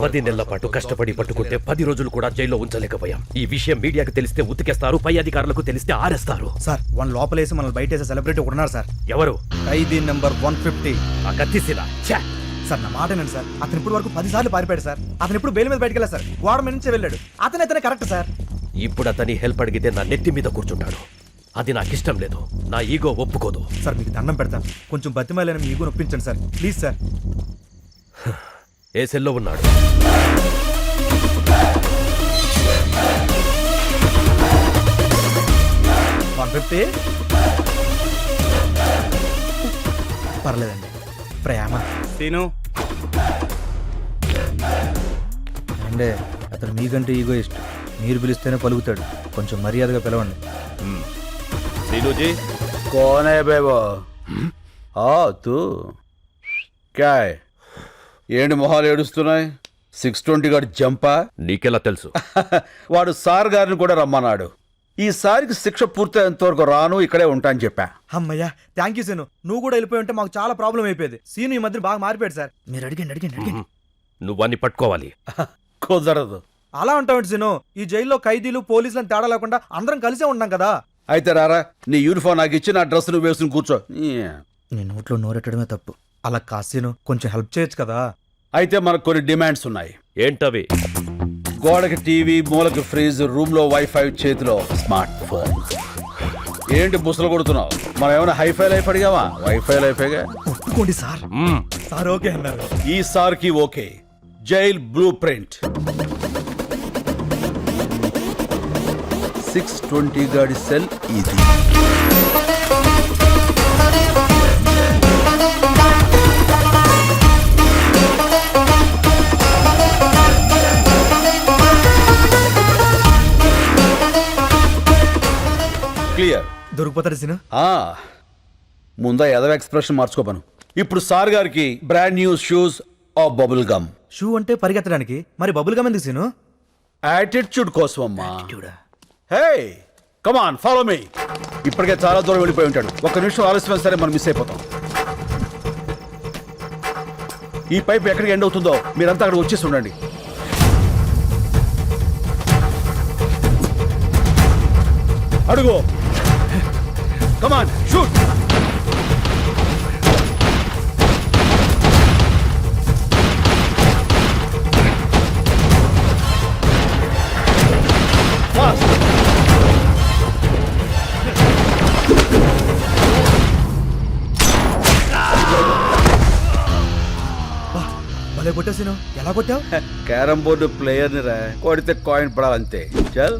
10 నెలల పాటు కష్టపడి పట్టుకుంటే 10 రోజులు కూడా జైల్లో ఉంచలేకపోయాం. ఈ విషయం మీడియాకు తెలిస్తే ఉతికేస్తారు, పై అధికారులకు తెలిస్తే ఆరేస్తారు. సార్ వన్ లోపలేసి మనల్ని బయట వేసే సెలబ్రిటీ ఒకడున్నారు సార్. ఎవరు? ఖైదీ నెంబర్ 150. ఆ కత్తిసిలా. సార్ నా మాట వినండి సార్. అతను ఇప్పుడు వరకు 10 సార్లు పారిపోయాడు సార్. అతను ఇప్పుడు బెయిల్ మీద బయటకు వెళ్ళారు సార్. గోడ మీద నుంచే వెళ్ళాడు. అతనే కరెక్ట్ సార్. ఇప్పుడు అతని హెల్ప్ అడిగితే నా నెత్తి మీద కూర్చుంటాడు. అది నాకు ఇష్టం లేదు. నా ఈగో ఒప్పుకోదు. సార్ మీకు దండం పెడతాను, కొంచెం బతిమాలని మీ ఈగో నొప్పించండి సార్, ప్లీజ్ సార్. ఏ సెల్లో ఉన్నాడు? పర్లేదండి. ప్రేమ సీను అంటే అతను మీకంటే ఈగో ఇష్టం. మీరు పిలిస్తేనే పలుకుతాడు. కొంచెం మర్యాదగా పిలవండి. सीनू जी कौन है बे वो? हाँ तू क्या है? ఏంటి మొహాలు ఏడుస్తున్నాయి? 620 గారి జంపా? నీకెలా తెలుసు? వాడు సార్ గారిని కూడా రమ్మన్నాడు. ఈసారికి శిక్ష పూర్తయ్యేంత వరకు రాను, ఇక్కడే ఉంటా అని చెప్పా. అమ్మయ్యా థ్యాంక్ యూ సీను. నువ్వు కూడా వెళ్ళిపోయి ఉంటే మాకు చాలా ప్రాబ్లం అయిపోయేది. సీను ఈ మధ్య బాగా మారిపోయాడు సార్. మీరు అడిగండి. నువ్వన్నీ పట్టుకోవాలి. కుదరదు. అలా ఉంటావు సీను. ఈ జైల్లో ఖైదీలు పోలీసులను తేడా లేకుండా అందరం కలిసే ఉన్నాం కదా. అయితే రారా, నీ యూనిఫామ్ నాకు ఇచ్చి నా డ్రెస్ నువ్వు వేసుకుని కూర్చో. నీ నోట్లో నోరెట్టడమే తప్పు. అలా కాసీను కొంచెం హెల్ప్ చేయొచ్చు కదా. అయితే మనకు కొన్ని డిమాండ్స్ ఉన్నాయి. ఏంటవి? గోడకి టీవీ, మూలకి ఫ్రిజ్, రూమ్ లో వైఫై, చేతిలో స్మార్ట్ ఫోన్. ఏంటి బుసలు కొడుతున్నావు? మనం ఏమైనా హైఫై లైఫ్ అడిగావా? వైఫై లైఫేగా. ఒప్పుకోండి సార్. సార్ ఓకే అన్నారు. ఈ సార్ కి ఓకే. Jail blue print. 620 గాడి సెల్ ఇది. క్లియర్. దొరికిపోతాడు సీను. ముందా ఎదవ ఎక్స్ప్రెషన్ మార్చుకోపను. ఇప్పుడు సార్ గారికి బ్రాండ్ న్యూ షూస్ ఆ బబుల్ గమ్. షూ అంటే పరిగెత్తడానికి, మరి బబుల్ గమ్ ఎందుకు సీను? యాటిట్యూడ్ కోసం అమ్మా. హే కమాన్ ఫాలో మీ. ఇప్పటికే చాలా దూరం వెళ్ళిపోయి ఉంటాడు. ఒక్క నిమిషం ఆలస్యం సరే మనం మిస్ అయిపోతాం. ఈ పైప్ ఎక్కడికి ఎండ్ అవుతుందో మీరంతా అక్కడ వచ్చేసి ఉండండి. అడుగు. Come on shoot. భలే కొట్టావు సీను. ఎలా కొట్టావు? క్యారమ్ బోర్డు ప్లేయర్ ని రా, కొడితే కాయిన్ పడాలంతే. చల్.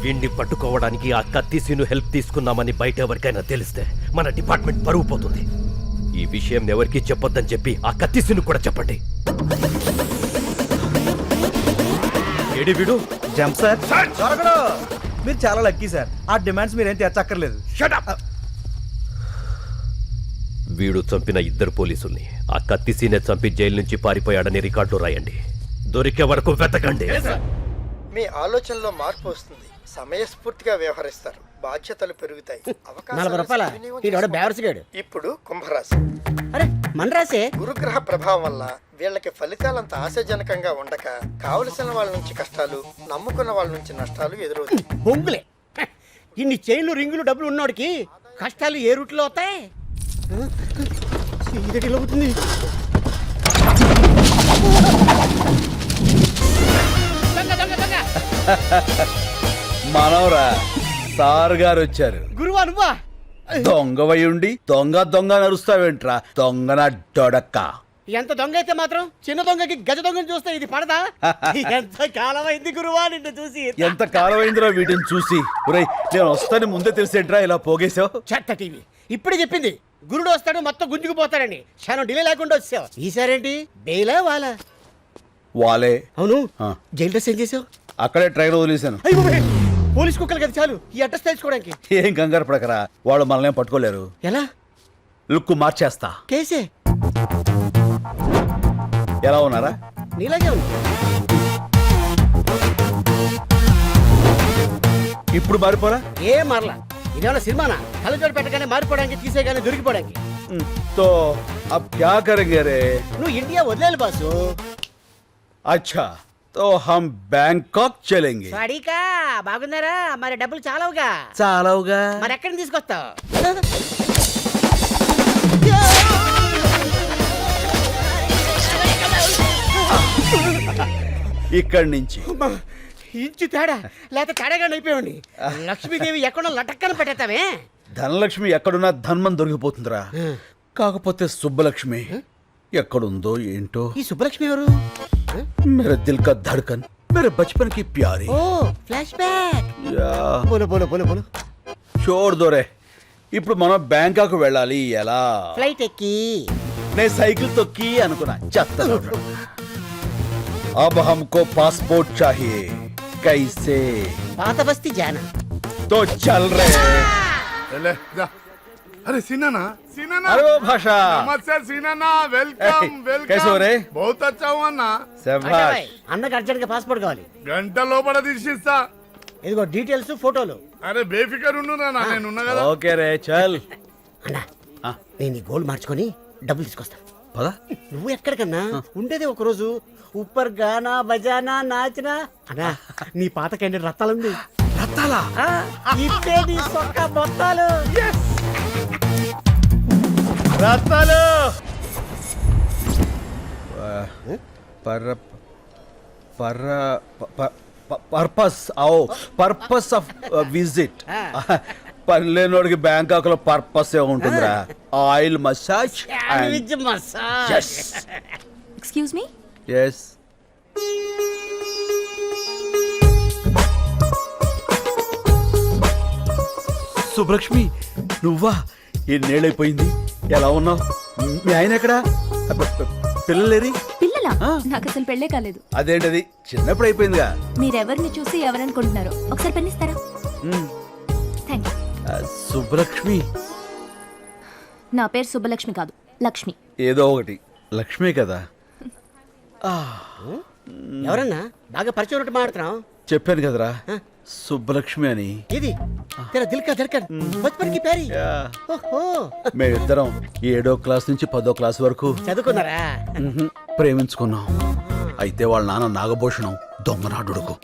వీణ్ణి పట్టుకోవడానికి ఆ కత్తిసీను హెల్ప్ తీసుకున్నామని బయట ఎవరికైనా తెలిస్తే మన డిపార్ట్మెంట్ పరువు పోతుంది. ఈ విషయం ఎవరికీ చెప్పొద్దని చెప్పి ఆ కత్తిసీను కూడా చెప్పండి. ఏడి వీడు? Jump sir. దొరకడు. మీరు చాలా లక్కీ సార్. ఆ డిమాండ్స్ మీరేం తెచ్చక్కర్లేదు. వీడు చంపిన 2 పోలీసుల్ని ఆ కత్తిసీనే చంపి జైలు నుంచి పారిపోయాడని రికార్డులో రాయండి. దొరికే వరకు వెతకండి. మీ ఆలోచనలో మార్పు వస్తుంది. సమయస్ఫూర్తిగా వ్యవహరిస్తారు. బాధ్యతలు పెరుగుతాయి. 40 రూపాయల. ఇప్పుడు కుంభరాశి. అరే మన రాసే. గురుగ్రహ ప్రభావం వల్ల వీళ్ళకి ఫలితాలంత ఆశాజనకంగా ఉండక కావలసిన వాళ్ళ నుంచి కష్టాలు, నమ్ముకున్న వాళ్ళ నుంచి నష్టాలు ఎదురవుతాయి. బొంగులే. ఇన్ని చైన్లు, రింగులు, డబ్బులు ఉన్నోడికి కష్టాలు ఏ రూట్లో అవుతాయి? అవుతుంది. మనవరా, సార్ గారు వచ్చారు. గురువా నువ్వా? దొంగవై ఉండి దొంగ దొంగ నరుస్తావేంట్రా? దొంగన డొడక్క. ఎంత దొంగ అయితే మాత్రం చిన్న దొంగకి గజ దొంగని చూస్తే ఇది పడదా? ఎంత కాలమైంది గురువా నిన్ను చూసి. ఎంత కాలమైందిరా వీటిని చూసి. ఒరేయ్, నేను వస్తాను ముందే తెలిసేంట్రా ఇలా పోగేశావు? చెత్త టీవీ ఇప్పుడే చెప్పింది. గురుడు వస్తాడు మొత్తం గుంజుకుపోతాడని. క్షణం డిలే లేకుండా వచ్చావు. ఈసారేంటి బెయిలా వాలా? వాలే. అవును. జైలు డ్రెస్ ఏం చేసావు? అక్కడే ట్రైన్ వదిలేశాను. పోలీస్ కుక్కలు కదా చాలు ఈ అడ్రస్ తెలుసుకోవడానికి. ఏం కంగారు పడకరా, వాళ్ళు మనల్ని పట్టుకోలేరు. ఎలా? లుక్ మార్చేస్తా. కేసే. ఎలా ఉన్నారా? నీలాగే ఉంది. ఇప్పుడు మారిపోరా? ఏ మరలా ఇదేమన్నా సినిమానా కళ్ళజోడు పెట్టగానే మారిపోవడానికి తీసేగానే దొరికిపోవడానికి तो अब क्या करेंगे रे? నువ్వు ఇండియా వదిలేలు బాసు. अच्छा तो हम बैंकॉक चलेंगे. వాడికా బాగున్నారా? మరి డబ్బులు చాలవుగా. చాలవుగా. మరి ఎక్కడికి తీసుకొస్తావు? ఇక్కడి నుంచి ఇంచు తేడా లేకపోతే తేడాగా అయిపోయాడి. లక్ష్మీదేవి ఎక్కడో లటక్కన పెట్టేస్తావే. ధనలక్ష్మి ఎక్కడున్నా ధన్మం దొరికిపోతుందిరా. కాకపోతే సుబ్బలక్ష్మి ఎక్కడుందో ఏంటో. ఈ సుబ్బలక్ష్మి ఎవరు? मेरे दिल का धड़कन मेरे बचपन की प्यारी. ఓ ఫ్లాష్ బ్యాక్. యా బోలో బోలో బోలో బోలో. చూడు దొరే, ఇప్పుడు మనం బ్యాంకాక్ వెళ్ళాలి. ఎలా? ఫ్లైట్ ఎక్కి. నేను సైకిల్ తొక్కి అనుకున్నా. చెత్త. अब हमको पासपोर्ट चाहिए. कैसे? పాత బస్తీ జానా. तो चल रहे. ले, जा। अरे सीनाना सीनाना अरे वो भाषा. नमस्ते सीनाना वेलकम वेलकम कैसे हो रे? बहुत अच्छा हुआ ना శభాష్. అన్నకు అర్జెంట్ గా పాస్పోర్ట్ కావాలి. గంట లోపల తీసిస్తా ఇదిగో డీటెయిల్స్ ఫోటోలు. అరే బేఫికర్ ఉండురా నా నేను ఉన్నా కదా ఓకే రే చల్. అన్నా ఆ. నేను ఈ గోల్డ్ మార్చుకొని డబ్బులు తీసుకొస్తాను. పద. నువ్వు ఎక్కడికన్నా ఉండేది ఒక రోజు. ఉప్పర్ గానా బజానా నాచనా. అన్నా నీ పాత క్యాండిడేట్ రత్తాలుంది. రత్తాలా? ఇప్పే నీ సొక్క మొత్తాలు. రత్తాలు. పర్ పర్ పర్పస్ आओ పర్పస్ ఆఫ్ విజిట్. పనిలేనోడికి బ్యాంకాక్ లో పర్పస్ ఏ ఉంటుందిరా. Oil massage sandwich massage. Excuse me. yes. సుబ్లక్ష్మి నువ్వా? ఎన్నేళ్ళైపోయింది. ఎలా ఉన్నావు? మీ ఆయన ఎక్కడా? పిల్లలేరి? పిల్లలా? ఆ. నాకు అసలు పెళ్ళే కాలేదు. అదేంటది చిన్నప్పుడు అయిపోయిందిగా. మీరెవరిని చూసి ఎవరనుకుంటున్నారో ఒకసారి పెన్నిస్తారా? Thank you. సుబ్బలక్ష్మి. నా పేరు సుబ్బలక్ష్మి కాదు, లక్ష్మి. ఏదో ఒకటి లక్ష్మే కదా. ఎవరన్నా బాగా పరిచయం ఉన్నట్టు మాట్లాడుతున్నావు. చెప్పాను కదరా సుబ్బలక్ష్మి అని. ఇది తెరా దిల్ కా ధడ్కన్ బచ్పన్ కి ప్యారీ. ఓహో మేమిద్దరం 7వ క్లాస్ నుంచి 10వ క్లాస్ వరకు చదువుకున్నారా? ప్రేమించుకున్నాం. అయితే వాళ్ళ నాన్న నాగభూషణం దొంగనాడుడుకు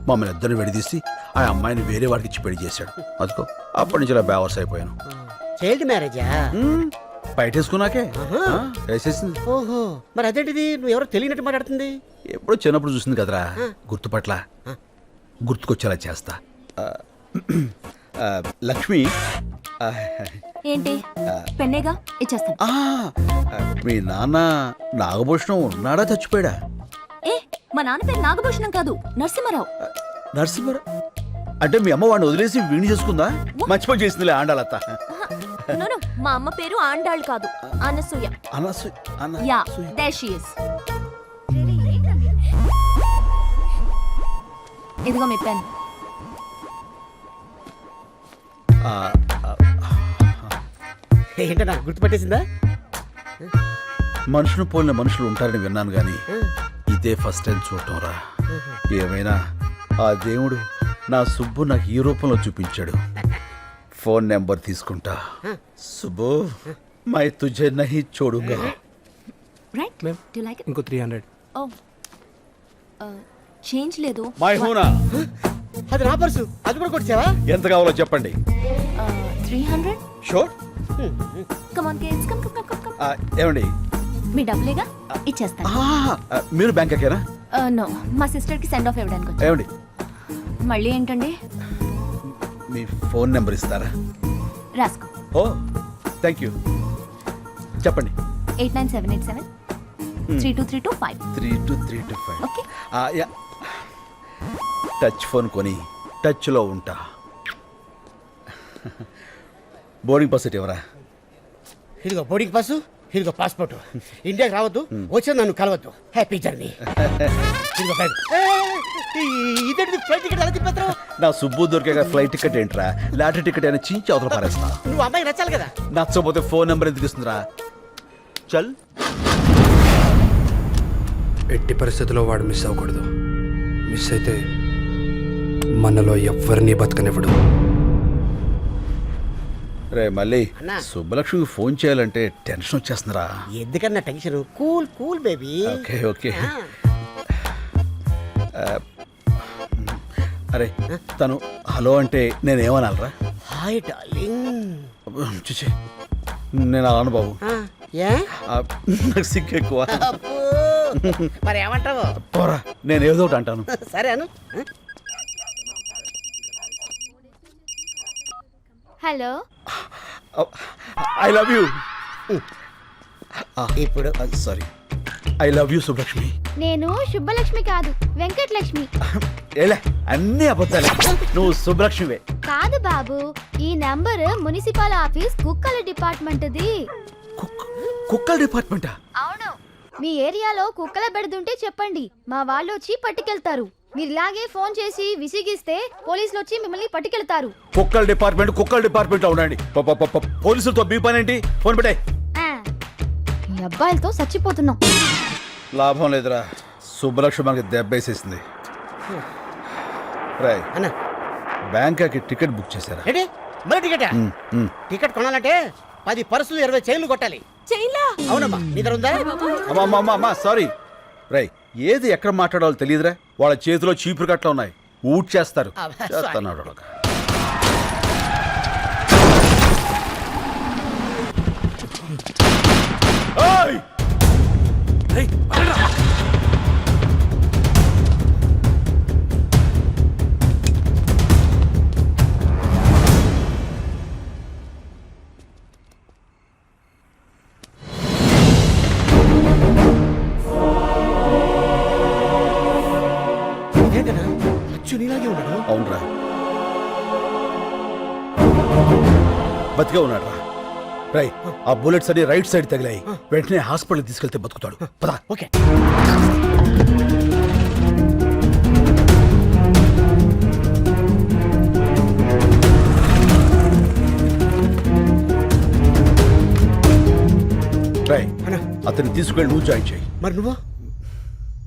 మమ్మల్ని ఇద్దరిని విడదీసి ఆ అమ్మాయిని వేరే వాడికి ఇచ్చి పెళ్లి చేశాడు. అదిగో అప్పటి నుంచి ఇలా బేవర్స్ అయిపోయాను. చైల్డ్ మ్యారేజా? బయటేసుకున్నాకే వేసేసింది. ఓహో మరి అదేంటిది నువ్వు ఎవరో తెలియనట్టు మాట్లాడుతుంది. ఎప్పుడో చిన్నప్పుడు చూసింది కదరా. గుర్తుపట్ల గుర్తుకొచ్చేలా చేస్తా. లక్ష్మి. ఏంటి? పెన్నేగా ఇచ్చేస్తాను. మీ నాన్న నాగభూషణం ఉన్నాడా చచ్చిపోయాడా? ఏ మా నాన్న పేరు నాగభూషణం కాదు, నరసింహారావు. నరసింహరా అంటే మీ అమ్మ వాడిని వదిలేసి వీణి చేసుకుందా? మర్చిపోయి చేసిందిలే ఆండాలత్త. నో, మా అమ్మ పేరు ఆండాళ్ కాదు, Anasuya. Yeah, there she is. ఇదిగో మీ పెన్. ఏంటన్నా గుర్తుపట్టేసిందా? మనుషులు పోలిన మనుషులు ఉంటారని విన్నాను గాని ఇదే ఫస్ట్ టైం చూడటం రా. ఏమైనా ఆ దేవుడు నా సుబ్బు నాకు ఈ రూపంలో చూపించాడు. ఫోన్ నెంబర్ తీసుకుంటా. సుబ్బు మై తుజే నహీ చోడుగా. రైట్? Do like it? ఇంకో 300. ఓ చేంజ్ లేదు. మై హూనా. అది నా పర్సు. అది కూడా కొట్టావా? ఎంత కావాలో చెప్పండి. 300. Sure. Come on kids, come come come come. ఏమండి మీ డబ్బులేగా ఇచ్చేస్తాను. మీరు బ్యాంక్ ఎక్కారా? నో, మా సిస్టర్ కి సెండ్ ఆఫ్ ఇవ్వడానికి వచ్చాను. ఏమండి మళ్ళీ ఏంటండి? మీ ఫోన్ నెంబర్ ఇస్తారా? రాసుకో. ఓ థ్యాంక్ యూ. చెప్పండి. 89787 32325. 32325. ఓకే. టచ్ ఫోన్ కొని టచ్లో ఉంటా. బోర్డింగ్ పాస్ ఎవరా? ఇదిగో బోర్డింగ్ పాసు, ఇదిగో పాస్పోర్ట్. ఇండియాకి రావద్దు, వచ్చి నన్ను కలవద్దు. Happy journey. ఇదిగో బ్యాగ్. ఇదేంటి ఫ్లైట్ టికెట్ ఎలా తిప్పేస్తావు? నా సుబ్బు దొరికే ఫ్లైట్ టికెట్ ఏంట్రా? లాటరీ టికెట్ అయినా చించి అవతల పారేస్తా. నువ్వు అమ్మాయి నచ్చాలి కదా. నచ్చకపోతే ఫోన్ నెంబర్ ఎందుకు ఇస్తుందిరా? చల్. ఎట్టి పరిస్థితుల్లో వాడు మిస్ అవ్వకూడదు. మిస్ అయితే మనలో ఎవ్వరినీ బతకనివ్వడు. రే మళ్ళీ అన్నా. సుబ్బలక్ష్మికి ఫోన్ చేయాలంటే టెన్షన్ వచ్చేస్తుందిరా. ఎందుకన్నా tension? Cool cool baby. Okay okay అరే తను హలో అంటే నేనేమనాలరా? Hi darling. చూచి నేను అలాను బాబు. ఏ ఆ, నాకు సిగ్గు ఎక్కువ. అబ్బో. మరి ఏమంటావు? పోరా నేను ఏదో ఒకటి అంటాను. సరే అను. Hello I love you. ఇప్పుడు sorry I love you Subbalakshmi. నేను శుభలక్ష్మి కాదు, వెంకటలక్ష్మి. ఏలే అన్నీ అబద్ధాలే. నువ్వు సుబ్బలక్ష్మివే. కాదు బాబు, ఈ నంబర్ మున్సిపల్ ఆఫీస్ కుక్కల డిపార్ట్మెంట్ది. కుక్కల డిపార్ట్మెంటా? అవును. మీ ఏరియాలో కుక్కల బెడదుంటే చెప్పండి, మా వాళ్ళు వచ్చి పట్టుకెళ్తారు. మీరు ఇలాగే ఫోన్ చేసి విసిగిస్తే పోలీసులు వచ్చి మిమ్మల్ని పట్టుకెళ్తారు. కుక్కల డిపార్ట్మెంట్ లో ఉండండి. పోలీసులతో మీ పని ఏంటి? ఫోన్ పెట్టే. మీ అబ్బాయిలతో చచ్చిపోతున్నాం. లాభం లేదురా, సుబ్బలక్ష్మి మనకి దెబ్బేసేసింది. రాయ్ అన్నా బ్యాంకాకి టికెట్ బుక్ చేశారా? రెడీ? మరి టికెట్ మ్. టికెట్ కొనాలంటే 10 పర్సులు 20 చైన్లు కొట్టాలి. అవునమ్మా, నీ దగ్గర ఉందా? అమ్మా సారీ. రై ఏది ఎక్కడ మాట్లాడాలో తెలియదురా. వాళ్ళ చేతిలో చీపురు కట్ల ఉన్నాయి, ఊట్ చేస్తారు. అబ్బా, చేస్తున్నాడు వాడు. ఓయ్! ఇదేంటన్నా అచ్చు నీలాగే ఉన్నాడు. అవునరా, బతికే ఉన్నాడు రా. రై ఆ బుల్లెట్స్ అన్ని రైట్ సైడ్ తగిలాయి. వెంటనే హాస్పిటల్ తీసుకెళ్తే బతుకుతాడు. పదా. ఓకే. రై అన్నా అతన్ని తీసుకెళ్ళి నువ్వు జాయిన్ చేయి. మరి నువ్వు?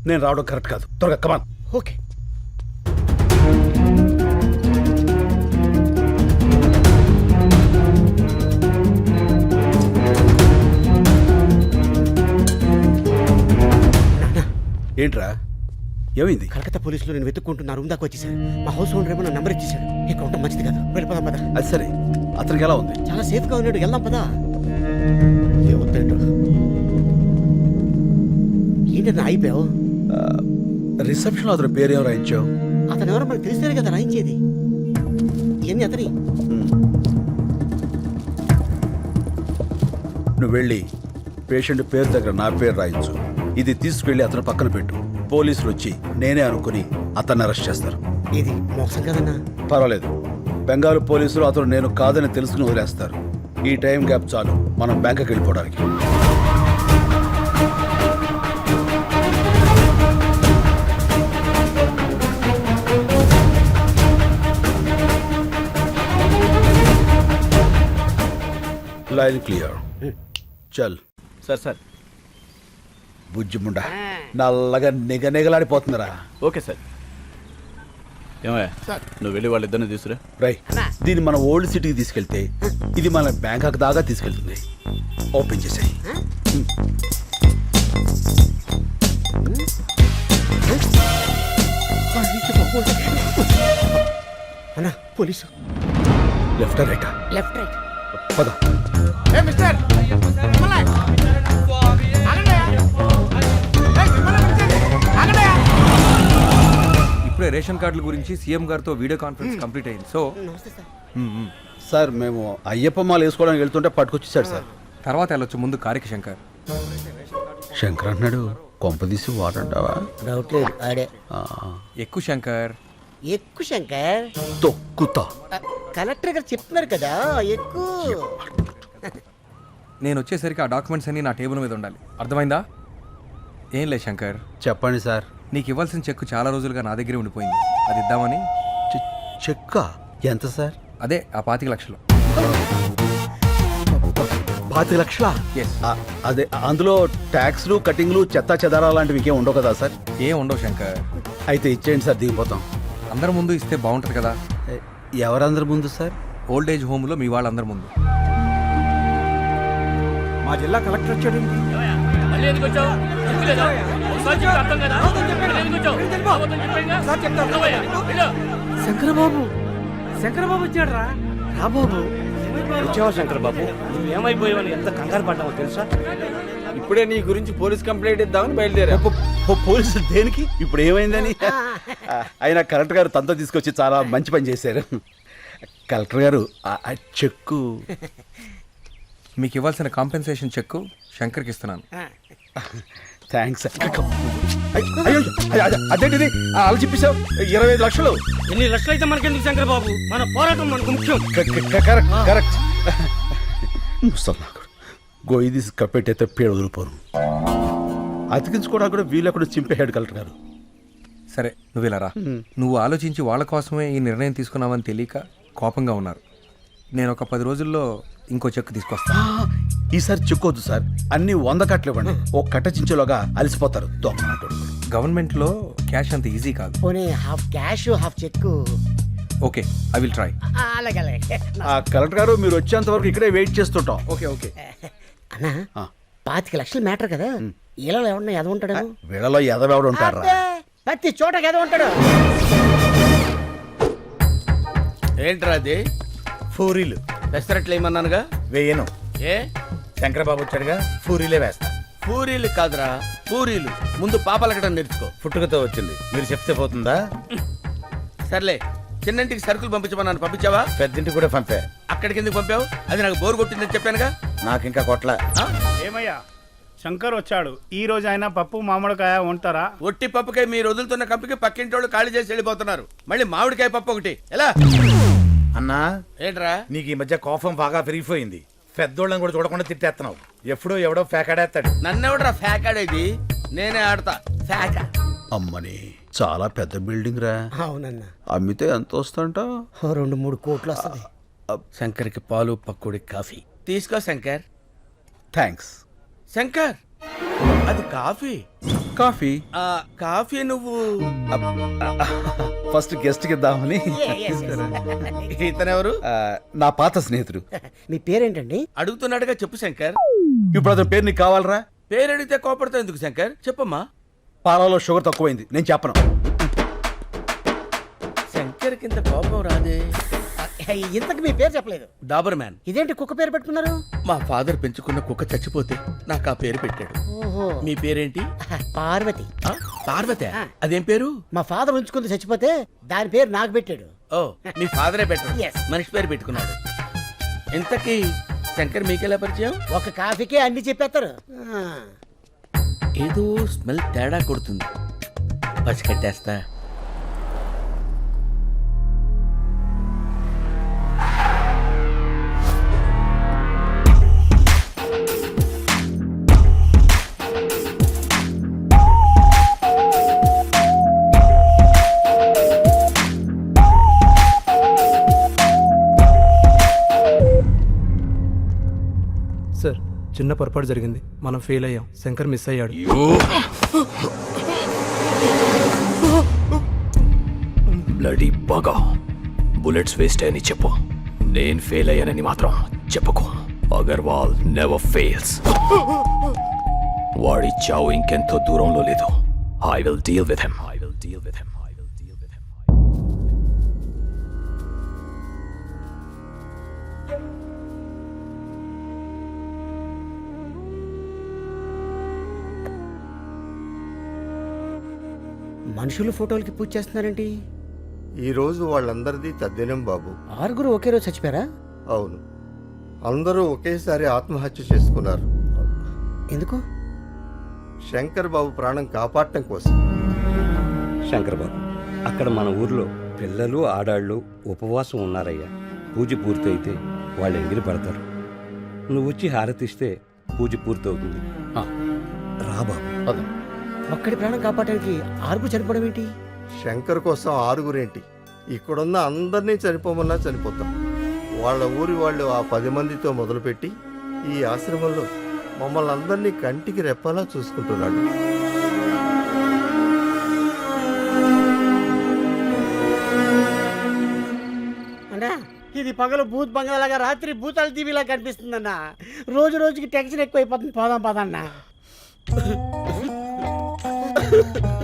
నేను రావడం కరెక్ట్ కాదు. త్వరగా కమాన్. ఓకే. ఏంట్రా ఏమైంది? కలకత్తా పోలీసులు నేను వెతుక్కుంటున్నా రూమ్ దాకా వచ్చేసారు. మా హౌస్ ఓనర్ ఏమో నా నంబర్ ఇచ్చేసాడు. ఇక్కడ ఉండడం మంచిది కాదు. వెళ్ళిపోదాం పదా. అది సరే, అతనికి ఎలా ఉంది? చాలా సేఫ్ గా ఉన్నాడు. వెళ్దాం పదా. వద్దండు. ఏంటన్నా అయిపోయావు? రిసెప్షన్ లో అతని పేరేం రాయించావు? అతను ఎవరో మనకు తెలిస్తేనే కదా రాయించేది. ఇవన్నీ అతని. నువ్వు వెళ్ళి పేషెంట్ పేరు దగ్గర నా పేరు రాయించు. ఇది తీసుకెళ్లి అతను పక్కన పెట్టు. పోలీసులు వచ్చి నేనే అనుకుని అతన్ని అరెస్ట్ చేస్తారు. ఇది మోసం కదన్నా. పర్వాలేదు, బెంగాల్ పోలీసులు అతను నేను కాదని తెలుసుకుని వదిలేస్తారు. ఈ టైం గ్యాప్ చాలు మనం బ్యాంకుకి వెళ్ళిపోవడానికి. Line clear. చల్. సార్ బుజ్జిముండా నల్లగా నిగనిగలాడిపోతుందిరా. Okay sir. ఏమయ్యా నువ్వు వెళ్ళి వాళ్ళిద్దరిని తీసుకురా. రై దీన్ని మన ఓల్డ్ సిటీకి తీసుకెళ్తే ఇది మన బ్యాంకాక్ దాకా తీసుకెళ్తుంది. ఓపెన్ చేసాయి. అన్నా police. Left right? Left right. పద. ఇప్పుడే రేషన్ కార్డుల గురించి సీఎం గారితో వీడియో కాన్ఫరెన్స్ కంప్లీట్ అయింది. సో నమస్తే సార్. సార్ మేము అయ్యప్ప మాల వేసుకోవడానికి వెళ్తుంటే పట్టుకొచ్చేసాడు సార్. తర్వాత వెళ్ళొచ్చు, ముందు కారికి శంకర్. శంకర్ అన్నాడు, కొంపదీసి వాడంటావా? డౌట్ లేదు, ఆడే. ఎక్కువ శంకర్. ఎక్కువ శంకర్. తొక్కుతా. కలెక్టర్ గారు చెప్తున్నారు కదా ఎక్కువ. నేను వచ్చేసరికి ఆ డాక్యుమెంట్స్ అన్ని నా టేబుల్ మీద ఉండాలి. అర్థమైందా? ఏం లేదు శంకర్, చెప్పండి సార్. నీకు ఇవ్వాల్సిన చెక్కు చాలా రోజులుగా నా దగ్గరే ఉండిపోయింది. అది ఇద్దామని. చెక్క ఎంత సార్? అదే ఆ 25 లక్షలు. 25 లక్షలా? ఎస్. అదే అందులో ట్యాక్స్లు కటింగ్లు చెత్తా చెదారా లాంటివి ఇంకేం ఉండవు కదా సార్? ఏం ఉండవు శంకర్. అయితే ఇచ్చేయండి సార్, దిగిపోతాం. అందరి ముందు ఇస్తే బాగుంటుంది కదా. ఎవరందరి ముందు సార్? ఓల్డ్ ఏజ్ హోమ్లో మీ వాళ్ళందరి ముందు. మా జిల్లా కలెక్టర్ వచ్చాడేంటి? సార్ చెప్తాను. శంకరబాబు శంకరబాబు వచ్చాడు రా బాబు. వచ్చావా శంకర్ బాబు, నువ్వేమైపోయావని ఎంత కంగారు పడ్డావో తెలుసా? ఇప్పుడే నీ గురించి పోలీస్ కంప్లైంట్ ఇద్దామని బయలుదేరా. పోలీసులు దేనికి? ఇప్పుడు ఏమైందని? అయినా కలెక్టర్ గారు తనతో తీసుకొచ్చి చాలా మంచి పని చేశారు. కలెక్టర్ గారు ఆ చెక్కు మీకు ఇవ్వాల్సిన కాంపెన్సేషన్ చెక్కు శంకర్కి ఇస్తున్నాను. థ్యాంక్స్. అయ్యో అదేంటిది అలా చెప్పేశావు? 25 లక్షలు. ఎన్ని లక్షలు అయితే మనకెందుకు శంకర్ బాబు, మన పోరాటం మనకు ముఖ్యం. Correct correct. ముసల్లాకుడు గొయ్యి తీసి కప్పెట్టయితే పేడ వదిలిపోను. అతికించుకోవడానికి కూడా వీళ్ళెక్కడ చింపేశాడు కలెక్టర్ గారు. సరే నువ్వు ఇలా రా. నువ్వు ఆలోచించి వాళ్ళ కోసమే ఈ నిర్ణయం తీసుకున్నావని తెలియక కోపంగా ఉన్నారు. నేను ఒక 10 రోజుల్లో ఇంకో చెక్కు తీసుకొస్తా. ఈసారి చెక్కొద్దు సార్, అన్ని 100 కట్టలు ఇవ్వండి. ఒక కట్ట చించేలోగా అలసిపోతారు దొంగ. గవర్నమెంట్లో క్యాష్ అంత ఈజీ కాదు. పోనీ half cash half cheque. Okay, I will try. అలాగే అలాగే. ఆ కలెక్టర్ గారు మీరు వచ్చేంత వరకు ఇక్కడే వెయిట్ చేస్తుంటాం. Okay okay. అన్నా 25 లక్షలు మ్యాటర్ కదా, ఇలా ఎవరన్నా ఎద ఉంటాడు? వీళ్ళలో ఎదవెవడు ఉంటారా? ప్రతి చోట ఎద ఉంటాడు. ఏంట్రా అది? పూరీలు పెసరట్లు ఏమన్నానుగా? వేయను. ఏ శంకరబాబు వచ్చాడుగా, పూరీలే వేస్తా. పూరీలు కాదురా పూరీలు. ముందు పాపలకడం నేర్చుకో. పుట్టుకతో వచ్చింది, మీరు చెప్తే పోతుందా? సర్లే, చిన్నంటికి సరుకులు పంపించమన్నాను, పంపించావా? పెద్దింటికి కూడా పంపా. అక్కడికి ఎందుకు పంపావు? అది నాకు బోర్ కొట్టిందని చెప్పానుగా. నాకు ఇంకా కొట్ల. ఏమయ్యా శంకర్ వచ్చాడు, ఈ రోజు అయినా పప్పు మామిడికాయ ఉంటారా? ఒట్టి పప్పుకాయ మీరు వదులుతున్న కంపికి పక్కింటి వాళ్ళు ఖాళీ చేసి వెళ్ళిపోతున్నారు. మళ్ళీ మామిడికాయ పప్పు ఒకటి ఎలా? అన్నా ఏంట్రా? నీకు ఈ మధ్య కోపం బాగా పెరిగిపోయింది. పెద్దోళ్ళని కూడా చూడకుండా తిట్టేస్తున్నావు. ఎప్పుడో ఎవడో ఫేకాడేస్తాడు. నన్నెవడరా ఫ్యాకాడేది? నేనే ఆడతా ఫ్యాక. అమ్మని చాలా పెద్ద బిల్డింగ్ రా. అవునన్నా, అమ్మితే ఎంత వస్తుంట? 2-3 కోట్లు వస్తుంది. శంకర్కి పాలు పక్కుడి కాఫీ తీసుకో శంకర్. థ్యాంక్స్. శంకర్ అది కాఫీ. కాఫీ ఆ కాఫీ నువ్వు ఫస్ట్ గెస్ట్ కి ఇద్దామని. ఇతనెవరు? నా పాత స్నేహితుడు. మీ పేరేంటండి? అడుగుతున్నాడుగా చెప్పు శంకర్. ఇప్పుడు అతని పేరు నీకు కావాలరా? పేరు అడిగితే కోపడతావు ఎందుకు శంకర్? చెప్పమ్మా. పాలలో షుగర్ తక్కువైంది, నేను చెప్పను. శంకర్ కింద కోపం రాదే. ఇంతకు మీ పేరు చెప్పలేదు. డాబర్ మ్యాన్. ఇదేంటి కుక్క పేరు పెట్టుకున్నారు? మా ఫాదర్ పెంచుకున్న కుక్క చచ్చిపోతే నాకు ఆ పేరు పెట్టాడు. ఓహో, మీ పేరేంటి? పార్వతి. ఆ, పార్వతి. అదేం పేరు? మా ఫాదర్ ఉంచుకుంది, చచ్చిపోతే దాని పేరు నాకు పెట్టాడు. ఓ, మీ ఫాదరే పెట్టాడు. Yes. మనిషి పేరు పెట్టుకున్నాడు. ఇంతకీ శంకర్ మీకెలా పరిచయం? ఒక కాఫీకే అన్ని చెప్పేస్తారు. ఏదో స్మెల్ తేడా కొడుతుంది, పసికట్టేస్తా. సార్, చిన్న పొరపాటు జరిగింది, మనం ఫెయిల్ అయ్యాం. శంకర్ మిస్ అయ్యాడు. బ్లడీ బాగా బుల్లెట్స్ వేస్ట్ అని చెప్పు. నేను ఫెయిల్ అయ్యానని మాత్రం చెప్పుకో. Agarwal never fails. వాడి చావు ఇంకెంతో దూరంలో లేదు. I will deal with him. మనుషులు ఫోటోలకి పూజ చేస్తున్నారేంటి? ఈరోజు వాళ్ళందరిది తద్దినం బాబు. 6 ఒకే రోజు చచ్చిపోయారా? అవును, అందరూ ఒకేసారి ఆత్మహత్య చేసుకున్నారు. ఎందుకు? శంకర్ బాబు ప్రాణం కాపాడటం కోసం. శంకర్ బాబు, అక్కడ మన ఊర్లో పిల్లలు ఆడాళ్ళు ఉపవాసం ఉన్నారయ్యా. పూజ పూర్తయితే వాళ్ళు ఎంగిలి పడతారు. నువ్వు వచ్చి హారతిస్తే పూజ పూర్తవుతుంది. రా బాబు. ఒక్కడి ప్రాణం కాపాడడానికి 6 చనిపోవడం ఏంటి? శంకర్ కోసం 6 ఇక్కడున్న అందరినీ చనిపోమన్నా చనిపోతాం. వాళ్ళ ఊరి వాళ్ళు ఆ 10 మందితో మొదలుపెట్టి ఈ ఆశ్రమంలో మమ్మల్ని అందరినీ కంటికి రెప్పలా చూసుకుంటున్నాడు. అంటే ఇది పగలు భూత్ బంగాలాగా రాత్రి భూతాల టీవీలా కనిపిస్తుందన్న. రోజు రోజుకి టెన్షన్ ఎక్కువైపోతుంది. పోదాం పదన్న.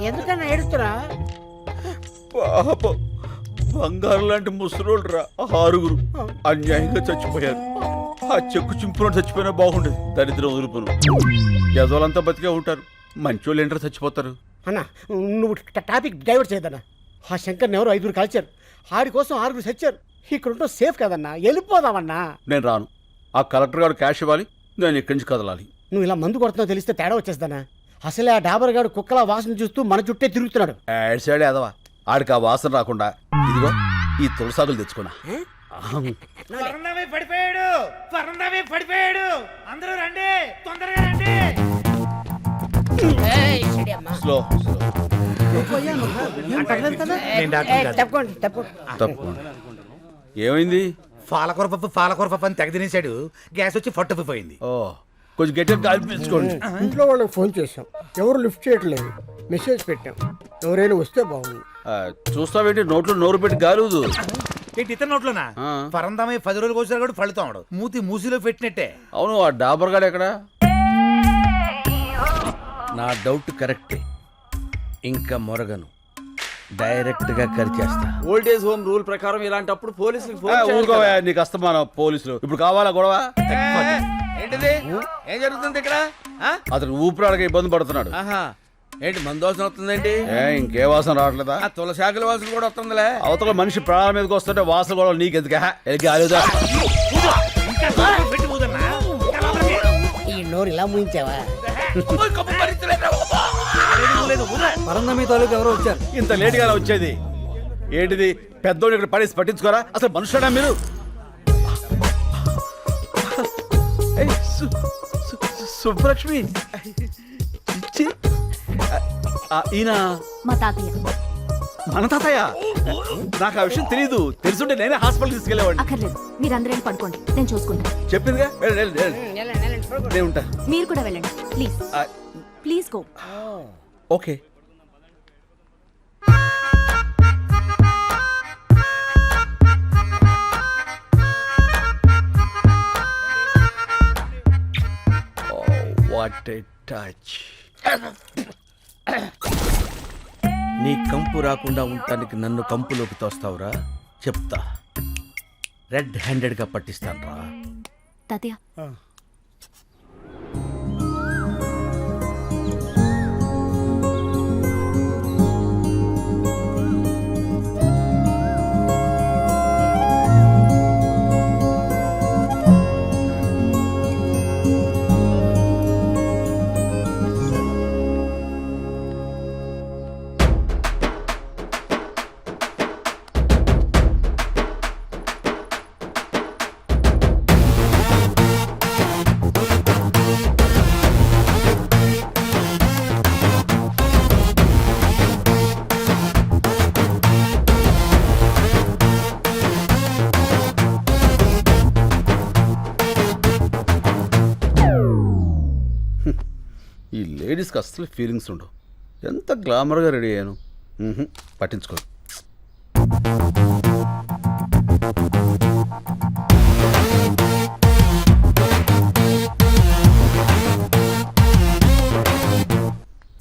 ఎందుకన్నా ఏడుస్తురా? పాపం బంగారు లాంటి ముసలోళ్ళు రా 6 అన్యాయంగా చచ్చిపోయారు. ఆ చెక్కు చింపులో చచ్చిపోయినా బాగుండేది. దరిద్రం వదులుపును యజోలంతా బతికే ఉంటారు. మంచోళ్ళు ఏంటో చచ్చిపోతారు. అన్న నువ్వు టాపిక్ డైవర్ట్ చేయదన్నా. ఆ శంకర్ని ఎవరు 5 కాల్చారు. ఆడి కోసం 6 చచ్చారు. ఇక్కడ ఉంటే సేఫ్ కదన్నా. వెళ్ళిపోదామన్నా. నేను రాను. ఆ కలెక్టర్ గారు క్యాష్ ఇవ్వాలి. నేను ఇక్కడి నుంచి కదలాలి. నువ్వు ఇలా మందు కొడుతున్నావు తెలిస్తే తేడా వచ్చేస్తానా? అసలే ఆ డాబర్ గాడు కుక్కల వాసన చూస్తూ మన చుట్టే తిరుగుతున్నాడు. యాడ్ సైడ్ ఎదవా. ఆడికి ఆ వాసన రాకుండా ఇదిగో ఈ తులసాకులు తెచ్చుకున్నా. పడిపోయాడు అందరూ రండి, తొందరగా రండి. స్లో తప్పకోండి. తప్పకుండా. ఏమైంది? పాలకూర పప్పు అని తెగ తినేశాడు. గ్యాస్ వచ్చి పట్టుకుపోయింది. ఓ కొంచెం గట్టిగా గాలి పీల్చుకోండి. ఇంట్లో వాళ్ళకి ఫోన్ చేశాం, ఎవరు లిఫ్ట్ చేయట్లేదు. మెసేజ్ పెట్టాం, ఎవరైనా వస్తే బాగుంది. చూస్తావేంటి? నోట్లో నోరు పెట్టి గాలుదు. ఏంటి ఇతర నోట్లోనా? ఆ. పరందామై 10 రోజులకు వచ్చారు కూడా పడుతాడు. మూతి మూసిలో పెట్టినట్టే. అవును, ఆ డాబర్ గాడు ఎక్కడ? నా డౌట్ కరెక్టే. ఇంకా మొరగను, డైరెక్ట్ గా కరిచేస్తా. ఓల్డేజ్ హోమ్ రూల్ ప్రకారం ఇలాంటప్పుడు పోలీసులకు ఊరుకోవా, నీకు అస్తమానం పోలీసులు. ఇప్పుడు కావాలా గొడవ? ఏంటిది? ఏం జరుగుతుంది ఇక్కడ? ఆ? అతను ఊపిరాడక ఇబ్బంది పడుతున్నాడు. ఆహా, ఏంటి మందు వాసన వస్తుందేంటి? ఇంకే వాసన రావట్లేదా? ఆ తులసాకుల వాసన కూడా వస్తుందిలే. అవతల మనిషి ప్రాణాల మీదకి వస్తుంటే వాసన గొడవ నీకెందుకే? గాలిదా? ఈ నోరు ఇలా ముయించావా? పరందామై తాలూకు ఎవరో వచ్చారు. ఇంత లేట్ గా వచ్చేది ఏంటిది? పెద్దోడు ఇక్కడ పడేసి పట్టించుకోరా? అసలు మనుషుడా మీరు? ఏయ్, సుబ్బలక్ష్మి ఛీ. ఈయన మా తాతయ్య. మన తాతయ్య? నాకు ఆ విషయం తెలియదు. తెలుసుంటే నేనే హాస్పిటల్ తీసుకెళ్లేవాడిని. అక్కర్లేదు, మీరందరూ పడుకోండి, నేను చూసుకుంటా. చెప్పిందిగా. నేను ఉంటా. మీరు కూడా వెళ్ళండి please. Please go. Okay. What a touch. నీ కంపు రాకుండా ఉండటానికి నన్ను కంపులోకి తోస్తావురా? చెప్తా, రెడ్ హ్యాండెడ్ గా పట్టిస్తాను రా. తాతయ్య ఈ లేడీస్కి అస్సలు ఫీలింగ్స్ ఉండవు. ఎంత గ్లామర్గా రెడీ అయ్యాను. పట్టించుకో.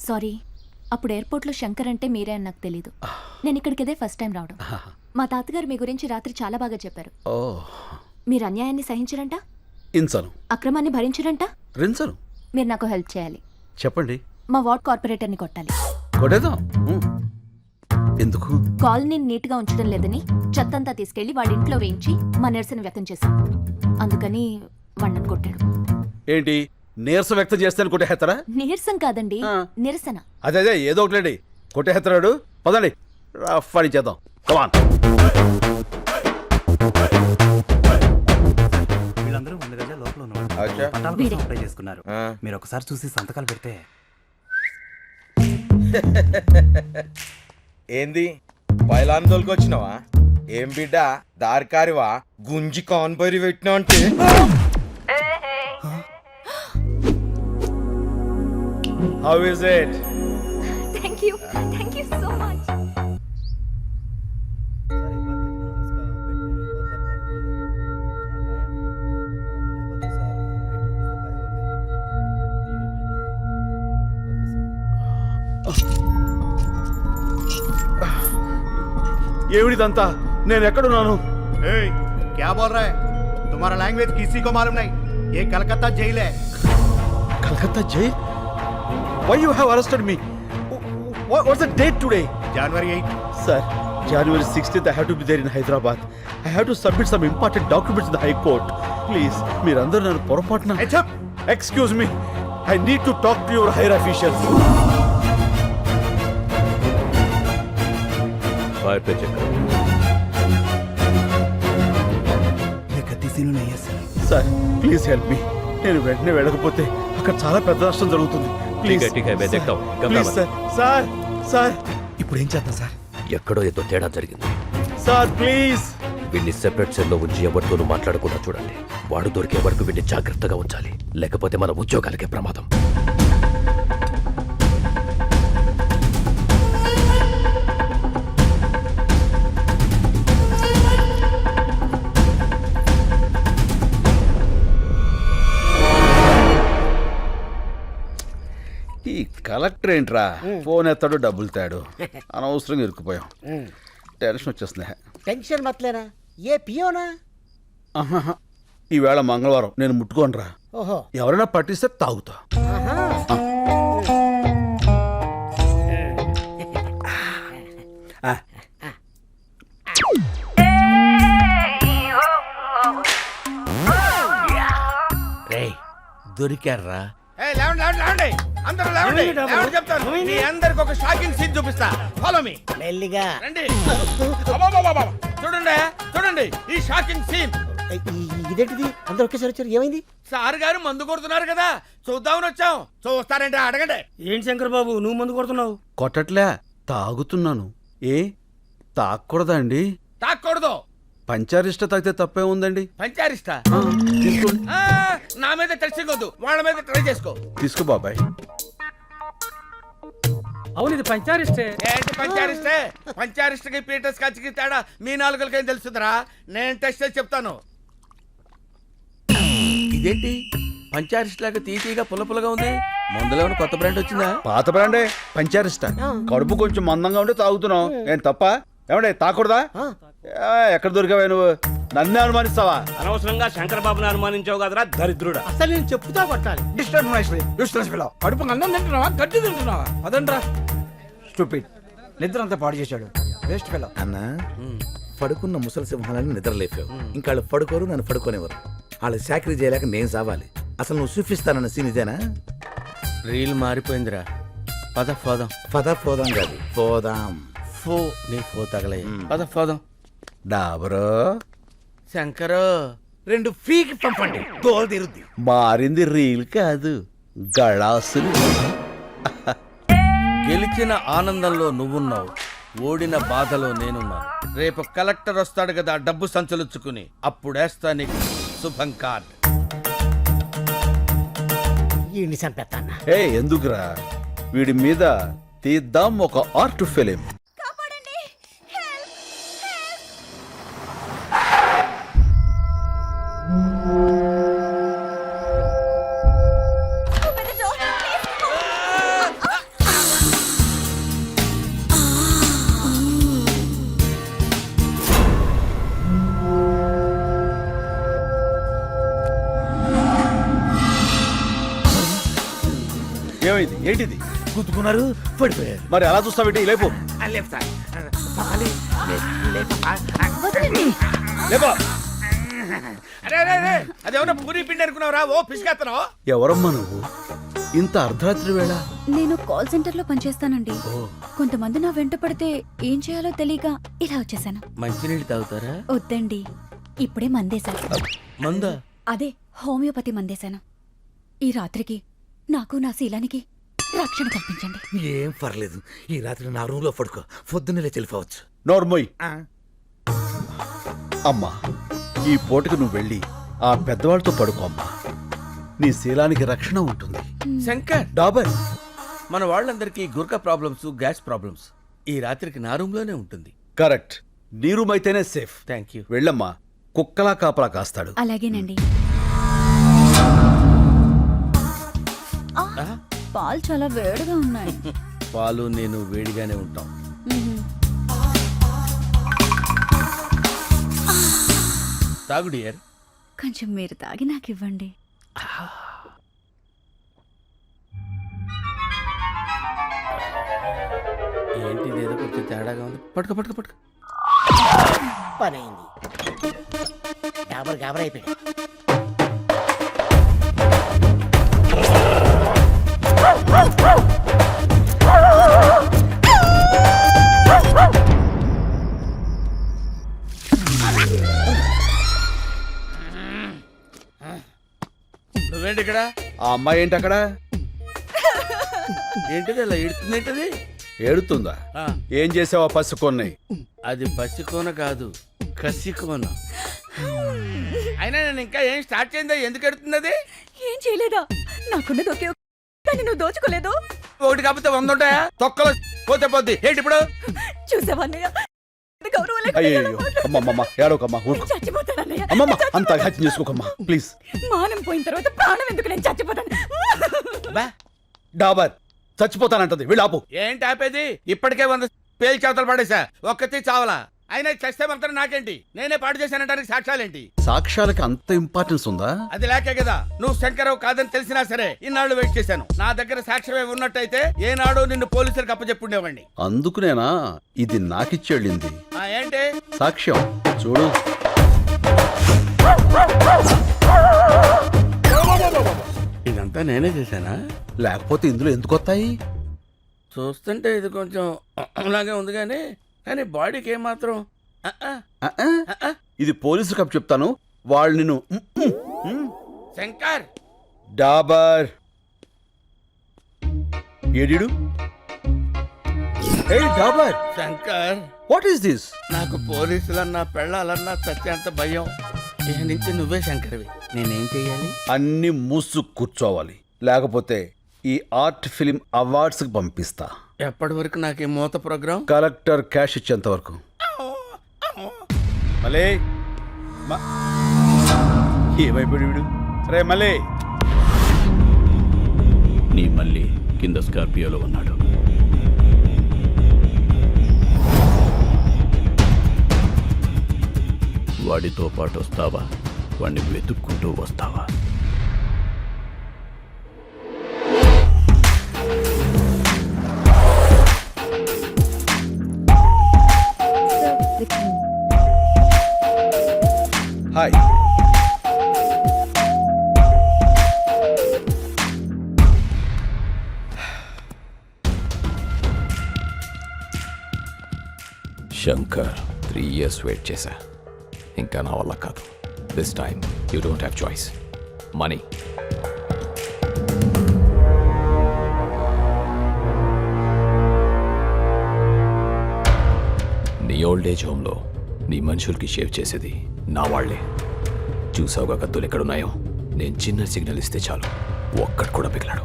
సారీ, అప్పుడు ఎయిర్పోర్ట్లో శంకర్ అంటే మీరే అని నాకు తెలీదు. నేను ఇక్కడికి ఇదే ఫస్ట్ టైం రావడం. మా తాతగారు మీ గురించి రాత్రి చాలా బాగా చెప్పారు. ఓ, మీరు అన్యాయాన్ని సహించరంట, ఇంచను అక్రమాన్ని భరించరంట. రించను. మీరు నాకు హెల్ప్ చేయాలి. చెప్పండి. మా వార్డ్ కార్పొరేటర్ని కొట్టాలి. కొట్టేద్దాం. ఎందుకు? కాలనీని నీట్గా ఉంచడం లేదని చెత్తంతా తీసుకెళ్లి వాడి ఇంట్లో వేయించి మా నిరసన వ్యక్తం చేశాం. అందుకని వాడిని కొట్టాడు. ఏంటి నీరసం వ్యక్తం చేస్తాను కొట్టేస్తారా? నీరసం కాదండి, నిరసన. అదే ఏదో ఒకటి కొట్టేస్తాడు. పదండి, రఫ్ చేద్దాం. కమాన్. వీళ్ళందరూ 100 గజాల లోపల ఉన్నవాళ్ళు. పట్టాల కోసం అప్లై చేసుకున్నారు. మీరు ఒకసారి చూసి సంతకాలు పెడితే. ఏంది పైలాన్ దొరికొచ్చినావా? ఏం బిడ్డ దారికారివా? గుంజి కాన్పరి పెట్టినా అంటే how is it? Thank you so much. ఏమిడిదంతా? నేను ఎక్కడున్నాను? क्या बोल रहा है? तुम्हारा लैंग्वेज किसी को मालूम नहीं. ये कलकत्ता जेल है. Calcutta jail? Why you have arrested me? What's the date today? January 8. Sir, January 16th I have to be there in Hyderabad. I have to submit some important documents to the High Court. Please, మీరందరూ నన్ను పొరపాటున... Hey, chup! Excuse me. I need to talk to your higher officials. Fire pay cheque Sir, please help me. నేను వెంటనే వెళ్ళకపోతే అక్కడ చాలా పెద్ద నష్టం జరుగుతుంది. ప్లీజ్ ఠీక్ హై मैं देखता हूं ప్లీజ్ సార్. సార్ సార్ ఇప్పుడు ఏం చేద్దాం సార్? ఎక్కడో ఏదో తేడా జరిగింది. Sir please. వీడిని సెపరేట్ సెల్లో ఉంచి ఎవరితోనూ మాట్లాడకుండా చూడండి. వాడు దొరికే వరకు వీడిని జాగ్రత్తగా ఉంచాలి, లేకపోతే మన ఉద్యోగాలకే ప్రమాదం. ఈ కలెక్టర్ ఏంట్రా ఫోన్ ఎత్తాడు డబ్బులు తాడు. అనవసరంగా ఇరుక్కుపోయాం. టెన్షన్ వచ్చేస్తుంది. टेंशन मत लेना. ये पियो ना. ఆహాహా. ఈవేళ మంగళవారం నేను ముట్టుకోనరా. ओहो. ఎవరైనా పట్టిస్తే తాగుతా. రే దొరికారా? అందరూ లేవండి. లేవండి చెప్తాను. మీ అందరికి ఒక షాకింగ్ సీన్ చూపిస్తా. Follow me. మెల్లిగా. రండి. అబ్బబ్బబ్బబ్బ. చూడండి చూడండి ఈ షాకింగ్ సీన్. ఇదేంటిది? అందరూ ఒకేసారి వచ్చారు. ఏమైంది? సార్ గారు మందు కొడుతున్నారు కదా, చూద్దామని వచ్చాం. చూస్తారంటే అడగండి. ఏంటి శంకర్ బాబు నువ్వు మందు కొడుతున్నావు? కొట్టట్లే, తాగుతున్నాను. ఏ తాగకూడదా అండి? తాక్కూడదు. పంచారిష్ట తాగితే తప్పే ఉందండి. పంచారిస్తా? తీసుకోండి. నా మీద టెస్టింగ్ వద్దు, వాళ్ళ మీద ట్రై చేసుకో. తీసుకో బాబాయ్. అవును ఇది పంచారిస్టే. ఏంటి పంచారిస్టే? పంచారిస్ట్కి పీటర్స్ కచ్చికి తేడా మీ నాలుగులకేం తెలుస్తుందిరా? నేను టెస్ట్ చేసి చెప్తాను. ఇదేంటి పంచారిస్ట్ లాగా తీతీగా పుల్లపుల్లగా ఉంది? మందులో ఏమైనా కొత్త బ్రాండ్ వచ్చిందా? పాత బ్రాండే పంచారిష్ట. కడుపు కొంచెం మందంగా ఉంటే తాగుతున్నాం. ఏం తప్ప? ఏమంటే తాకూడదా? ఎక్కడ దొరికావా నువ్వు? నన్నే అనుమానిస్తావా? అనవసరంగా శంకర్ బాబుని అనుమానించావు కదరా దరిద్రుడా. అసలు నేను చెప్తా కొట్టాలి. కడుపు అన్నం తింటున్నావా గడ్డి తింటున్నావా? అదండ్రా స్టూపిడ్. నిద్ర అంతా పాడు చేశాడు. Waste fellow. అన్నా పడుకున్న ముసలి సింహాలని నిద్రలేపావు. ఇంకా వాళ్ళు పడుకోరు, నన్ను పడుకోనివ్వరు. వాళ్ళు చాకరీ చేయలేక నేను సావాలి. అసలు నువ్వు చూపిస్తానన్న సీన్ ఇదేనా? రీల్ మారిపోయిందిరా. పద పోదాం. పద పోదాం కాదు, పోదాం. ఫో నీ ఫో తగలే. పద పోదాం. డాబరో శంకరు 2 ఫీకి పంపండి, తోలు తీరుద్ది. మారింది రీల్ కాదు, గళాసులు. గెలిచిన ఆనందంలో నువ్వున్నావు, ఓడిన బాధలో నేనున్నాను. రేపు కలెక్టర్ వస్తాడు కదా డబ్బు సంచలుచ్చుకుని, అప్పుడేస్తా నీకు శుభం కార్డ్. ఈ చంపేస్తాను. ఏ ఎందుకురా? వీడి మీద తీద్దాం ఒక ఆర్ట్ ఫిలిం. ఏమైంది? ఏంటిది? గుద్దుకున్నారు, పడిపోయారు. మరి అలా చూస్తావేంటి? లేపు. లేపో. అరే అరే అరే, అదేమన్నా పూరి పిండి అనుకున్నావురా? ఓ పిసికేస్తున్నావు. ఎవరమ్మా నువ్వు? ఇంత అర్ధరాత్రి వేళ? నేను కాల్ సెంటర్ లో పనిచేస్తానండి. కొంతమంది నా వెంట పడితే ఏం చేయాలో తెలియక ఇలా వచ్చేసాను. మంచినీళ్ళు తాగుతారా? వద్దండి, ఇప్పుడే మందేశాను. మందా? అదే హోమియోపతి మందేశాను. ఈ రాత్రికి నాకు నా శీలానికి రక్షణ కల్పించండి. ఏం పర్లేదు, ఈ రాత్రి నా రూమ్ లో పడుకో, పొద్దున్నే లేచి వెళ్ళిపోవచ్చు. నోర్మోయ్. అమ్మా, ఈ పూటకు నువ్వు వెళ్ళి ఆ పెద్దవాళ్ళతో పడుకో అమ్మా. నీ శీలానికి రక్షణ ఉంటుంది. శంకర్, డాబర్, మన వాళ్ళందరికీ గుర్కా ప్రాబ్లమ్స్, గ్యాస్ ప్రాబ్లమ్స్. ఈ రాత్రికి నా రూమ్ లోనే ఉంటుంది. కరెక్ట్. నీ రూమ్ అయితేనే సేఫ్. Thank you. వెళ్ళమ్మా, కుక్కలా కాపలా కాస్తాడు. అలాగేనండి. పాలు చాలా వేడిగా ఉన్నాయి. పాలు నేను వేడిగానే ఉంటాం. మ్మ్. తాగు డియర్. కొంచెం మీరు తాగి నాకు ఇవ్వండి. ఏంటి ఇదేదో కొంచెం తేడాగా ఉంది. పట్టుకో పట్టుకో పట్టుకో. పని అయింది. గాబర్ అయిపోయాడు. నువ్వేంటి ఇక్కడ? ఆ అమ్మాయి ఏంటి అక్కడ? ఏంటిది అలా ఇడుతుందేంటది? ఏడుతుందా? ఏం చేసావా పసుకొన్నాయి? అది పసికోన కాదు, కసికోన. అయినా నేను ఇంకా ఏం స్టార్ట్ చేయందా? ఎందుకు ఎడుతుంది అది? ఏం చేయలేదా? నాకున్నది ఒకే కానీ నువ్వు దోచుకోలేదు. ఒకటి కాకపోతే 100 ఉంటాయా? తొక్కలో పోతే పోద్ది. ఏంటి ఇప్పుడు? చూసావన్నయ్య, అయ్యో అమ్మమ్మ ఏడవకమ్మా, ఊరుకో. చచ్చిపోతానన్నయ్య. అమ్మమ్మ అంత హత్య చేసుకోకమ్మా ప్లీజ్. మానం పోయిన తర్వాత ప్రాణం ఎందుకు? నేను చచ్చిపోతాను. డాబర్ చచ్చిపోతానంటది, వీళ్ళాపు. ఏంటి ఆపేది? ఇప్పటికే 100 పేలు చేతలు పడేసా, ఒక్కతి చావలా. అయినా చస్తే మాత్రం నాకేంటి? నేనే పాడు చేశానంటానికి సాక్ష్యాలేంటి? సాక్ష్యాలకి అంత ఇంపార్టెన్స్ ఉందా? అది లేకే కదా నువ్వు శంకరావు కాదని తెలిసినా సరే ఇన్నాళ్ళు వెయిట్ చేశాను. నా దగ్గర సాక్ష్యమే ఉన్నట్టయితే ఏనాడు నిన్ను పోలీసులకు అప్పచెప్పుండేవాడిని. అందుకునేనా ఇది నాకిచ్చెళ్ళింది ఏంటి సాక్ష్యం? చూడు. ఇదంతా నేనే చేశానా? లేకపోతే ఇందులో ఎందుకు వస్తాయి? చూస్తుంటే ఇది కొంచెం అలాగే ఉంది కానీ బాడీకి ఏమాత్రం ఇది పోలీసు కప్ చెప్తాను, వాళ్ళు నిన్ను. శంకర్ డాబర్ ఏడిడు? ఏ డాబర్, శంకర్ వాట్ ఈస్ దిస్? నాకు పోలీసులన్నా పెళ్ళాలన్నా చచ్చేంత భయం. ఇక నుంచి నువ్వే శంకర్వి. నేనేం చెయ్యాలి? అన్ని మూసు కూర్చోవాలి, లేకపోతే ఈ ఆర్ట్ ఫిలిం అవార్డ్స్ కి పంపిస్తా. ఎప్పటి వరకు నాకు ఈ మూత ప్రోగ్రాం? కలెక్టర్ క్యాష్ ఇచ్చేంత వరకు. మలే ఏమైపోయాడు వీడు? రే మలే. నీ మళ్ళీ కింద స్కార్పియోలో ఉన్నాడు. వాడితో పాటు వస్తావా? వాడిని వెతుక్కుంటూ వస్తావా? హాయ్. శంకర్ 3 years వెయిట్ చేశా, ఇంకా నా వల్ల కాదు. This time you don't have choice. Money. నీ ఓల్డ్ ఏజ్ హోమ్లో నీ మనుషులకి షేవ్ చేసేది నా వాళ్లే. చూసావుగా కత్తులు ఎక్కడున్నాయో? నేను చిన్న సిగ్నల్ ఇస్తే చాలు, ఒక్కడు కూడా పిగిలాడు.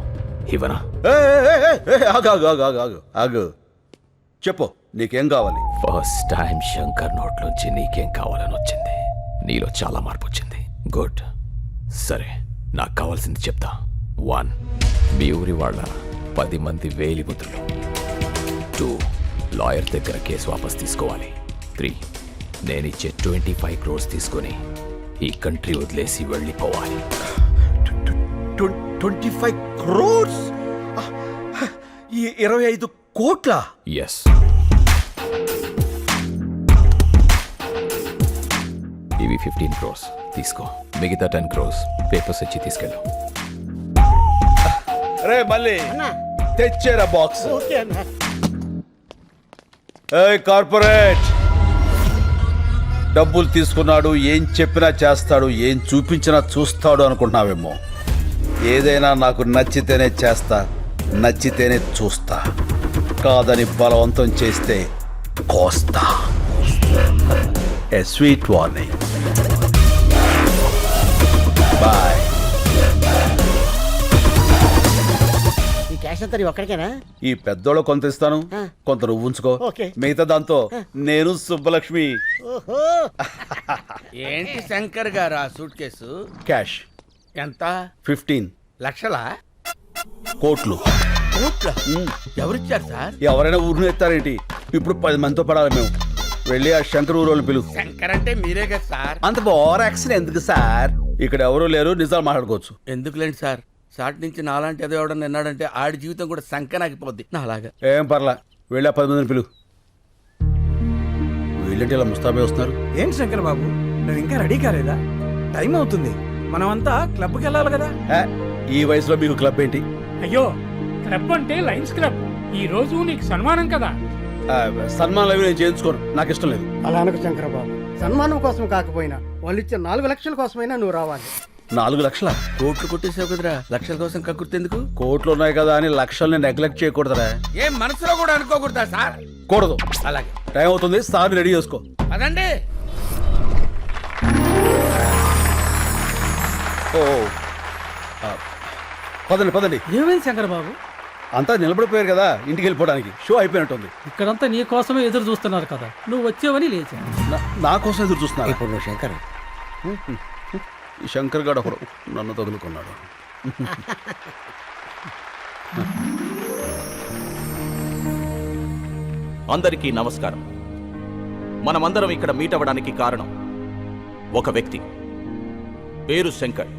ఇవనా? ఆగు, చెప్పు నీకేం కావాలి? ఫస్ట్ టైం శంకర్ నోట్లోంచి నీకేం కావాలని వచ్చింది. నీలో చాలా మార్పు వచ్చింది. గుడ్. సరే, నాకు కావాల్సింది చెప్తా. 1, మీ ఊరి వాళ్ళ 10 మంది వేలి ముద్రలు. 2, లాయర్ దగ్గర కేసు వాపస్ తీసుకోవాలి. 3, నేనిచ్చే 25 crores తీసుకొని ఈ కంట్రీ వదిలేసి వెళ్ళిపోవాలి. 25 crores? 25 కోట్ల? ఎస్. ఇవి 15 crores తీసుకో. మిగతా 10 crores పేపర్స్ ఇచ్చి తీసుకెళ్ళు. రే మళ్ళీ తెచ్చేరా బాక్స్. ఓకే అన్న. కార్పొరేట్ డబ్బులు తీసుకున్నాడు, ఏం చెప్పినా చేస్తాడు, ఏం చూపించినా చూస్తాడు అనుకుంటున్నావేమో. ఏదైనా నాకు నచ్చితేనే చేస్తా, నచ్చితేనే చూస్తా. కాదని బలవంతం చేస్తే కోస్తా. ఏ స్వీట్ వార్నింగ్. బాయ్. ఈ క్యాష్ అంతా నీ ఒక్కడికేనా? ఈ పెద్దోళ్ళు కొంత ఇస్తాను, కొంత నువ్వు ఉంచుకో. ఓకే. మిగతా దాంతో నేను సుబ్బలక్ష్మి. ఓహో. ఏంటి శంకర్ గారు ఆ సూట్ కేసు? క్యాష్ ఎంత? 15 లక్షలా? కోట్లు. కోట్ల? ఎవరిచ్చారు సార్? ఎవరైనా ఊరిని ఎత్తారేంటి? ఇప్పుడు 10 మందితో పడాలి మేము. వెళ్ళి ఆ శంకర్ ఊరోళ్ళు పిలువు. శంకర్ అంటే మీరే కదా సార్. అంత ఓవర్ యాక్షన్ ఎందుకు సార్? ఇక్కడ ఎవరూ లేరు, నిజాలు మాట్లాడుకోవచ్చు. ఎందుకులేండి సార్, సాటి నుంచి నాలాంటి ఏదో ఎవడన్నా విన్నాడంటే ఆడి జీవితం కూడా సంకనాగిపోద్ది నాలాగా. ఏం పర్లా, వెళ్ళి ఆ 10 మందిని పిలువు. వీళ్ళంటే ఇలా ముస్తాబే వస్తున్నారు. ఏంటి శంకర్ బాబు, నువ్వు ఇంకా రెడీ కాలేదా? టైం అవుతుంది, మనమంతా క్లబ్కి వెళ్ళాలి కదా. ఈ వయసులో మీకు క్లబ్ ఏంటి? అయ్యో, క్లబ్ అంటే లయన్స్ క్లబ్. ఈ రోజు నీకు సన్మానం కదా. సన్మానాలు అవి నేను చేయించుకోను, నాకు ఇష్టం లేదు. అలా అనకు శంకరబాబు, సన్మానం కోసం కాకపోయినా వాళ్ళు ఇచ్చే 4 లక్షల కోసమైనా నువ్వు రావాలి. 4 లక్షల? కోట్లు కొట్టేసావు కదరా, లక్షల కోసం కక్కుర్తెందుకు? కోట్లు ఉన్నాయి కదా అని లక్షల్ని నెగ్లెక్ట్ చేయకూడదురా. ఏం మనసులో కూడా అనుకోకూడదా సార్? కూడదు. అలాగే, టైం అవుతుంది, సార్ రెడీ చేసుకో. అదండి. ఓ పదండి పదండి. ఏమైంది శంకర్ బాబు? అంతా నిలబడిపోయారు కదా, ఇంటికి వెళ్ళిపోవడానికి. షో అయిపోయినట్టుంది. ఇక్కడంతా నీ కోసమే ఎదురు చూస్తున్నారు కదా, నువ్వు వచ్చేవని లేచా. నా కోసం ఎదురు చూస్తున్నారు. ఇప్పుడు నువ్వు శంకర్, ఈ శంకర్ గారు ఒకడు నన్ను తగులుకున్నాడు. అందరికీ నమస్కారం. మనమందరం ఇక్కడ మీట్ అవ్వడానికి కారణం ఒక వ్యక్తి, పేరు శంకర్.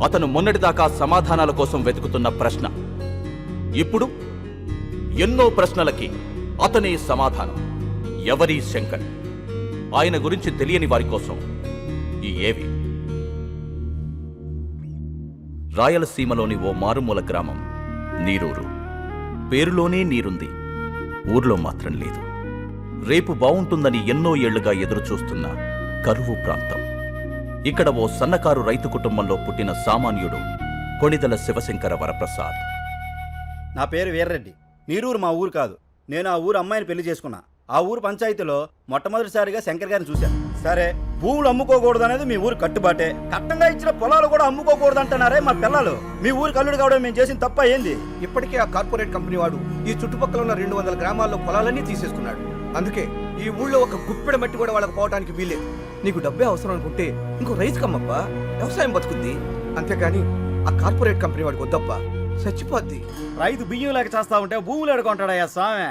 అతను మొన్నటిదాకా సమాధానాల కోసం వెతుకుతున్న ప్రశ్న, ఇప్పుడు ఎన్నో ప్రశ్నలకి అతనే సమాధానం. ఎవరి శంకర్? ఆయన గురించి తెలియని వారి కోసం ఈ ఏవి. రాయలసీమలోని ఓ మారుమూల గ్రామం నీరూరు. పేరులోనే నీరుంది, ఊర్లో మాత్రం లేదు. రేపు బావుంటుందని ఎన్నో ఏళ్లుగా ఎదురుచూస్తున్న కరువు ప్రాంతం. ఇక్కడ ఓ సన్నకారు రైతు కుటుంబంలో పుట్టిన సామాన్యుడు కొణిదల శివశంకర వరప్రసాద్. నా పేరు వీర్రెడ్డి. నీరూరు మా ఊరు కాదు. నేను ఆ ఊరు అమ్మాయిని పెళ్లి చేసుకున్నా. ఆ ఊరు పంచాయతీలో మొట్టమొదటిసారిగా శంకర్ గారిని చూశాను. సరే, భూములు అమ్ముకోకూడదు అనేది మీ ఊరు కట్టుబాటే. కట్టంగా ఇచ్చిన పొలాలు కూడా అమ్ముకోకూడదు అంటున్నారే మా పిల్లలు. మీ ఊరు కల్లుడు కావడం మేము చేసిన తప్ప ఏంది? ఇప్పటికే ఆ కార్పొరేట్ కంపెనీ వాడు ఈ చుట్టుపక్కల ఉన్న 200 గ్రామాల్లో పొలాలన్నీ తీసేసుకున్నాడు. అందుకే ఈ ఊళ్ళో ఒక గుప్పెడ మట్టి కూడా వాళ్ళకి పోవడానికి వీలేదు. నీకు డబ్బే అవసరం అనుకుంటే ఇంకో రైతు కమ్మప్పా, వ్యవసాయం బతుకుద్ది. అంతేగాని ఆ కార్పొరేట్ కంపెనీ వాడికి వద్దప్పా, చచ్చిపోద్ది. రైతు బియ్యం లేక చేస్తా ఉంటే భూములు ఎడుకుంటాడయ్యా స్వామి.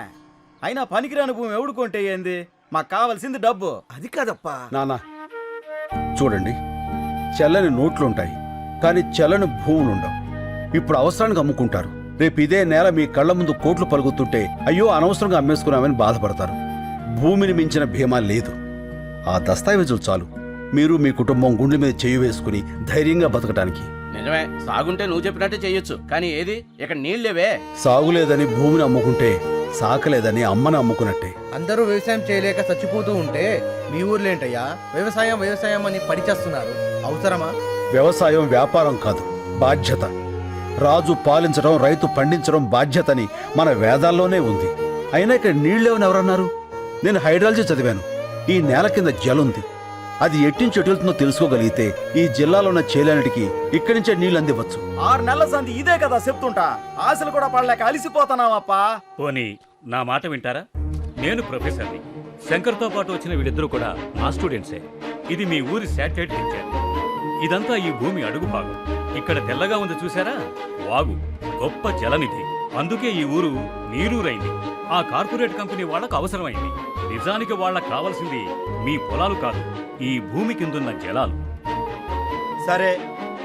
అయినా పనికిరాని భూమి ఎవడుకుంటే ఏంది? మాకు కావాల్సింది డబ్బు. అది కాదప్పా. నానా చూడండి, చెల్లని నోట్లుంటాయి కానీ చెల్లని భూములుండవు. ఇప్పుడు అవసరానికి అమ్ముకుంటారు. రేపు ఇదే నేల మీ కళ్ళ ముందు కోట్లు పలుకుతుంటే అయ్యో అనవసరంగా అమ్మేసుకున్నామని బాధపడతారు. భూమిని మించిన భీమా లేదు. ఆ దస్తావేజులు చాలు మీరు మీ కుటుంబం గుండె మీద చేయి వేసుకుని ధైర్యంగా బతకడానికి. నిజమే, సాగుంటే నువ్వు చెప్పినట్టే చెయ్యొచ్చు, కానీ ఏది ఇక్కడ నీళ్ళేవే. సాగులేదని భూమిని అమ్ముకుంటే సాకలేదని అమ్మని అమ్ముకున్నట్టే. అందరూ వ్యవసాయం చేయలేక చచ్చిపోతూ ఉంటే మీ ఊర్లో ఏంటయ్యా వ్యవసాయం వ్యవసాయం అని పడిచేస్తున్నారు? అవసరమా? వ్యవసాయం వ్యాపారం కాదు, బాధ్యత. రాజు పాలించడం, రైతు పండించడం బాధ్యతని మన వేదాల్లోనే ఉంది. అయినా ఇక్కడ నీళ్ళేవని ఎవరన్నారు? నేను హైడ్రాలజీ చదివాను. ఈ నేల కింద జలుంది. అది ఎట్టించి ఎటుతుందో తెలుసుకోగలిగితే ఈ జిల్లాలో ఉన్న చేలన్నిటికీ ఇక్కడి నుంచే నీళ్ళు అందివచ్చు. 6 నెలల సంది ఇదే కదా చెప్తుంటా. ఆశలు కూడా పడలేక అలిసిపోతున్నావప్పా. పోనీ నా మాట వింటారా? నేను ప్రొఫెసర్ని. శంకర్తో పాటు వచ్చిన వీళ్ళిద్దరూ కూడా మా స్టూడెంట్సే. ఇది మీ ఊరి శాటిలైట్ పిక్చర్. ఇదంతా ఈ భూమి అడుగు భాగం. ఇక్కడ తెల్లగా ఉంది చూసారా, వాగు, గొప్ప జలనిధి. అందుకే ఈ ఊరు నీరూరైంది. ఆ కార్పొరేట్ కంపెనీ వాళ్ళకు అవసరమైంది. నిజానికి వాళ్ళకు కావాల్సింది మీ పొలాలు కాదు, ఈ భూమి కిందున్న జలాలు. సరే,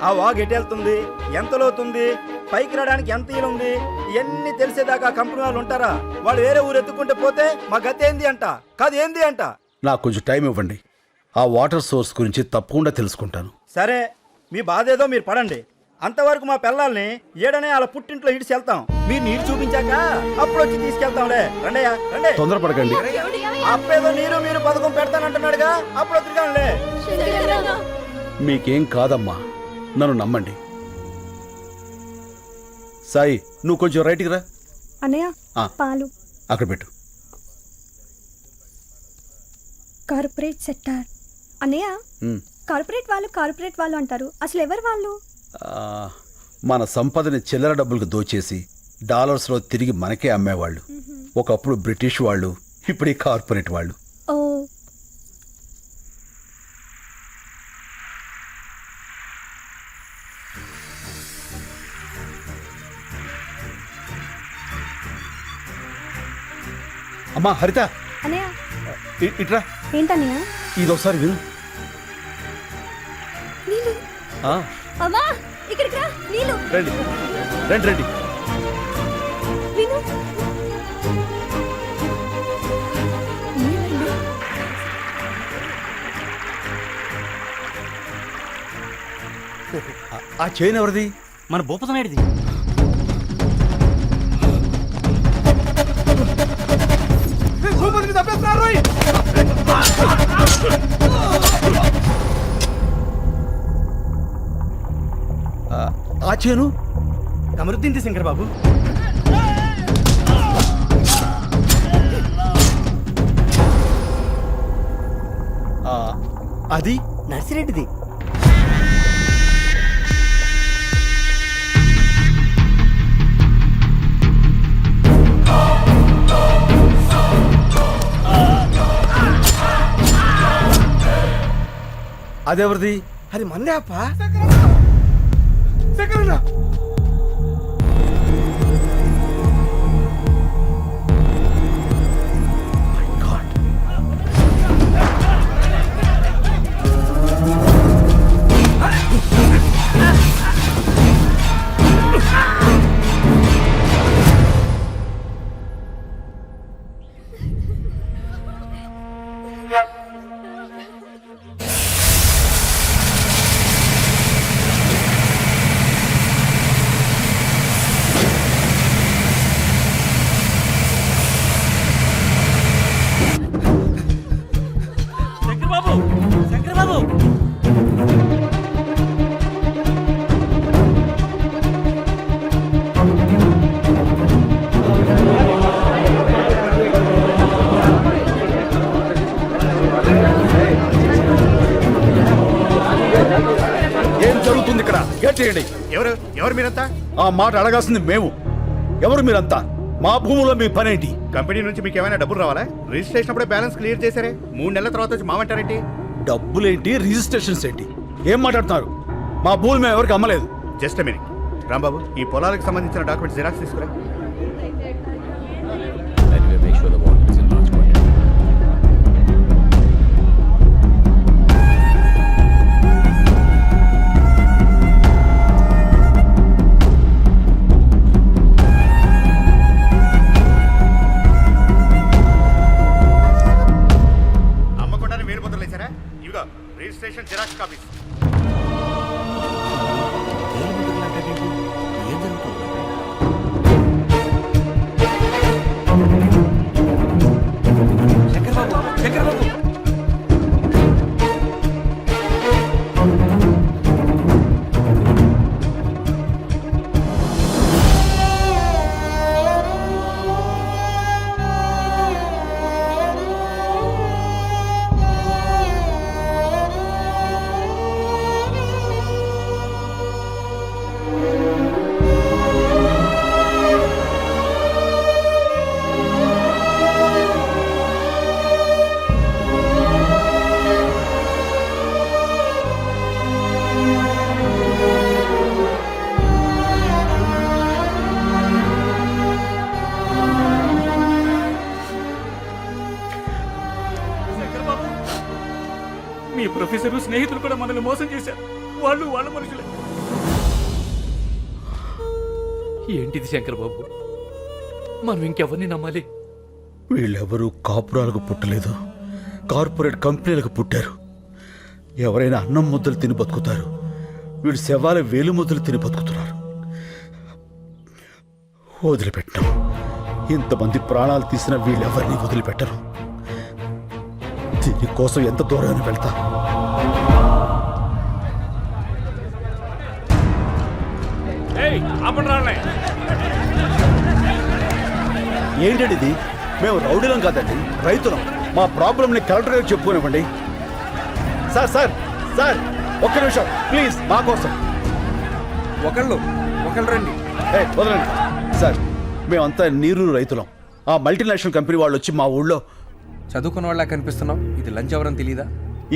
ఆ వాగు ఎటెళ్తుంది, ఎంత లోతుంది, పైకి రావడానికి ఎంత ఈలుంది, ఇవన్నీ తెలిసేదాకా కంపెనీ వాళ్ళు ఉంటారా? వాళ్ళు వేరే ఊరు ఎత్తుకుంటే పోతే మా గతి ఏంది అంట, కాదు ఏంది అంట. నాకు కొంచెం టైం ఇవ్వండి. ఆ వాటర్ సోర్స్ గురించి తప్పకుండా తెలుసుకుంటాను. సరే, మీ బాధ ఏదో మీరు పడండి. అంతవరకు మా పిల్లల్ని ఏడనే వాళ్ళ పుట్టింట్లో ఇడిచి వెళ్తాం. మీరు నీరు చూపించాక అప్పుడు వచ్చి తీసుకెళ్తాంలే. రండయ్యా రండి. తొందరపడకండి. అప్పేదో నీరు మీరు పథకం పెడతానంటున్నాడుగా, అప్పుడు తిరగానులే. మీకేం కాదమ్మా, నన్ను నమ్మండి. సాయి, నువ్వు కొంచెం రైట్కి రా. అన్నయ్య, ఆ, పాలు అక్కడ పెట్టు. Corporate sector. అన్నయ్య, కార్పొరేట్ వాళ్ళు అంటారు. అసలు ఎవరు వాళ్ళు? మన సంపదని చిల్లర డబ్బులకు దోచేసి డాలర్స్లో తిరిగి మనకే అమ్మేవాళ్ళు. ఒకప్పుడు బ్రిటిష్ వాళ్ళు, ఇప్పుడు ఈ కార్పొరేట్ వాళ్ళు. ఓ, అమ్మా హరిత, అన్నయ్య ఇట్రా ఏంటన్నయ్య? ఇది ఒకసారి విను. ఆ, అమ్మా ఇక్కడికి రా, నీళ్ళు రండి రండి రండి. విను. ఆ చైన్ ఎవరిది? మన భూపతనాయుడిది. ఆ చైను కమరుద్దీన్ శంకర్ బాబు. అది నర్సిరెడ్డిది. అదెవరిది? అది మందే అప్ప. ఏం జరుగుతుంది ఇక్కడ? గేట్ చేయండి. ఎవరు మీరంతా? ఆ మాట అడగాల్సింది మేము. ఎవరు మీరంతా? మా భూములో మీ పనేంటి? కంపెనీ నుంచి మీకు ఏమైనా డబ్బులు రావాలా? రిజిస్ట్రేషన్ అప్పుడే బ్యాలెన్స్ క్లియర్ చేశారే, 3 నెలల తర్వాత వచ్చి మామంటారేంటి? డబ్బులేంటి, రిజిస్ట్రేషన్స్ ఏంటి? ఏం మాట్లాడుతున్నారు? మా భూములు మేము ఎవరికి అమ్మలేదు. జస్ట్ మినిట్ రాంబాబు, ఈ పొలాలకు సంబంధించిన డాక్యుమెంట్స్ జిరాక్స్ తీసుకురా. Anyway, make sure the water is in large quantity. అమ్మకుండానే వేలు ముద్రలు వేశారా? ఇవిగో రిజిస్ట్రేషన్ జిరాక్స్ కాపీస్. మీ ప్రొఫెసర్ స్నేహితులు కూడా మనల్ని మోసం చేశారు. వాళ్ళు వాళ్ళ మనుషులే. ఏంటిది శంకర్ బాబు, మనం ఇంకెవరిని నమ్మాలి? వీళ్ళెవరూ కాపురాలకు పుట్టలేదు, కార్పొరేట్ కంపెనీలకు పుట్టారు. ఎవరైనా అన్నం ముద్దలు తిని బతుకుతారు, వీళ్ళు శవాల వేలు ముద్దలు తిని బతుకుతున్నారు. వదిలిపెట్టాం. ఇంతమంది ప్రాణాలు తీసిన వీళ్ళెవరిని వదిలిపెట్టరు. దీనికోసం ఎంత దూరాన్ని వెళ్తా. ఏంటండి ఇది? మేము రౌడీలం కాదండి, రైతులం. మా ప్రాబ్లంని కలెక్టర్ గారికి చెప్పుకోనివ్వండి. సార్ సార్ సార్ ఒక్క నిమిషం ప్లీజ్, మా కోసం. ఒకళ్ళు రండి. వదలండి సార్, మేమంతా నీరు రైతులం. ఆ మల్టీనేషనల్ కంపెనీ వాళ్ళు వచ్చి మా ఊళ్ళో చదువుకున్న వాళ్ళ కనిపిస్తున్నాం. ఇది లంచ్ అవర్ అని తెలీదా?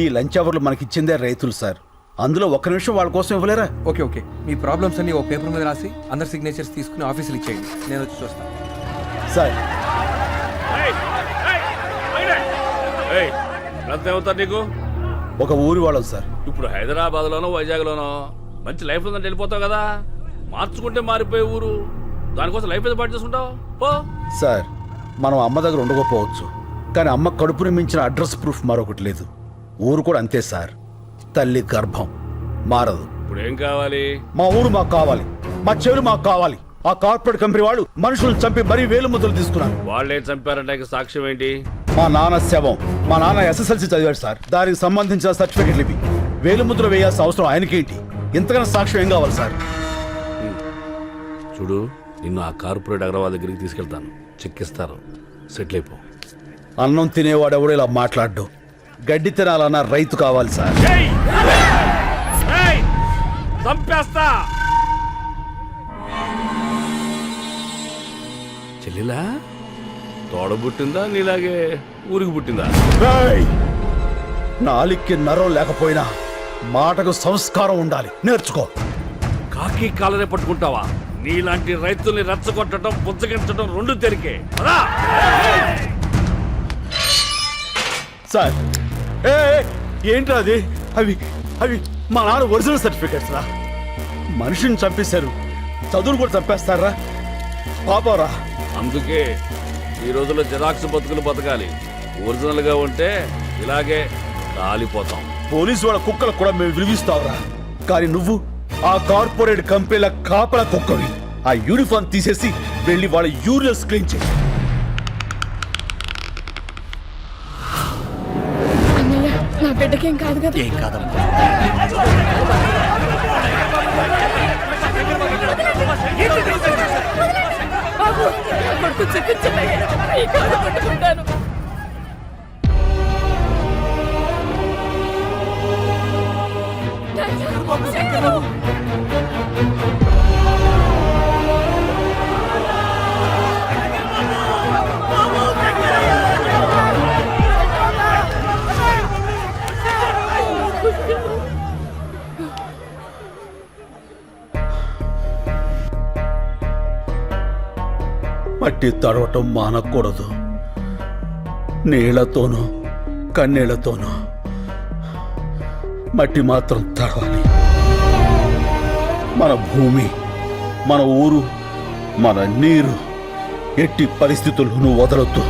ఈ లంచ్ అవర్లు మనకిచ్చిందే రైతులు సార్. అందులో ఒక్క నిమిషం వాళ్ళ కోసం ఇవ్వలేరా? ఓకే ఓకే, మీ ప్రాబ్లమ్స్ అన్ని ఓ పేపర్ మీద రాసి అందరి సిగ్నేచర్స్ తీసుకుని ఆఫీసులు ఇచ్చేయండి, నేను వచ్చి చూస్తాను. సార్ ఎంత అవుతారు నీకు? ఒక ఊరి వాళ్ళం సార్. ఇప్పుడు హైదరాబాద్లోనో వైజాగ్లోనో మంచి లైఫ్ ఉందంటే వెళ్ళిపోతావు కదా. మార్చుకుంటే మారిపోయే ఊరు, దానికోసం లైఫ్ ఏదో పాటు చేసుకుంటావు పో. సార్, మనం అమ్మ దగ్గర ఉండకపోవచ్చు, కానీ అమ్మ కడుపుని మించిన అడ్రస్ ప్రూఫ్ మరొకటి లేదు. ఊరు కూడా అంతే సార్, తల్లి గర్భం మారదు. ఇప్పుడు ఏం కావాలి? మా ఊరు మాకు కావాలి, మా చెవులు మాకు కావాలి. ఆ కార్పొరేట్ కంపెనీ వాళ్ళు మనుషులను చంపి మరీ వేలు ముద్దలు తీసుకున్నారు. వాళ్ళేం చంపారంటే సాక్ష్యం ఏంటి? మా నాన్న శవం. మా నాన్న ఎస్ఎస్ఎల్సి చదివాడు సార్, దానికి సంబంధించిన సర్టిఫికెట్లు ఇవి. వేలు ముద్ర వేయాల్సిన అవసరం ఆయనకేంటి? ఇంతకన్నా సాక్ష్యం ఏం కావాలి సార్? చూడు, నిన్ను ఆ కార్పొరేట్ అగ్రవాల్ దగ్గరికి తీసుకెళ్తాను, చెక్కిస్తారు, సెటిల్ అయిపో. అన్నం తినేవాడు ఎవడు ఇలా మాట్లాడ్డు. గడ్డి తినాలన్న రైతు కావాలి సార్. చంపేస్తా. చెల్లిలా తోడబుట్టిందా నీలాగే ఊరికి పుట్టిందా? నాలిక్కి నరం లేకపోయినా మాటకు సంస్కారం ఉండాలి, నేర్చుకో. కాకి కాలనే పట్టుకుంటావా? నీలాంటి రైతుల్ని రెచ్చగొట్టడం, బుజ్జగించడం రెండు తెరికే. సార్ ఏంట్రా అది? అవి అవి మా నాన్న ఒరిజినల్ సర్టిఫికెట్స్ రా. మనిషిని చంపేశారు, చదువులు కూడా చంపేస్తారా? పాపరా. అందుకే ఈ రోజుల్లో జిరాక్స్ బతుకులు బతకాలి. ఒరిజినల్ గా ఉంటే ఇలాగే కాలిపోతాం. పోలీసు వాళ్ళ కుక్కలకు కూడా మేము విలువిస్తావురా, కానీ నువ్వు ఆ కార్పొరేట్ కంపెనీల కాపల కుక్కవి. ఆ యూనిఫామ్ తీసేసి వెళ్ళి వాళ్ళ యూరియల్స్ క్లీన్ చేయి. నా బిడ్డకేం కాదు కదా? ఏం కాదమ్మా. మట్టి తడవటం మానకూడదు. నీళ్లతోనూ కన్నీళ్లతోనూ మట్టి మాత్రం తడవాలి. మన భూమి, మన ఊరు, మన నీరు ఎట్టి పరిస్థితుల్లోనూ వదలొద్దు.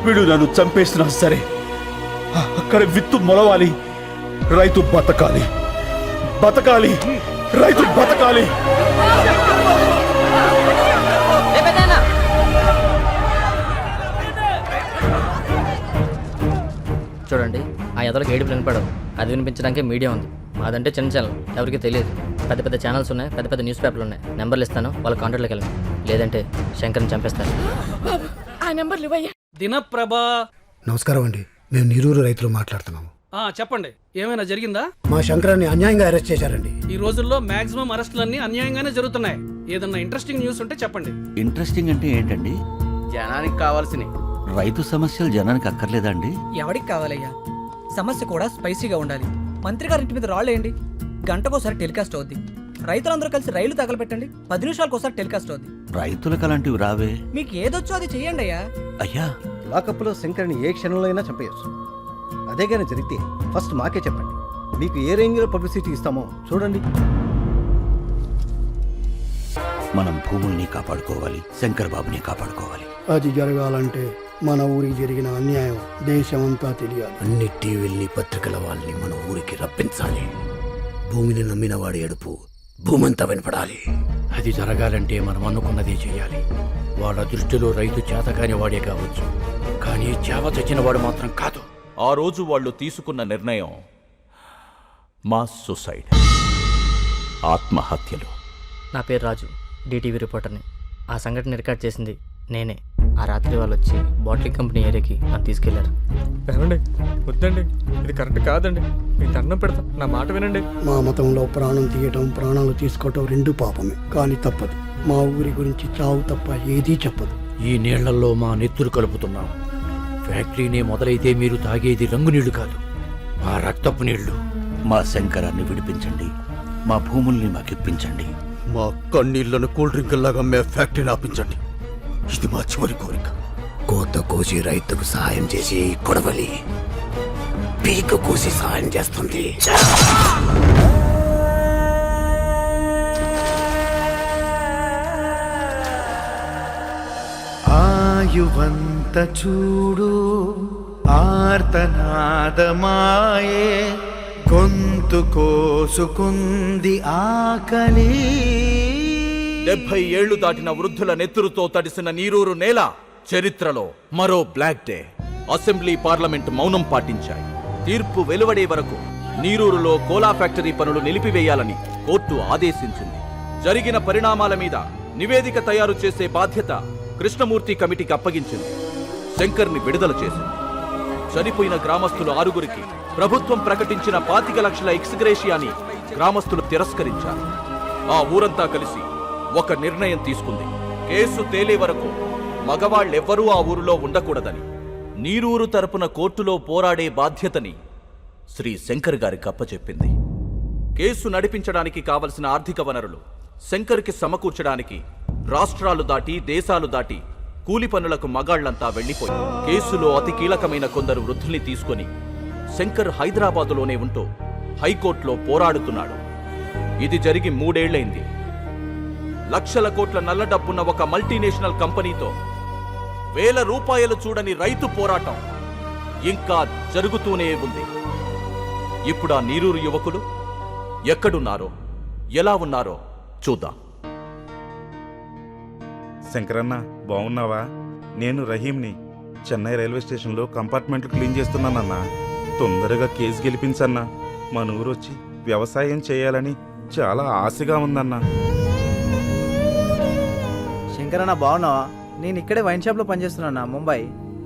వీడు నన్ను చంపేసినా సరే అక్కడ విత్తు మొలవాలి, రైతు బతకాలి, బతకాలి, రైతు బతకాలి. చూడండి, ఆ ఎదలకు ఏడుపు వినపడవు. అది వినిపించడానికే మీడియా ఉంది. అదంటే చిన్న ఛానల్, ఎవరికి తెలియదు. పెద్ద పెద్ద ఛానల్స్ ఉన్నాయి, పెద్ద పెద్ద న్యూస్ పేపర్లు ఉన్నాయి. నెంబర్లు ఇస్తాను, వాళ్ళ కాంటాక్ట్లోకి వెళ్ళండి. లేదంటే శంకర్ని చంపేస్తాను. ఆ నెంబర్లు ఇవ్వయ్యా. దినప్రభా. నమస్కారం అండి, మేము నీరూరు రైతులు మాట్లాడుతున్నాము. చెప్పండి, ఏమైనా జరిగిందా? మా శంకరాన్ని అన్యాయంగా అరెస్ట్ చేశారండి. ఈ రోజుల్లో మాక్సిమం అరెస్టులన్నీ అన్యాయంగానే జరుగుతున్నాయి. ఏదన్నా ఇంట్రెస్టింగ్ న్యూస్ ఉంటే చెప్పండి. ఇంట్రెస్టింగ్ అంటే ఏంటండి? జనానికి కావాల్సినవి. రైతు సమస్యలు జనానికి అక్కర్లేదా అండి? ఎవరికి కావాలయ్యా? సమస్య కూడా స్పైసీగా ఉండాలి. మంత్రి గారింటి మీద రాళ్ళేయండి, గంటకోసారి టెలికాస్ట్ అవుద్ది. రైతులందరూ కలిసి రైలు తగలబెట్టండి, 10 నిమిషాలకోసారి టెలికాస్ట్ అవుద్ది. రైతులకు అలాంటివి రావే. మీకు ఏదొచ్చో అది చెయ్యండి అయ్యా. అయ్యా, లాకప్లో శంకర్ని ఏ క్షణంలో అయినా చంపేయచ్చు. అదే కానీ జరిగితే ఫస్ట్ మాకే చెప్పండి, మీకు ఏ రేంజ్లో పబ్లిసిటీ ఇస్తామో చూడండి. మనం భూముల్ని కాపాడుకోవాలి, శంకర్ బాబుని కాపాడుకోవాలి. అది జరగాలంటే మన ఊరికి జరిగిన అన్యాయం దేశమంతా తెలియాలి. అన్ని టీవీల్ని పత్రికల వాళ్ళని మన ఊరికి రప్పించాలి. భూమిని నమ్మిన వాడి ఏడుపు భూమంతా వినపడాలి. అది జరగాలంటే మనం అనుకున్నదే చేయాలి. వాళ్ళ దృష్టిలో రైతు చేతగాని వాడే కావచ్చు, కానీ చేవ తెచ్చిన వాడు మాత్రం కాదు. ఆ రోజు వాళ్ళు తీసుకున్న నిర్ణయం మాస్ సూసైడ్, ఆత్మహత్యలు. నా పేరు రాజు, డిటీవీ రిపోర్టర్ని. ఆ సంఘటన రికార్డ్ చేసింది నేనే. ఆ రాత్రి వాళ్ళు వచ్చి బాటిలింగ్ కంపెనీ ఏరియాకి నన్ను తీసుకెళ్లారు. ఏమండి, వద్దండి, ఇది కరెక్ట్ కాదండి. మీకు దండం పెడతా, నా మాట వినండి. మా మతంలో ప్రాణం తీయటం, ప్రాణాలు తీసుకోవటం రెండు పాపమే, కానీ తప్పదు. మా ఊరి గురించి చావు తప్ప ఏదీ చెప్పదు. ఈ నీళ్లలో మా నెత్తురు కలుపుతున్నాం. ఫ్యాక్టరీనే మొదలైతే మీరు తాగేది రంగు నీళ్లు కాదు, మా రక్తపు నీళ్లు. మా శంకరాన్ని విడిపించండి, మా భూముల్ని మాకిప్పించండి. మా కన్నీళ్లను కూల్ డ్రింక్ లాగా మే ఫ్యాక్టరీని ఆపించండి. ఇది మా చివరి కోరిక. కోత కోసి రైతుకు సహాయం చేసి కొడవలి పీక కోసి సహాయం చేస్తుంది. ఆయువంత చూడు ఆర్తనాదమాయే గొంతు కోసుకుంది ఆకలి. 70 ఏళ్లు దాటిన వృద్ధుల నెత్తురుతో తడిసిన నీరూరు నేల చరిత్రలో మరో బ్లాక్ డే. అసెంబ్లీ పార్లమెంట్ మౌనం పాటించాయి. తీర్పు వెలువడే వరకు నీరూరులో కోలా ఫ్యాక్టరీ పనులు నిలిపివేయాలని కోర్టు ఆదేశించింది. జరిగిన పరిణామాల మీద నివేదిక తయారు చేసే బాధ్యత కృష్ణమూర్తి కమిటీకి అప్పగించింది. శంకర్ని విడుదల చేసింది. చనిపోయిన గ్రామస్తులు 6గురికి ప్రభుత్వం ప్రకటించిన 25 లక్షల ఎక్స్గ్రేషియాని గ్రామస్తులు తిరస్కరించారు. ఆ ఊరంతా కలిసి ఒక నిర్ణయం తీసుకుంది. కేసు తేలే వరకు మగవాళ్ళెవ్వరూ ఆ ఊరిలో ఉండకూడదని. నీరూరు తరపున కోర్టులో పోరాడే బాధ్యతని శ్రీ శంకర్ గారికి అప్పచెప్పింది. కేసు నడిపించడానికి కావలసిన ఆర్థిక వనరులు శంకర్కి సమకూర్చడానికి రాష్ట్రాలు దాటి దేశాలు దాటి కూలి పనులకు మగాళ్లంతా వెళ్లిపోయి కేసులో అతి కీలకమైన కొందరు వృద్ధుల్ని తీసుకొని శంకర్ హైదరాబాదులోనే ఉంటూ హైకోర్టులో పోరాడుతున్నాడు. ఇది జరిగి 3 ఏళ్లైంది. లక్షల కోట్ల నల్ల డబ్బున్న ఒక మల్టీనేషనల్ కంపెనీతో వేల రూపాయలు చూడని రైతు పోరాటం ఇంకా జరుగుతూనే ఉంది. ఇప్పుడు ఆ నీరూరు యువకులు ఎక్కడున్నారో ఎలా ఉన్నారో చూద్దాం. శంకరన్న బాగున్నావా? నేను రహీంని. చెన్నై రైల్వే స్టేషన్లో కంపార్ట్మెంట్లు క్లీన్ చేస్తున్నానన్నా. తొందరగా కేసు గెలిపించన్నా. మన ఊరు వచ్చి వ్యవసాయం చేయాలని చాలా ఆశగా ఉందన్నా. శంకరన్న బాగున్నావా? నేను ఇక్కడే వైన్ షాప్లో పనిచేస్తున్నా ముంబై.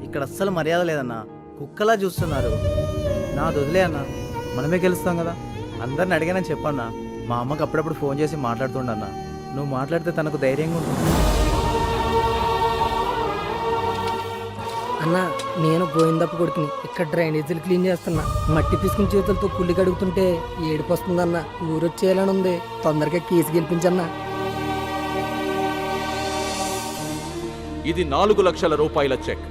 ఇక్కడ అస్సలు మర్యాద లేదన్నా. కుక్కలా చూస్తున్నారు. నా వదిలే అన్న, మనమే గెలుస్తాం కదా. అందరిని అడిగానని చెప్పన్నా. మా అమ్మకి అప్పుడప్పుడు ఫోన్ చేసి మాట్లాడుతుండన్నా. నువ్వు మాట్లాడితే తనకు ధైర్యంగా ఉంటుంది. అన్న నేను గోవిందప్ప కొడుకుని. ఇక్కడ డ్రైనేజీలు క్లీన్ చేస్తున్నా. మట్టి పిసుకుని చేతులతో కుళ్ళి కడుగుతుంటే ఏడుపు వస్తుందన్న. ఊరొచ్చేయాలని ఉంది. తొందరగా కేసు గెలిపించన్నా. ఇది 4 లక్షల రూపాయల చెక్.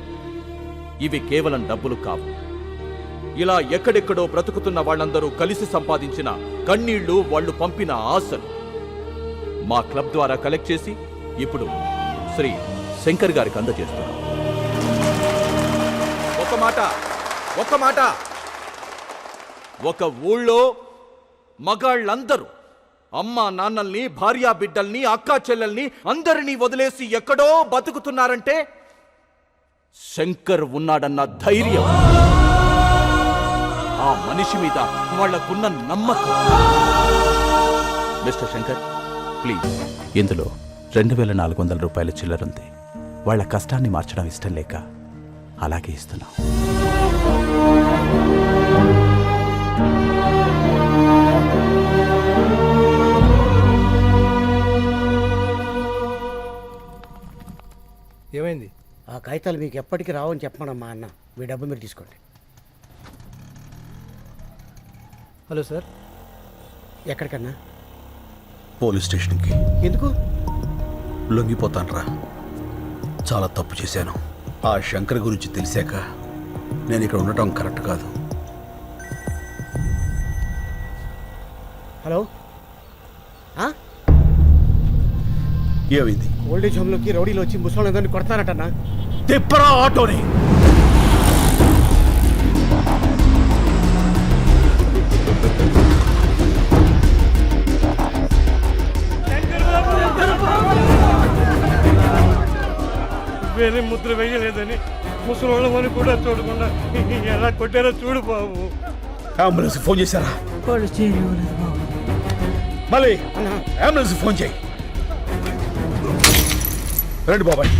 ఇవి కేవలం డబ్బులు కావు. ఇలా ఎక్కడెక్కడో బ్రతుకుతున్న వాళ్ళందరూ కలిసి సంపాదించిన కన్నీళ్లు, వాళ్ళు పంపిన ఆశలు మా క్లబ్ ద్వారా కలెక్ట్ చేసి ఇప్పుడు శ్రీ శంకర్ గారికి అందజేస్తున్నాం. ఒక మాట, ఒక ఊళ్ళో మగాళ్ళందరూ అమ్మా నాన్నల్ని, భార్యా బిడ్డల్ని, అక్కా చెల్లెల్ని అందరినీ వదిలేసి ఎక్కడో బతుకుతున్నారంటే శంకర్ ఉన్నాడన్న ధైర్యం, ఆ మనిషి మీద వాళ్లకున్న నమ్మకం. మిస్టర్ శంకర్, ప్లీజ్, ఇందులో 2400 రూపాయల చిల్లరుంది. వాళ్ళ కష్టాన్ని మార్చడం ఇష్టం లేక అలాగే ఇస్తున్నాం. ఏమైంది? ఆ కాగితాలు మీకు ఎప్పటికీ రావని చెప్పమన్నా మా అన్న. మీ డబ్బు మీరు తీసుకోండి. హలో సార్, ఎక్కడికన్నా? పోలీస్ స్టేషన్కి. ఎందుకు? లొంగిపోతాన్రా. చాలా తప్పు చేశాను. ఆ శంకర్ గురించి తెలిసాక నేను ఇక్కడ ఉండటం కరెక్ట్ కాదు. హలో, ఏమైంది? ఓల్డేజ్ హోమ్లోకి రౌడీలు వచ్చి ముసలిందరినీ కొడతారటన్నా. తిప్పరా ఆటోని. వేరే ముద్ర వేయలేదని ముసలి కూడా చూడకుండా ఎలా కొట్టారో చూడు బాబు. అంబులెన్స్ ఫోన్ చేశారా? మళ్ళీ అంబులెన్స్ ఫోన్ చేయి. రండి బాబాయ్.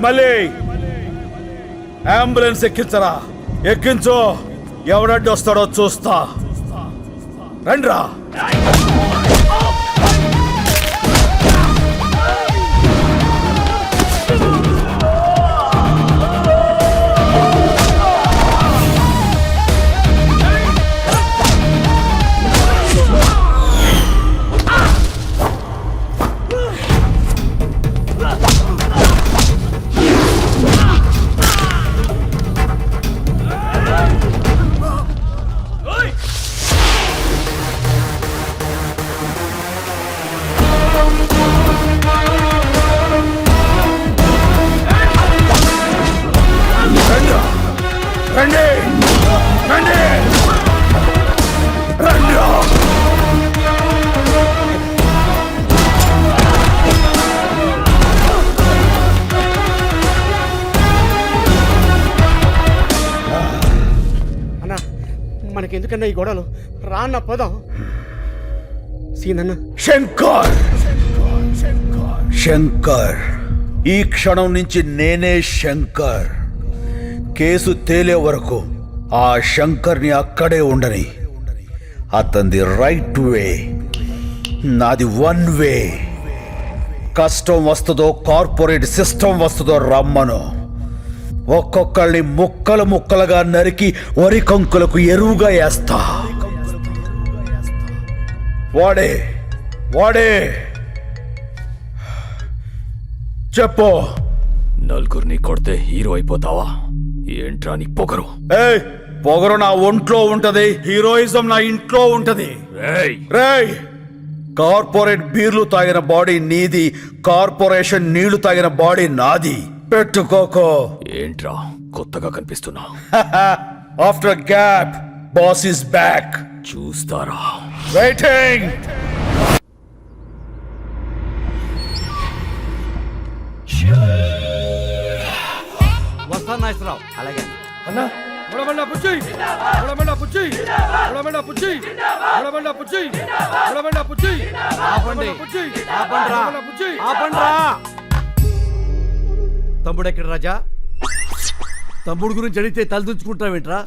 మళ్ళీ అంబులెన్స్ ఎక్కించరా, ఎక్కించు. ఎవడడ్డు వస్తాడో చూస్తా. రండ్రా. రండి, రండి, రండి. అన్నా మనకెందుకన్నా ఈ గొడవలు? రా అన్న పోదాం. సీనన్న. శంకర్, శంకర్, ఈ క్షణం నుంచి నేనే శంకర్. కేసు తేలే వరకు ఆ శంకర్ని అక్కడే ఉండని. అతనిది రైట్ వే, నాది వన్ వే. కష్టం వస్తుందో కార్పొరేట్ సిస్టమ్ వస్తుందో రమ్మను. ఒక్కొక్కళ్ళని ముక్కలు ముక్కలుగా నరికి వరి కంకులకు ఎరువుగా వేస్తా. వాడే వాడే చెప్పు. నలుగురిని కొడితే హీరో అయిపోతావా? ఏంట్రా నీ పొగరు? పొగరు నా ఒంట్లో ఉంటది, హీరోయిజం నా ఇంట్లో ఉంటది. రేయ్, కార్పొరేట్ బీర్లు తాగిన బాడీ నీది, కార్పొరేషన్ నీళ్లు తాగిన బాడీ నాది. పెట్టుకోకో. ఏంట్రా కొత్తగా కనిపిస్తున్నా? After gap boss is back. చూస్తారా? వెయిటింగ్. వస్తా నాగేశ్వరరావు. అలాగే అన్నా. బుడబండ పుచ్చి, బుడబండ పుచ్చి, బుడబండ పుచ్చి, బుడబండ పుచ్చి, బుడబండ పుచ్చి. ఆపండి, ఆపండ్రా, ఆపండ్రా. తమ్ముడు ఎక్కడ రాజా? తమ్ముడు గురించి అడిగితే తలదించుకుంటావేంట్రా?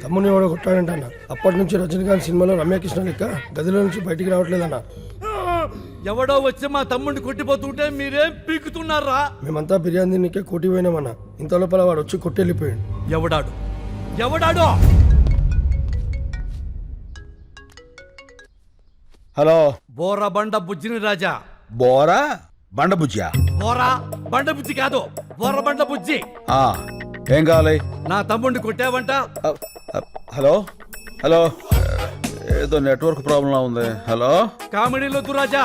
తమ్ముని ఎవడో కొట్టాడంట. అప్పటి నుంచి రజనీకాంత్ సినిమాలో రమ్యకృష్ణ లెక్క గదిలో నుంచి బయటికి రావట్లేదన్న. ఎవడో వచ్చి మా తమ్ముడిని కొట్టిపోతుంటే మీరేం పీకుతున్నారా? మేమంతా బిర్యానీ తినకే కోటి పోయినామన్న. ఇంత లోపల వాడు వచ్చి కొట్టెళ్ళిపోయాడు. ఎవడాడు? ఎవడాడు? హలో, బోరా బండ బుజ్జిని రాజా. బోరా బండ బుజ్జా? బోరా బండ బుజ్జి కాదు, బోర బండ బుజ్జి. ఏం కావాలి? నా తమ్ముడిని కొట్టావంట. హలో హలో, ఏదో నెట్వర్క్ ప్రాబ్లం ఉంది. హలో, కామెడీలో రాజా,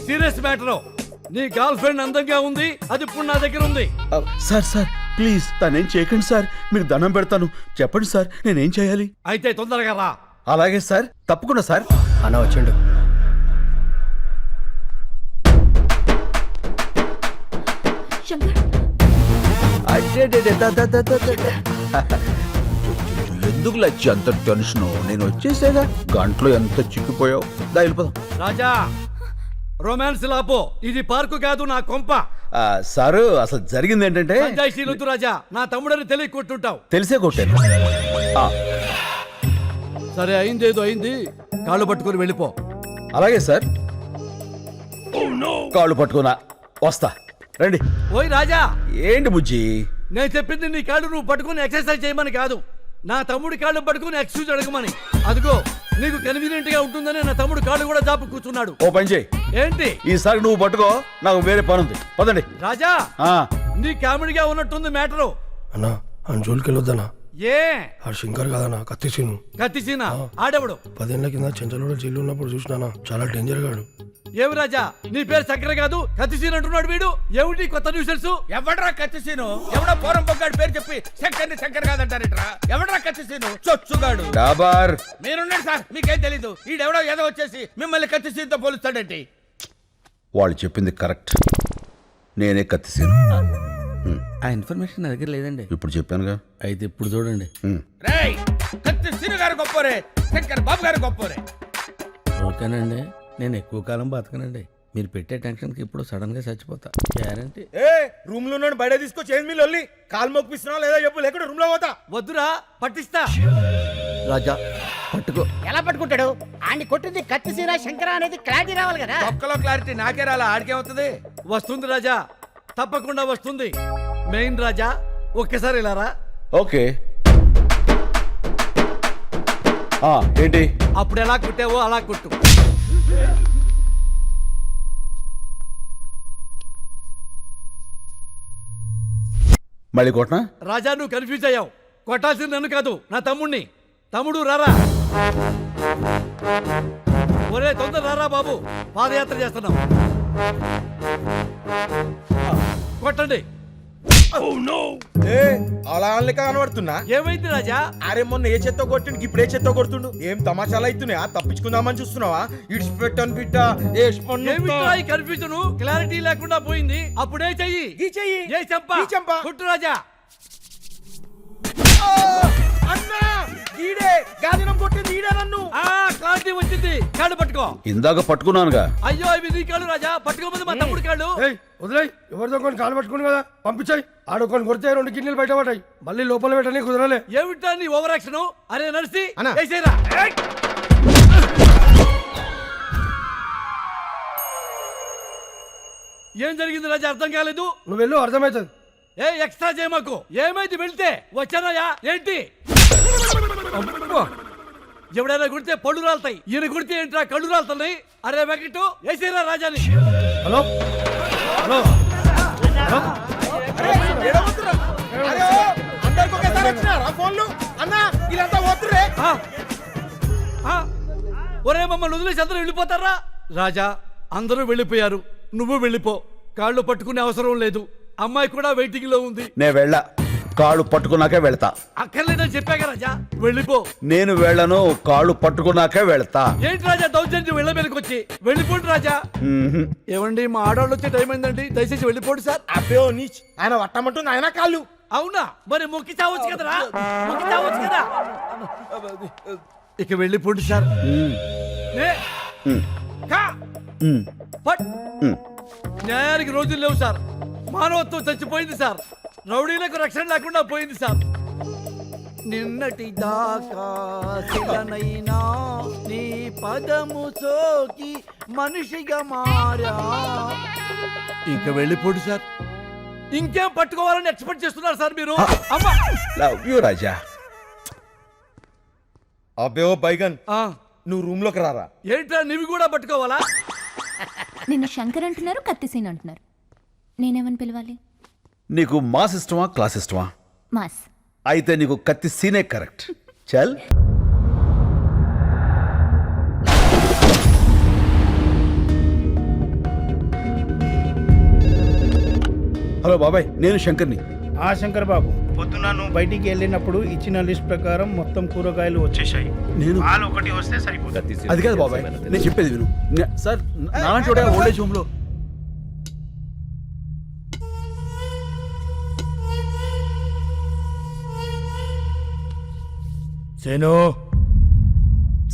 సీరియస్ మ్యాటర్. నీ గర్ల్ ఫ్రెండ్ అందంగా ఉంది, అది ఇప్పుడు నా దగ్గర ఉంది. సార్ సార్ ప్లీజ్ తనేం చేయకండి సార్, మీకు దండం పెడతాను. చెప్పండి సార్, నేనేం చేయాలి? అయితే తొందరగా రా. అలాగే సార్, తప్పకుండా సార్. అన్న వచ్చిండు. ఎందుకు లచ్చి అంత టెన్షన్? నేను వచ్చేసేగా, గంటలో ఎంత చిక్కిపోయావు. దా వెళ్ళిపోదాం. రాజా, రొమాన్స్ లాపో, ఇది పార్కు కాదు, నా కొంప. సారు, అసలు జరిగింది ఏంటంటే, పంచాయతీలొద్దు రాజా, నా తమ్ముడని తెలియ కొట్టుంటావు. తెలిసే కొట్టాను. సరే, అయిందేదో అయింది, కాళ్ళు పట్టుకుని వెళ్ళిపో. అలాగే సార్, కాళ్ళు పట్టుకున్నా వస్తా. రండి. ఓయ్ రాజా. ఏంటి బుజ్జి? నేను చెప్పింది నీ కాళ్ళు నువ్వు పట్టుకుని ఎక్సర్సైజ్ చేయమని కాదు, నా తమ్ముడి కాళ్ళు పట్టుకుని ఎక్స్క్యూజ్ అడగమని. అదిగో నీకు కన్వీనియంట్ గా ఉంటుందని నా తమ్ముడు కాళ్ళు కూడా జాపు కూర్చున్నాడు. ఓ పని చేయి. ఏంటి? ఈసారి నువ్వు పట్టుకో, నాకు వేరే పని ఉంది. పదండి. రాజా, నీ కామెడీగా ఉన్నట్టుంది మ్యాటరు. అన్నా ఆ జోలికి వెళ్ళొద్దనా? ఏ ఆ శంకర్ కాదన్నా, కత్తిసీను. కత్తిసీనా? ఆడెవడు? 10 ఏళ్ల కింద చెంచలోడ జైలు ఉన్నప్పుడు చూసినానా, చాలా డేంజర్ గాడు. ఏమి రాజా, నీ పేరు చక్కెర కాదు కత్తిసీను అంటున్నాడు వీడు. ఏమిటి కొత్త న్యూసెన్స్? ఎవడ్రా కత్తిసీను? ఎవడో పోరం పొగ్గాడు పేరు చెప్పి శంకర్ని శంకర్ కాదంటారేట్రా? ఎవడ్రా కత్తిసీను? చొచ్చుగాడు. డాబార్. మీరున్నాడు సార్, మీకేం తెలీదు. ఈడెవడో ఏదో వచ్చేసి మిమ్మల్ని కత్తిసీనుతో పోలుస్తాడేంటి? వాళ్ళు చెప్పింది కరెక్ట్, నేనే కత్తిసీను. ఆ ఇన్ఫర్మేషన్ నా దగ్గర లేదండి. ఇప్పుడు చెప్పానుగా. అయితే ఇప్పుడు చూడండి. రేయ్, కత్తిసీను గారు గొప్పరే, శంకర్ బాబు గారు గొప్పరే. ఓకేనండి, నేను ఎక్కువ కాలం బతకనండి. మీరు పెట్టే టెన్షన్కి ఇప్పుడు సడన్ గా చచ్చిపోతా గ్యారంటీ. ఏ రూమ్ లో ఉన్నాడు బయట తీసుకొచ్చి ఏం మీరు వెళ్ళి కాలు మొక్కిస్తున్నావు లేదా చెప్పు, లేకుండా రూమ్ లో పోతా. వద్దురా పట్టిస్తా. రాజా పట్టుకో. ఎలా పట్టుకుంటాడు? ఆడిని కొట్టింది కత్తి సీనా శంకర అనేది క్లారిటీ రావాలి కదా. ఒక్కలో క్లారిటీ నాకే రాలా, ఆడికేమవుతుంది? వస్తుంది రాజా, తప్పకుండా వస్తుంది. మెయిన్ రాజా ఒక్కసారి ఇలా రా. ఓకే ఏంటి? అప్పుడు ఎలా కుట్టావో అలా కుట్టు. మళ్ళీ కొట్టనా? రాజా నువ్వు కన్ఫ్యూజ్ అయ్యావు. కొట్టాల్సింది నన్ను కాదు, నా తమ్ముణ్ణి. తమ్ముడు రారా. ఒరే తొందర రారా బాబు, పాదయాత్ర చేస్తున్నాం. కొట్టండి. అలా అనలేక కనబడుతున్నా. ఏమైంది రాజా? అరే మొన్న ఏ చెత్త కొట్టిండు, ఇప్పుడు ఏ చెత్త కొడుతుండు. ఏం తమాషాలు అవుతున్నాయా? తప్పించుకుందామని చూస్తున్నావా? ఇడ్స్ పెట్టను బిడ్డ. ఏమిట్రా ఈ కన్ఫ్యూజన్? క్లారిటీ లేకుండా పోయింది. అప్పుడే చెయ్యి. ఈ చెయ్యి. ఏ చెంప కుట్టు రాజా. అన్నా ఈడే గాజనం కొట్టింది, ఈడే నన్ను. క్లారిటీ వచ్చింది. కాళ్ళు పట్టుకో. ఇందాక పట్టుకున్నానుగా. అయ్యో ఇవి నీ కాళ్ళు రాజా, పట్టుకోపోతే మా తమ్ముడు కాళ్ళు. వదిలే, ఎవరితో కొన్ని కాలు పట్టుకుని కదా పంపించాయి. ఆడుకొని కొడితే 2 కిడ్నీలు బయట పడ్డాయి. మళ్ళీ లోపల పెట్టని కుదరలే. ఏమిటా నీ ఓవర్ యాక్షన్? అరే నర్సి వేసేరా. ఏం జరిగింది రాజా? అర్థం కాలేదు. నువ్వు వెళ్ళు, అర్థమవుతుంది. ఏ ఎక్స్ట్రా చేయమాకు. ఏమైంది వెళ్తే? వచ్చానయ్యా. ఏంటి? ఎవడైనా కుడితే పళ్ళు రాలుతాయి, ఈయన కుడితే ఏంట్రా కళ్ళు రాలుతున్నాయి? అరే వెంకట్ వేసేరా రాజాని. హలో హలో ఒరే మమ్మల్ని వదిలేసి అందరూ వెళ్ళిపోతారా? రాజా అందరూ వెళ్ళిపోయారు, నువ్వు వెళ్ళిపో. కాళ్ళు పట్టుకునే అవసరం లేదు. అమ్మాయి కూడా వెయిటింగ్ లో ఉంది. నేను వెళ్ళా, కాళ్ళు పట్టుకున్నాకే వెళ్తా. అక్కర్లేదని చెప్పాక రాజా, వెళ్ళిపో. నేను వెళ్ళను, కాళ్ళు పట్టుకున్నాకే వెళ్తా. ఏంటి రాజా దౌర్జన్యం? వెళ్ళ మీదకి వచ్చి వెళ్ళిపోండి రాజా. ఏమండి మా ఆడవాళ్ళు వచ్చే టైం అయిందండి, దయచేసి వెళ్ళిపోండి సార్. అబ్బో నీచ్, ఆయన వట్టమంటుంది ఆయన కాళ్ళు. అవునా? మరి మొక్కి చావచ్చు కదరా, మొక్కి చావచ్చు కదా. ఇక వెళ్ళిపోండి సార్. న్యాయానికి రోజులు లేవు సార్. మానవత్వం చచ్చిపోయింది సార్. రౌడీలకు రక్షణ లేకుండా పోయింది సార్. నిన్నటి దాకా శిలనైనా నీ పదము సోకి మనిషిగా మారా. ఇంక వెళ్ళిపోండి సార్. ఇంకేం పట్టుకోవాలని ఎక్స్పెక్ట్ చేస్తున్నారు సార్ మీరు? అమ్మా లవ్ యూ రాజా. అబ్బే ఓ బైగన్, నువ్వు రూమ్ లోకి రారా. ఏంట్రా నీవి కూడా పట్టుకోవాలా? నిన్ను శంకర్ అంటున్నారు, కత్తిసీన్ అంటున్నారు. నేనేమని పిలవాలి? నీకు మాస్ ఇష్టమా, క్లాస్ ఇష్టమా? మాస్. అయితే నీకు కత్తి సీనే కరెక్ట్. చల్. హలో బాబాయ్, నేను శంకర్ని. శంకర్ బాబు, పొద్దున నువ్వు బయటికి వెళ్ళినప్పుడు ఇచ్చిన లిస్ట్ ప్రకారం మొత్తం కూరగాయలు వచ్చేసాయి. నేను పాలు ఒకటి వస్తే సరిపోతుంది. అది కాదు బాబాయ్, నేను చెప్పేది విను. సార్ నాలాంటి వాడే ఓల్డేజ్ హోమ్లో.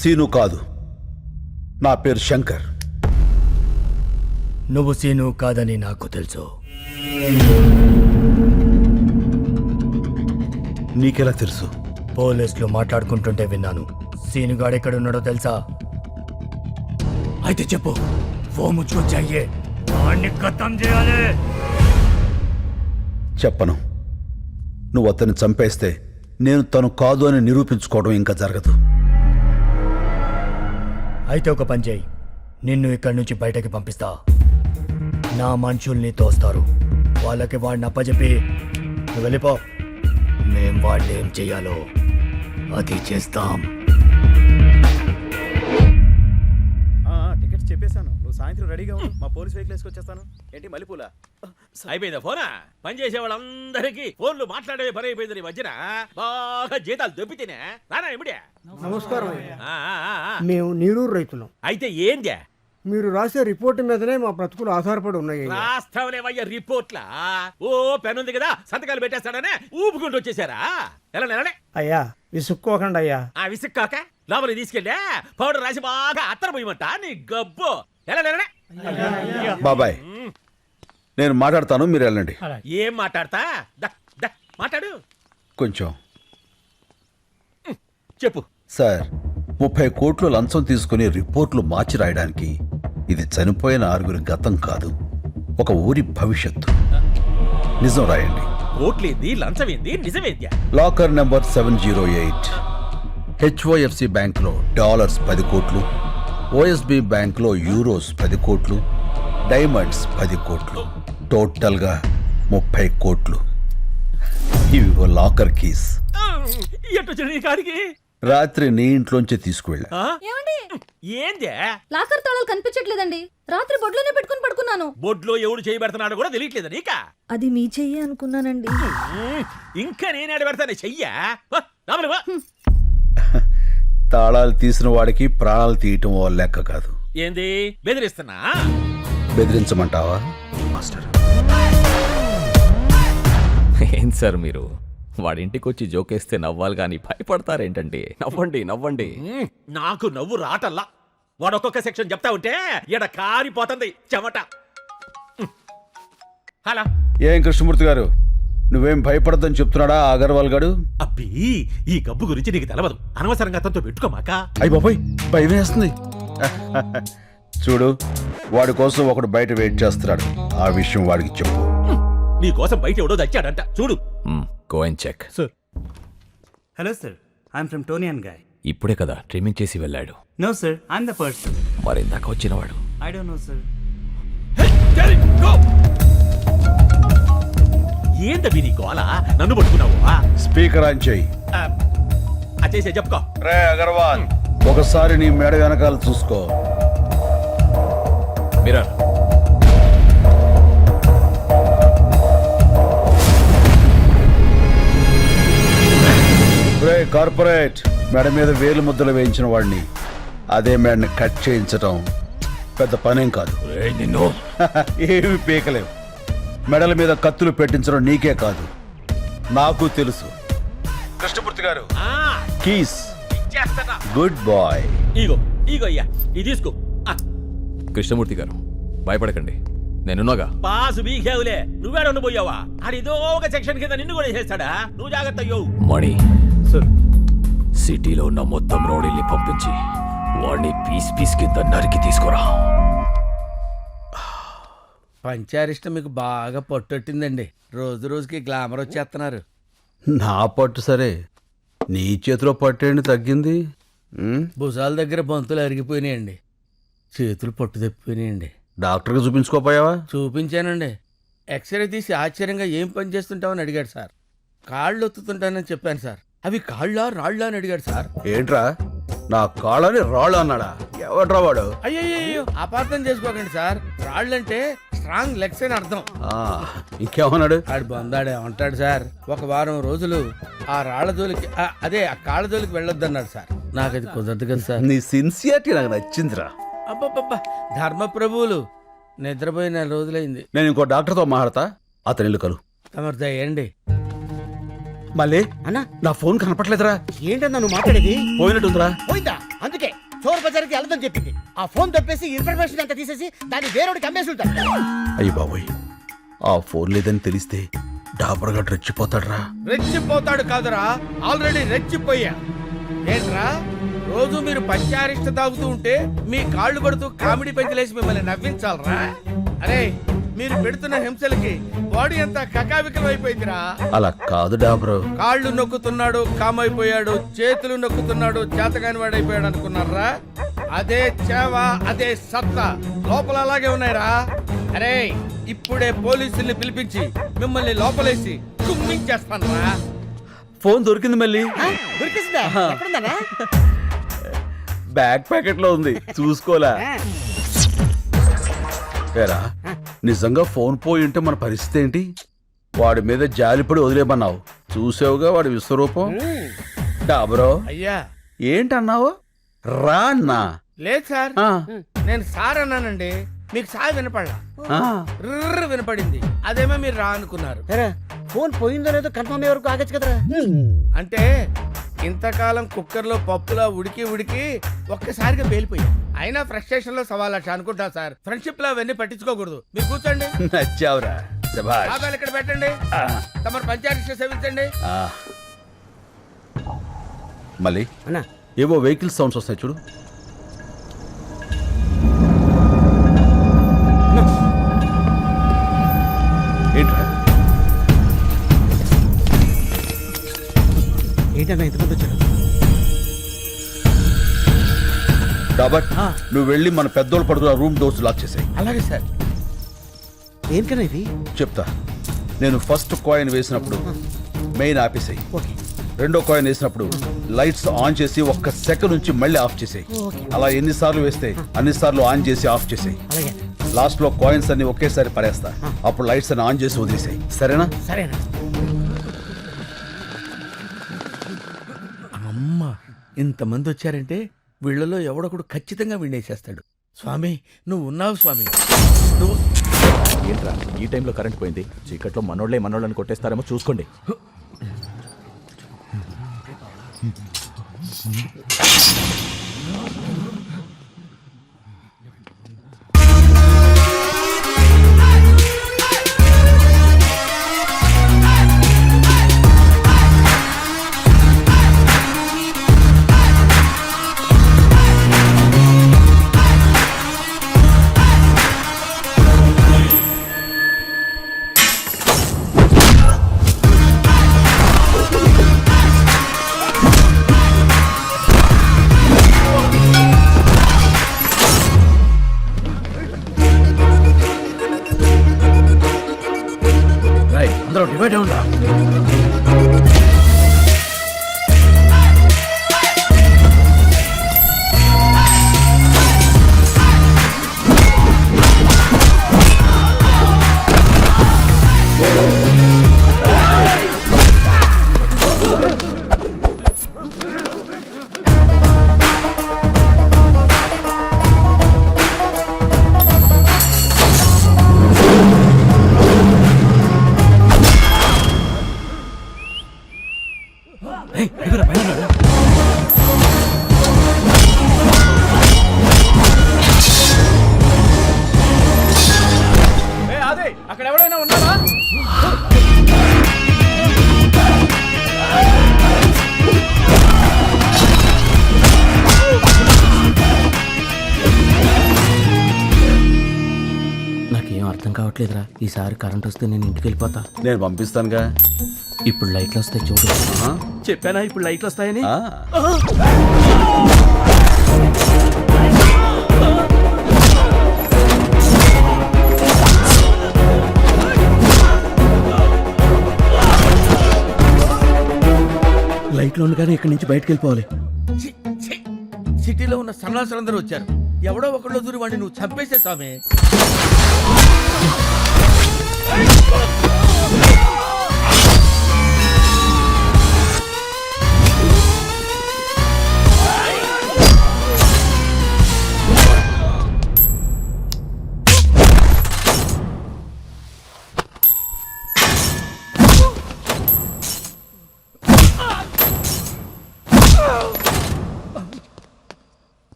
సీను కాదు, నా పేరు శంకర్. నువ్వు సీను కాదని నాకు తెలుసు. నీకెలా తెలుసు? పోలీసులు మాట్లాడుకుంటుంటే విన్నాను. సీనుగాడు ఎక్కడున్నాడో తెలుసా? అయితే చెప్పు. ఫోన్ ముచ్చుకొచ్చాయే, వాడిని ఖతం చేయాలి. చెప్పను. నువ్వు అతన్ని చంపేస్తే నేను తను కాదు అని నిరూపించుకోవడం ఇంకా జరగదు. అయితే ఒక పని చేయి, నిన్ను ఇక్కడి నుంచి బయటకి పంపిస్తా. నా మనుషుల్ని తోస్తారు, వాళ్ళకి వాడిని అప్పచెప్పి నువ్వు వెళ్ళిపో. మేం వాళ్ళు ఏం చెయ్యాలో అది చేస్తాం. టికెట్స్ చెప్పేశాను, నువ్వు సాయంత్రం రెడీగా ఉండు. మా పోలీస్ వెహికల్ వేసుకొచ్చేస్తాను. ఏంటి మల్లెపూల అయిపోయిందా ఫోనా? పని చేసే వాళ్ళందరికీ ఫోన్లు మాట్లాడే పని అయిపోయింది. ఈ మధ్యన బాగా జీతాలు దొబ్బితేనే రానా ఇమిడే. నమస్కారం. మేము నీరూరు రైతులం. అయితే ఏందే? మీరు రాసే రిపోర్ట్ మీదనే మా బ్రతుకులు ఆధారపడి ఉన్నాయి. రాస్తావులేవయ్య రిపోర్ట్లా? ఓ పెన్ ఉంది కదా, సంతకాలు పెట్టేస్తాడనే ఊపుకుంటూ వచ్చేసారా? ఎలా అయ్యా విసుక్కోకండి అయ్యా. ఆ విసుక్కాక లోపలికి తీసుకెళ్ళా పౌడర్ రాసి బాగా అత్తర పోయమంట నీ గబ్బు. ఎలా బాబాయ్ నేను మాట్లాడతాను, మీరు వెళ్ళండి. ఏం మాట్లాడతా మాట్లాడు. కొంచెం చెప్పు. సార్, 30 కోట్లు లంచం తీసుకుని రిపోర్ట్లు మార్చి రాయడానికి ఇది చనిపోయిన 6 గతం కాదు, ఒక ఊరి భవిష్యత్తు. నిజం రాయండి. కోట్లేంది, లంచమేంది, నిజమేంద్యా? లాకర్ నెంబర్ 708 హెచ్ఓఎఫ్సి బ్యాంక్లో డాలర్స్ 10 కోట్లు, ఓఎస్బి బ్యాంక్లో యూరోస్ 10 కోట్లు, డైమండ్స్ 10 కోట్లు, టోటల్గా 30 కోట్లు. ఇవిగో లాకర్ కీస్. ఎట్టొచ్చిన నీ కాడికి? రాత్రి నీ ఇంట్లోంచి తీసుకువెళ్ళా. ఏందే? లాకర్ తాళాలు కనిపించట్లేదండి. రాత్రి బొడ్లోనే పెట్టుకుని పడుకున్నాను. బొడ్లో ఎవడు చేయబెడుతున్నాడో కూడా తెలియట్లేదు నీకా? అది మీ చెయ్యి అనుకున్నానండి. ఇంకా నేనేడ పెడతానే చెయ్యా? తాళాలు తీసిన వాడికి ప్రాణాలు తీయటం ఓ లెక్క కాదు. ఏంది బెదిరిస్తున్నా? బెదిరించమంటావా మాస్టర్? ఏం సార్ మీరు వాడింటికి వచ్చి జోకేస్తే నవ్వాలి కానీ భయపడతారేంటండి? నవ్వండి నవ్వండి. నాకు నవ్వు రాటల్లా. వాడు ఒక్కొక్క సెక్షన్ చెప్తా ఉంటే ఎడ కారిపోతుంది చెమట. హలా ఏం కృష్ణమూర్తి గారు, నువ్వేం భయపడద్దని చెప్తున్నాడా అగర్వాల్ గాడు? అబ్బి, ఈ గబ్బు గురించి నీకు తెలవదు. అనవసరంగా అతనితో పెట్టుకోమాక. అయ్య బాబోయ్, భయం వేస్తుంది. చూడు, వాడి కోసం ఒకడు బయట వెయిట్ చేస్తున్నాడు. ఆ విషయం వాడికి చెప్పు. నీ కోసం బయట ఎవడో దచ్చాడంట, చూడు. Go and check. Hello sir, I'm from Toni and Guy. ఇప్పుడే కదా ట్రిమ్మింగ్ చేసి వెళ్ళాడు. No sir, I'm the person. మరి ఇందాక వచ్చినవాడు? I don't know sir. ఏందవి నీ గోల? నన్ను పట్టుకున్నావు? స్పీకర్ ఆన్ చెయ్యి. చేసే చెప్పుకో. రే అగర్వాల్, ఒకసారి నీ మేడ వెనకాల చూసుకో. మిరర్. రే కార్పొరేట్, మేడ మీద వేలు ముద్దలు వేయించిన వాడిని అదే మేడని కట్ చేయించటం పెద్ద పనేం కాదు. నిన్ను ఏమి పీకలేవు. మెడల మీద కత్తులు పెట్టించడం నీకే కాదు, నాకు తెలుసు. కృష్ణమూర్తి గారు, కీస్. Good boy. ఇగో ఇగో అయ్యా, ఇది తీసుకో. కృష్ణమూర్తి గారు భయపడకండి, నేనున్నాగా. పాసు బీకేవులే, నువ్వేడ ఉండిపోయావా? అడిదో ఒక సెక్షన్ కింద నిన్ను కూడా చేస్తాడా? నువ్వు జాగ్రత్త అయ్యో. మణి సార్, సిటీలో ఉన్న మొత్తం రౌడీల్ని పంపించి వాడిని పీస్ పీస్ కింద నరికి తీసుకురా. పంచారిష్ట మీకు బాగా పట్టొట్టిందండి. రోజు రోజుకి గ్లామర్ వచ్చేస్తున్నారు. నా పట్టు సరే, నీ చేతిలో పట్టేండి తగ్గింది. భుజాల దగ్గర బంతులు అరిగిపోయినాయండి, చేతులు పట్టు తప్పిపోయినాయండి. డాక్టర్కి చూపించుకోపోయావా? చూపించానండి. ఎక్స్రే తీసి ఆశ్చర్యంగా ఏం పని చేస్తుంటావని అడిగాడు సార్. కాళ్ళు ఒత్తుతుంటానని చెప్పాను సార్. అవి కాళ్ళ రాళ్ళ అని అడిగాడు సార్. ఏంట్రా, నా కాళ్ళని రాళ్ళు అన్నాడా? ఎవడ్రా వాడు? అయ్యో అపార్థం చేసుకోకండి సార్. రాళ్ళంటే స్ట్రాంగ్ లెగ్స్ అని అర్థం. ఇంకేమన్నాడు? ఆడు బందాడే ఉంటాడు సార్. ఒక వారం రోజులు ఆ రాళ్ల జోలికి అదే ఆ కాళ్ళ జోలికి వెళ్ళొద్దన్నాడు సార్. నాకు అది కుదరదు కదా సార్. నీ సిన్సియారిటీ నాకు నచ్చిందిరా. అబ్బబ్బబ్బా, ధర్మప్రభువులు. నిద్రపోయి 4 రోజులైంది. నేను ఇంకో డాక్టర్తో మాట్లాడతా, అతని ఇల్లు కలు. తమరు దయండి. మళ్ళీ అన్నా, నా ఫోన్ కనపట్లేదురా. ఏంటన్నా నువ్వు మాట్లాడేది? పోయినట్టుందిరా. పోయిందా? అందుకే చోర్ బజార్కి వెళ్ళదని చెప్పింది. ఆ ఫోన్ తప్పేసి ఇన్ఫర్మేషన్ అంతా తీసేసి దాన్ని వేరేవాడికి అమ్మేసి ఉంటాడు. అయ్యి బాబోయ్, ఆ ఫోన్ లేదని తెలిస్తే డాబర్గా రెచ్చిపోతాడ్రా. రెచ్చిపోతాడు కాదురా, ఆల్రెడీ రెచ్చిపోయా. ఏంట్రా, రోజు మీరు పంచారిష్ట తాగుతూ ఉంటే మీ కాళ్ళు పడుతూ కామెడీ పెంచలేసి మిమ్మల్ని నవ్వించాలరా? అరే, మీరు పెడుతున్న హింసలకి బాడీ అంతా కకావికలం అయిపోయిందిరా. అలా కాదు డాబరు. కాళ్ళు నొక్కుతున్నాడు కామైపోయాడు, చేతులు నొక్కుతున్నాడు చేతగాని వాడైపోయాడు అనుకున్నారా? అదే చేవ, అదే సత్తా లోపల అలాగే ఉన్నాయిరా. అరే, ఇప్పుడే పోలీసుల్ని పిలిపించి మిమ్మల్ని లోపలేసి కుమ్మించేస్తానరా. ఫోన్ దొరికింది మళ్ళీ. దొరికిందా? ఎక్కడుందన్నా? బ్యాక్ ప్యాకెట్ లో ఉంది, చూసుకోలే. ఏరా, నిజంగా ఫోన్ పోయి ఉంటే మన పరిస్థితి ఏంటి? వాడి మీద జాలిపడి వదిలేమన్నావు, చూసావుగా వాడి విశ్వరూపం. డాబరో అయ్యా, ఏంటన్నావు? రా అన్నా. లేదు సార్, నేను సార్ అన్నానండి. మీకు సార్ వినపడలా, వినపడింది. అదేమో మీరు రా అనుకున్నారు. ఫోన్ పోయిందో లేదో కన్ఫర్మ్ అయ్యే వరకు ఆగచ్చు కదరా. అంటే ఇంతకాలం కుక్కర్లో పప్పులా ఉడికి ఉడికి ఒక్కసారిగా పేలిపోయా. అయినా ఫ్రస్ట్రేషన్ లో 1.25 లక్ష అనుకుంటా సార్. ఫ్రెండ్షిప్ లో అవన్నీ పట్టించుకోకూడదు. మీరు కూర్చోండి. నచ్చావురా శభాష్. ఆదాలు ఇక్కడ పెట్టండి. తమరు పంచాయతీ సేవించండి. మళ్ళీ అన్నా ఏవో వెహికల్ సౌండ్స్ వస్తాయి చూడు. ఏంట్రా ఏంటన్నా ఎంతమంది వచ్చారు? రాబర్ట్ నువ్వు వెళ్ళి మన పెద్దోళ్ళు పడుకున్న రూమ్ డోర్స్ లాక్ చేసాయి. అలాగే సార్. దేనికన్నా ఇది? చెప్తా. నేను ఫస్ట్ కాయిన్ వేసినప్పుడు మెయిన్ ఆపేసాయి. ఓకే. రెండో కాయిన్ వేసినప్పుడు లైట్స్ ఆన్ చేసి 1 సెకండ్ నుంచి మళ్ళీ ఆఫ్ చేసాయి. అలా ఎన్నిసార్లు వేస్తే అన్నిసార్లు ఆన్ చేసి ఆఫ్ చేసాయి. అలాగే. లాస్ట్ లో కాయిన్స్ అన్ని ఒకేసారి పడేస్తా. అప్పుడు లైట్స్ అన్ని ఆన్ చేసి వదిలేసాయి. సరేనా? సరేనా. అమ్మ ఇంతమంది వచ్చారంటే వీళ్ళలో ఎవడొకడు ఖచ్చితంగా వినేసేస్తాడు. స్వామి నువ్వు ఉన్నావు స్వామి. నువ్వు ఏంట్రా ఈ టైంలో కరెంట్ పోయింది? చీకట్లో మనోళ్ళని కొట్టేస్తారేమో చూసుకోండి. అందరూ డివైడ్ అవునా? అక్కడ ఎవరైనా ఉన్నారా? నాకేం అర్థం కావట్లేదురా. ఈసారి కరెంట్ వస్తే నేను ఇంటికి వెళ్ళిపోతా. నేను పంపిస్తానుగా. ఇప్పుడు లైట్లు వస్తాయి చూడు. చెప్పానా ఇప్పుడు లైట్లు వస్తాయని? లైట్లు ఉండగానే ఇక్కడి నుంచి బయటకు వెళ్ళిపోవాలి. సిటీలో ఉన్న సన్నాసులందరూ వచ్చారు. ఎవడో ఒకళ్ళు దూరి వాడిని నువ్వు చంపేసే స్వామి.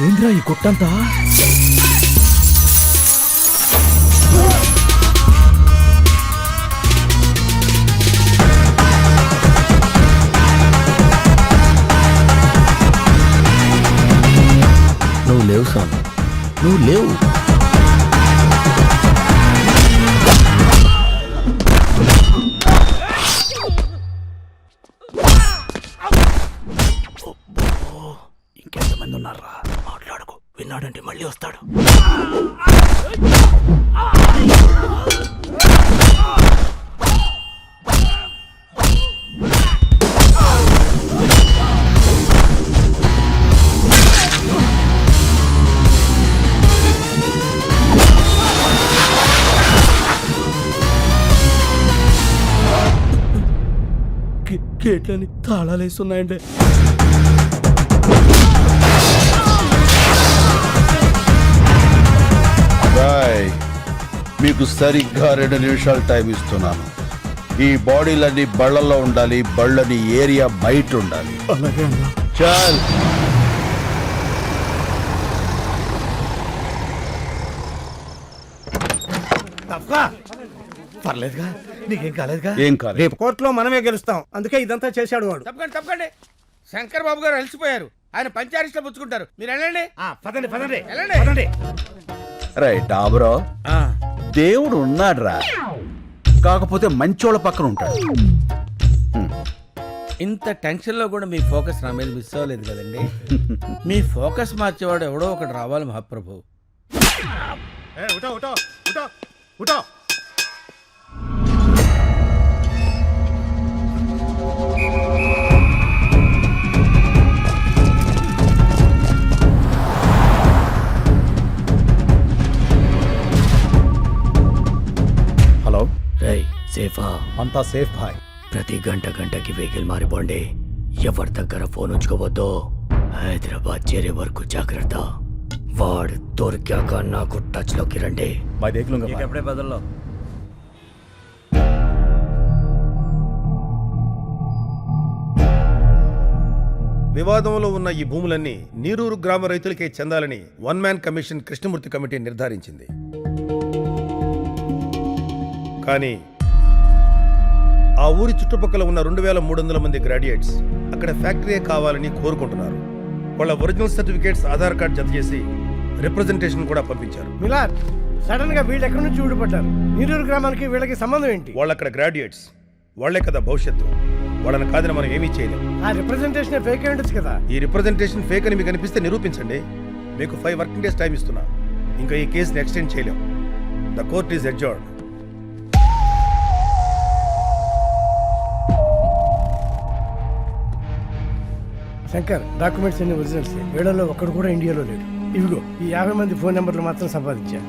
ఏంద్రా ఈ గుట్టంతా? నువ్వు లేవు స్వామి, నువ్వు లేవు. ఇంకెంతమంది ఉన్నారా? మాట్లాడకు, విన్నాడంటే మళ్ళీ వస్తాడు. గేట్లని తాళాలేస్తున్నాయండి. మీకు సరిగ్గా 2 నిమిషాలు టైం ఇస్తున్నాను. ఈ బాడీలన్నీ బళ్ళల్లో ఉండాలి, బళ్ళని ఏరియా బయట ఉండాలి. చాల్. పర్లేదుగా, నీకేం కాలేదుగా? ఏం కాలేదు. రేపు కోర్టులో మనమే గెలుస్తాం, అందుకే ఇదంతా చేశాడు వాడు. తప్పకండి శంకర్ బాబు గారు అలసిపోయారు, ఆయన పంచారిస్ట్లో పుచ్చుకుంటారు. మీరు వెళ్ళండి. పదండి పదండి వెళ్ళండి. పదండి. రైట్ డాబరో, దేవుడు ఉన్నాడురా, కాకపోతే మంచోళ్ళ పక్కన ఉంటాడు. ఇంత టెన్షన్లో కూడా మీ ఫోకస్ నా మీద మిస్ అవ్వలేదు కదండి. మీ ఫోకస్ మార్చేవాడు ఎవడో ఒకటి రావాలి మహాప్రభు. హలో, సేఫా? అంతా సేఫ్ భాయ్. ప్రతి గంటకి వెహికల్ మారిపోండి. ఎవరి దగ్గర ఫోన్ ఉంచుకోవద్దు. హైదరాబాద్ చేరే వరకు జాగ్రత్త. వాడు దొరికాక నాకు టచ్ లోకి రండి. ఎప్పుడే బదుల్లో వివాదంలో ఉన్న ఈ భూములన్నీ నీరూరు గ్రామ రైతులకే చెందాలని 1 మ్యాన్ కమిషన్ కృష్ణమూర్తి కమిటీ నిర్ధారించింది. కానీ ఆ ఊరి చుట్టుపక్కల ఉన్న 2300 మంది గ్రాడ్యుయేట్స్ అక్కడ ఫ్యాక్టరీయే కావాలని కోరుకుంటున్నారు. వాళ్ళ ఒరిజినల్ సర్టిఫికేట్స్, ఆధార్ కార్డ్ జత చేసి రిప్రజెంటేషన్ కూడా పంపించారు. మిలాద్, సడన్ గా వీళ్ళు ఎక్కడి నుంచి ఊడిపడ్డారు? నీరూరు గ్రామానికి వీళ్ళకి సంబంధం ఏంటి? వాళ్ళు అక్కడ గ్రాడ్యుయేట్స్, వాళ్లే కదా భవిష్యత్తు. వాళ్ళని కాదని మనం ఏమీ చేయలేం. ఆ రిప్రజెంటేషన్ ఫేక్ అయి ఉండొచ్చు కదా. ఈ రిప్రజెంటేషన్ ఫేక్ అని మీకు అనిపిస్తే నిరూపించండి. మీకు 5 వర్కింగ్ డేస్ టైం ఇస్తున్నా. ఇంకా ఈ కేసుని ఎక్స్టెండ్ చేయలేం. The court is adjourned. Shankar, documents అన్ని ఒరిజినల్స్. వీళ్ళలో ఒక్కడు కూడా ఇండియాలో లేడు. ఇవిగో ఈ 50 మంది ఫోన్ నెంబర్లు మాత్రం సంపాదించా.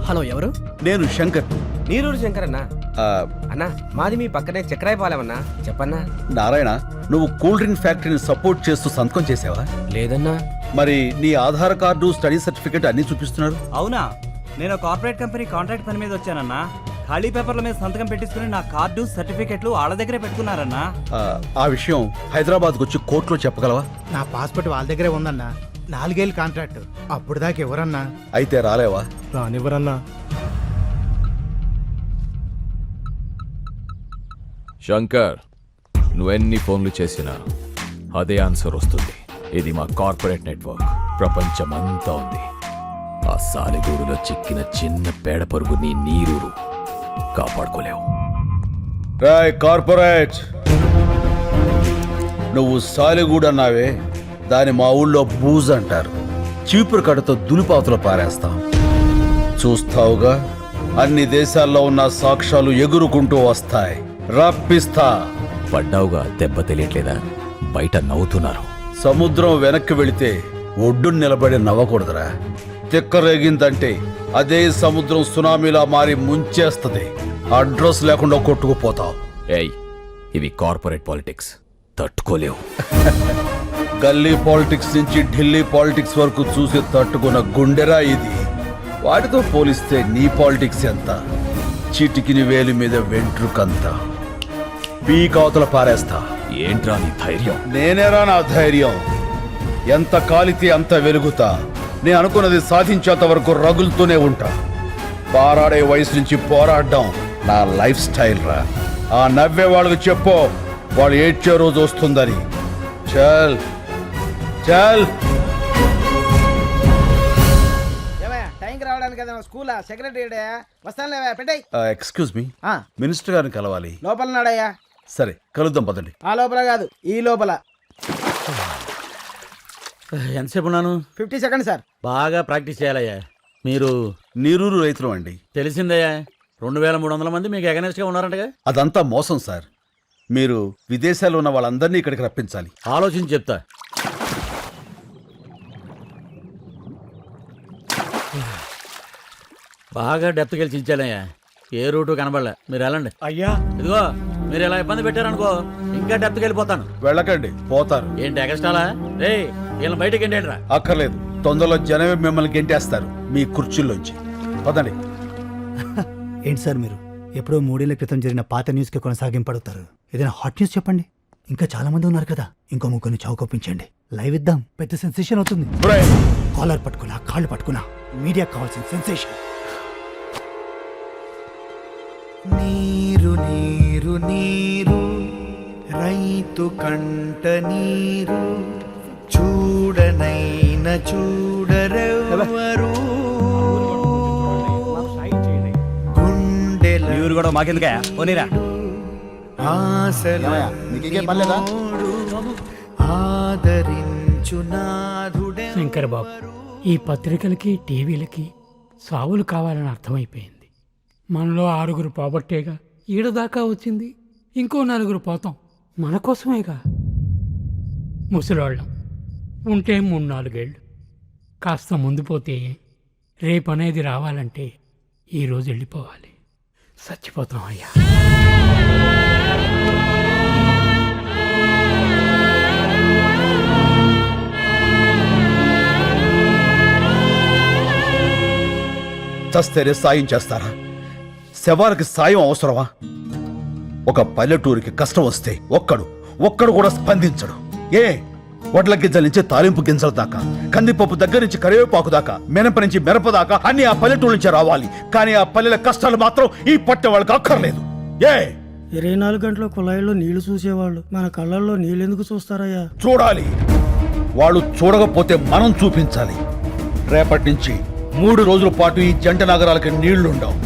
హలో, ఎవరు? నేను శంకర్. నీరూరు శంకర్ అన్నా. అన్నా, మాది మీ పక్కనే చక్రాయపాలెమన్నా. చెప్పన్నా. నారాయణ, నువ్వు కూల్ డ్రింక్ ఫ్యాక్టరీని సపోర్ట్ చేస్తూ సంతకం చేసావా? లేదన్నా. మరి నీ ఆధార్ కార్డు, స్టడీ సర్టిఫికేట్ అన్ని చూపిస్తున్నారు. అవునా? నేను కార్పొరేట్ కంపెనీ కాంట్రాక్ట్ పని మీద వచ్చానన్నా. ఖాళీ పేపర్ల మీద సంతకం పెట్టించుకుని నా కార్డు, సర్టిఫికెట్లు వాళ్ళ దగ్గరే పెట్టుకున్నారన్నా. ఆ విషయం హైదరాబాద్కి వచ్చి కోర్టులో చెప్పగలవా? నా పాస్పోర్ట్ వాళ్ళ దగ్గరే ఉందన్నా. 4 ఏళ్ళు కాంట్రాక్ట్, అప్పుడు దాకా ఎవరన్నా? అయితే రాలేవా? రానివ్వరన్నా. శంకర్, నువ్వెన్ని ఫోన్లు చేసినా అదే ఆన్సర్ వస్తుంది. ఇది మా కార్పొరేట్ నెట్వర్క్, ప్రపంచమంతా ఉంది. ఆ సాలిగూడులో చిక్కిన చిన్న పేడ పరుగు నీ నీరూరు కాపాడుకోలేవు. రాయ్ కార్పొరేట్, నువ్వు సాలిగూడు అన్నావే, దాని మా ఊళ్ళో బూజ్ అంటారు. చీపురు కట్టతో దులిపాతులు పారేస్తాం. చూస్తావుగా, అన్ని దేశాల్లో ఉన్న సాక్ష్యాలు ఎగురుకుంటూ వస్తాయి. రప్పిస్తా. పడ్డావుగా, దెబ్బ తెలియట్లేదా? బయట నవ్వుతున్నారు. సముద్రం వెనక్కి వెళితే ఒడ్డున నిలబడి నవ్వకూడదురా. తిక్కరేగిందంటే అదే సముద్రం సునామీలా మారి ముంచేస్తుంది. అడ్రస్ లేకుండా కొట్టుకుపోతావు. ఏయ్, ఇవి కార్పొరేట్ పాలిటిక్స్, తట్టుకోలేవు. గల్లీ పాలిటిక్స్ నుంచి ఢిల్లీ పాలిటిక్స్ వరకు చూసి తట్టుకున్న గుండెరా ఇది. వాటితో పోలిస్తే నీ పాలిటిక్స్ ఎంత? చిటికిని వేలి మీద వెంట్రుకంత. పీకావతల పారేస్తా. ఏంట్రా నీ ధైర్యం? నేనేరా నా ధైర్యం. ఎంత కాలితే అంత వెలుగుతా. నేను అనుకున్నది సాధించేంత వరకు రగులుతూనే ఉంటా. పారాడే వయసు నుంచి పోరాడడం నా లైఫ్ స్టైల్ రా. ఆ నవ్వే వాళ్ళకి చెప్పు, వాళ్ళు ఏడ్చే రోజు వస్తుందని. చల్ చల్. టైంకి రావడానికి కదా స్కూల్ సెక్రటరీ వస్తాను లేవా, పెట్టాయి. ఎక్స్క్యూజ్ మీ, మినిస్టర్ గారిని కలవాలి. లోపల నాడయ్యా. సరే, కలుద్దాం పదండి. ఆ లోపల కాదు, ఈ లోపల. ఎంతసేపు ఉన్నాను? 50 సెకండ్స్ సార్. బాగా ప్రాక్టీస్ చేయాలయ్యా. మీరు నీరూరు రైతులు అండి. తెలిసిందయ్యా, 2300 మంది మీకు అగనెస్ట్గా ఉన్నారంటగా. అదంతా మోసం సార్. మీరు విదేశాల్లో ఉన్న వాళ్ళందరినీ ఇక్కడికి రప్పించాలి. ఆలోచించి చెప్తా. బాగా డెప్త్కి వెళ్ళి చించాలయ్యా. ఏ రూటు కనబడలే. మీరు వెళ్ళండి. అయ్యా, ఇదిగో మీరు ఇలా ఇబ్బంది పెట్టారనుకో ఇంకా డెప్త్కి వెళ్ళిపోతాను. వెళ్ళకండి, పోతారు. ఏంటి ఎగస్ట్రాలా? రే వీళ్ళని బయటకి ఎండేట్రా. అక్కర్లేదు, తొందరలో జనమే మిమ్మల్ని గెంటేస్తారు మీ కుర్చీల్లోంచి. పదండి. ఏంటి సార్ మీరు ఎప్పుడో 3 ఏళ్ల క్రితం జరిగిన పాత న్యూస్కి కొనసాగింపడుతారు? ఏదైనా హాట్ న్యూస్ చెప్పండి. ఇంకా చాలా మంది ఉన్నారు కదా, ఇంకో ముగ్గురిని చౌకొప్పించండి. లైవ్ ఇద్దాం, పెద్ద సెన్సేషన్ అవుతుంది. కాలర్ పట్టుకున్నా, కాళ్ళు పట్టుకున్నా, మీడియా కావాల్సిన సెన్సేషన్. నీరు నీరు నీరు రైతు కంట నీరు చూడనైన చూడరెవరు గుండెల ఊరు కూడా మాకెందుకే పోనీరా. ఆశలు ఆదరించు నాథుడే. శంకర్ బాబు, ఈ పత్రికలకి టీవీలకి సావులు కావాలని అర్థమైపోయింది. మనలో 6 పోబట్టేగా ఈడదాకా వచ్చింది. ఇంకో 4 పోతాం, మన కోసమేగా. ముసలోళ్ళం ఉంటే 3-4 ఏళ్ళు, కాస్త ముందు పోతే రేపు అనేది రావాలంటే ఈరోజు వెళ్ళిపోవాలి. చచ్చిపోతాం అయ్యా. చస్తేనే సాయం చేస్తారా? శవాలకి సాయం అవసరమా? ఒక పల్లెటూరికి కష్టం వస్తే ఒక్కడు కూడా స్పందించడు. ఏ వడ్ల గింజల నుంచి తాలింపు గింజల దాకా, కందిపప్పు దగ్గర నుంచి కరివేపాకు దాకా, మినప నుంచి మిరప దాకా అన్ని ఆ పల్లెటూరు నుంచి రావాలి. కానీ ఆ పల్లెల కష్టాలు మాత్రం ఈ పట్టె వాళ్ళకి అక్కర్లేదు. ఏ 24 గంటల కుళాయిలో నీళ్లు చూసేవాళ్ళు మన కళ్ళల్లో నీళ్ళెందుకు చూస్తారయ్యా? చూడాలి. వాళ్ళు చూడకపోతే మనం చూపించాలి. రేపటి నుంచి 3 రోజుల పాటు ఈ జంట నగరాలకి నీళ్లుండవు.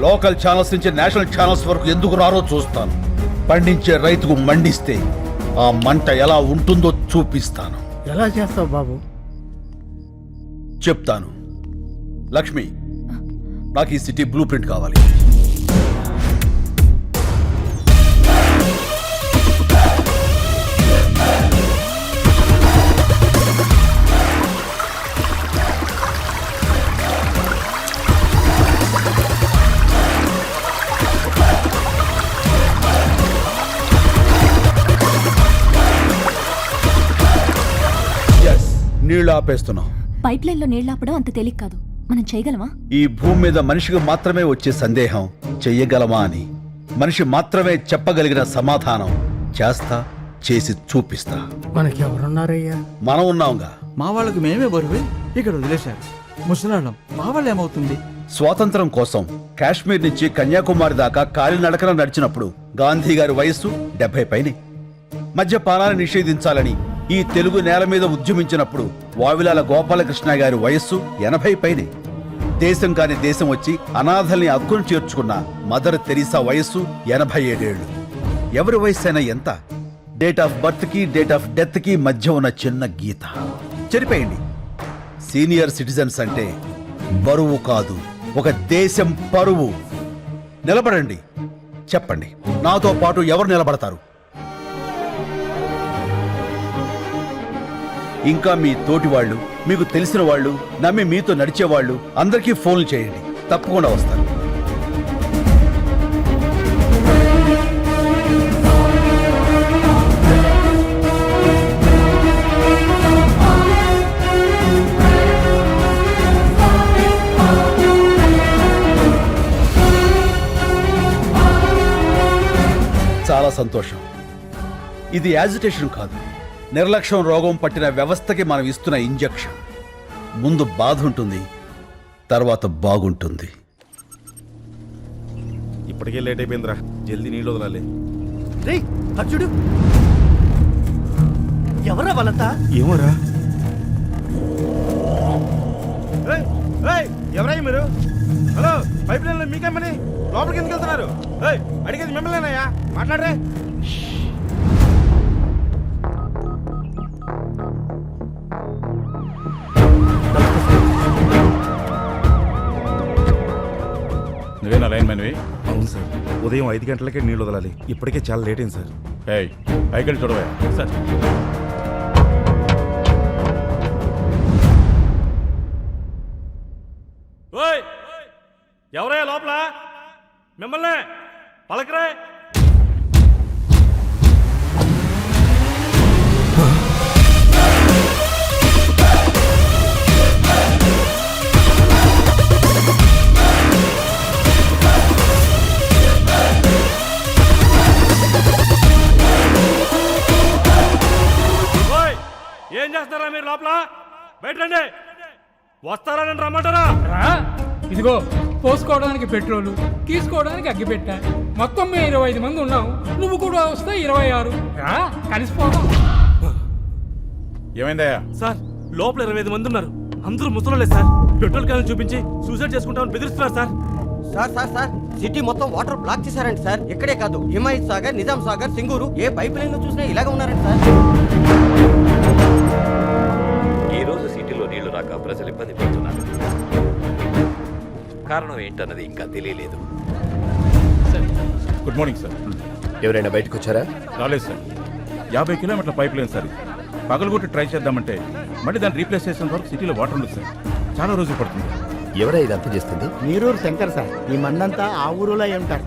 లోకల్ ఛానల్స్ నుంచి నేషనల్ ఛానల్స్ వరకు ఎందుకు రారో చూస్తాను. పండించే రైతుకు మండిస్తే ఆ మంట ఎలా ఉంటుందో చూపిస్తాను. ఎలా చేస్తావు బాబు? చెప్తాను. లక్ష్మి, నాకు ఈ సిటీ బ్లూ ప్రింట్ కావాలి. నీళ్లు ఆపేస్తున్నాం. పైప్ లైన్ లో నీళ్లాపడం అంత తేలిక కాదు. మనం చేయగలమా? ఈ భూమి మీద మనిషికి మాత్రమే వచ్చే సందేహం చెయ్యగలమా అని. మనిషి మాత్రమే చెప్పగలిగిన సమాధానం చేస్తా, చేసి చూపిస్తా. మనకి ఎవరున్నారయ్యా? మనం ఉన్నాంగా. మా వాళ్ళకి మేమే బరువే ఇక్కడ వదిలేశారు. ముసలాళ్ళం మా వాళ్ళు ఏమవుతుంది? స్వాతంత్రం కోసం కాశ్మీర్ నుంచి కన్యాకుమారి దాకా కాలినడకన నడిచినప్పుడు గాంధీ గారి వయస్సు 70 పైనే. మద్యపానాన్ని నిషేధించాలని ఈ తెలుగు నేల మీద ఉద్యమించినప్పుడు వావిలాల గోపాలకృష్ణ గారి వయస్సు 80 పైనే. దేశం కాని దేశం వచ్చి అనాథల్ని అక్కును చేర్చుకున్న మదర్ తెరీసా వయస్సు 87 ఏళ్లు. ఎవరి వయస్సు అయినా ఎంత? డేట్ ఆఫ్ బర్త్ కి డేట్ ఆఫ్ డెత్ కి మధ్య ఉన్న చిన్న గీత చెరిపేయండి. సీనియర్ సిటిజన్స్ అంటే బరువు కాదు, ఒక దేశం పరువు. నిలబడండి, చెప్పండి, నాతో పాటు ఎవరు నిలబడతారు? ఇంకా మీ తోటి వాళ్ళు, మీకు తెలిసిన వాళ్ళు, నమ్మి మీతో నడిచేవాళ్ళు అందరికీ ఫోన్లు చేయండి, తప్పకుండా వస్తారు. చాలా సంతోషం. ఇది యాజిటేషన్ కాదు, నిర్లక్ష్యం రోగం పట్టిన వ్యవస్థకి మనం ఇస్తున్న ఇంజెక్షన్. ముందు బాధ ఉంటుంది, తర్వాత బాగుంటుంది. ఇప్పటికే లేట్ అయిపోయిందిరా, జల్దీ నీళ్ళు వదలాలి. చూడు, ఎవరా వాళ్ళంతా? ఏమోరా. ఎవరయ్య మీరు? హలో, పైప్ లైన్ లో మీకేమని లోపలికి ఎందుకు వెళ్తున్నారు? అడిగేది మిమ్మల్నేనయ్యా, మాట్లాడరే. నువ్వేనా లైన్ మ్యాన్వి? అవును సార్, ఉదయం 5 గంటలకే నీళ్ళు వదలాలి. ఇప్పటికే చాలా లేట్ అయింది సార్. పైకి చూడవా సార్. ఎవరయ్యా లోపల? మిమ్మల్ని పలకరే. వస్తారని రమ్మంటారా? రా ఇదిగో పోసుకోవడానికి పెట్రోలు తీసుకోవడానికి అగ్గిపెట్ట మొత్తం మేము 25 మంది ఉన్నాం. నువ్వు కూడా వస్తే 26. రా కలిసిపోదాం. ఏమైందయ్యా? సార్ లోపల 25 మంది ఉన్నారు. అందరూ ముసలోళ్ళే సార్. పెట్రోల్ క్యాన్ చూపించి సూసైడ్ చేసుకుంటామని బెదిరిస్తున్నారు sir. Sir sir sir city మొత్తం వాటర్ బ్లాక్ చేశారంట సార్. ఇక్కడే కాదు, హిమాయత్ సాగర్, నిజాం సాగర్, సింగూరు ఏ పైప్ లైన్ లో చూసినా ఇలాగే ఉన్నారంట సార్. ఈ రోజు సిటీలో నీళ్లు రాక ప్రజలు ఇబ్బంది పడుతున్నారు. కారణం ఏంటన్నది ఇంకా తెలియలేదు. Good morning sir. ఎవరైనా బయటకు వచ్చారా? రాలేదు సార్. 50 కిలోమీటర్ల పైప్ లైన్ సార్. పగలగొట్టి ట్రై చేద్దామంటే మళ్ళీ దాన్ని రీప్లేస్ చేసిన వరకు సిటీలో వాటర్ ఉండదు సార్. చాలా రోజులు పడుతుంది. ఎవరై ఇదంతా చేస్తుంది? నీరూరు శంకర్ సార్. ఈ మందంతా ఆ ఊరులో ఉంటారు.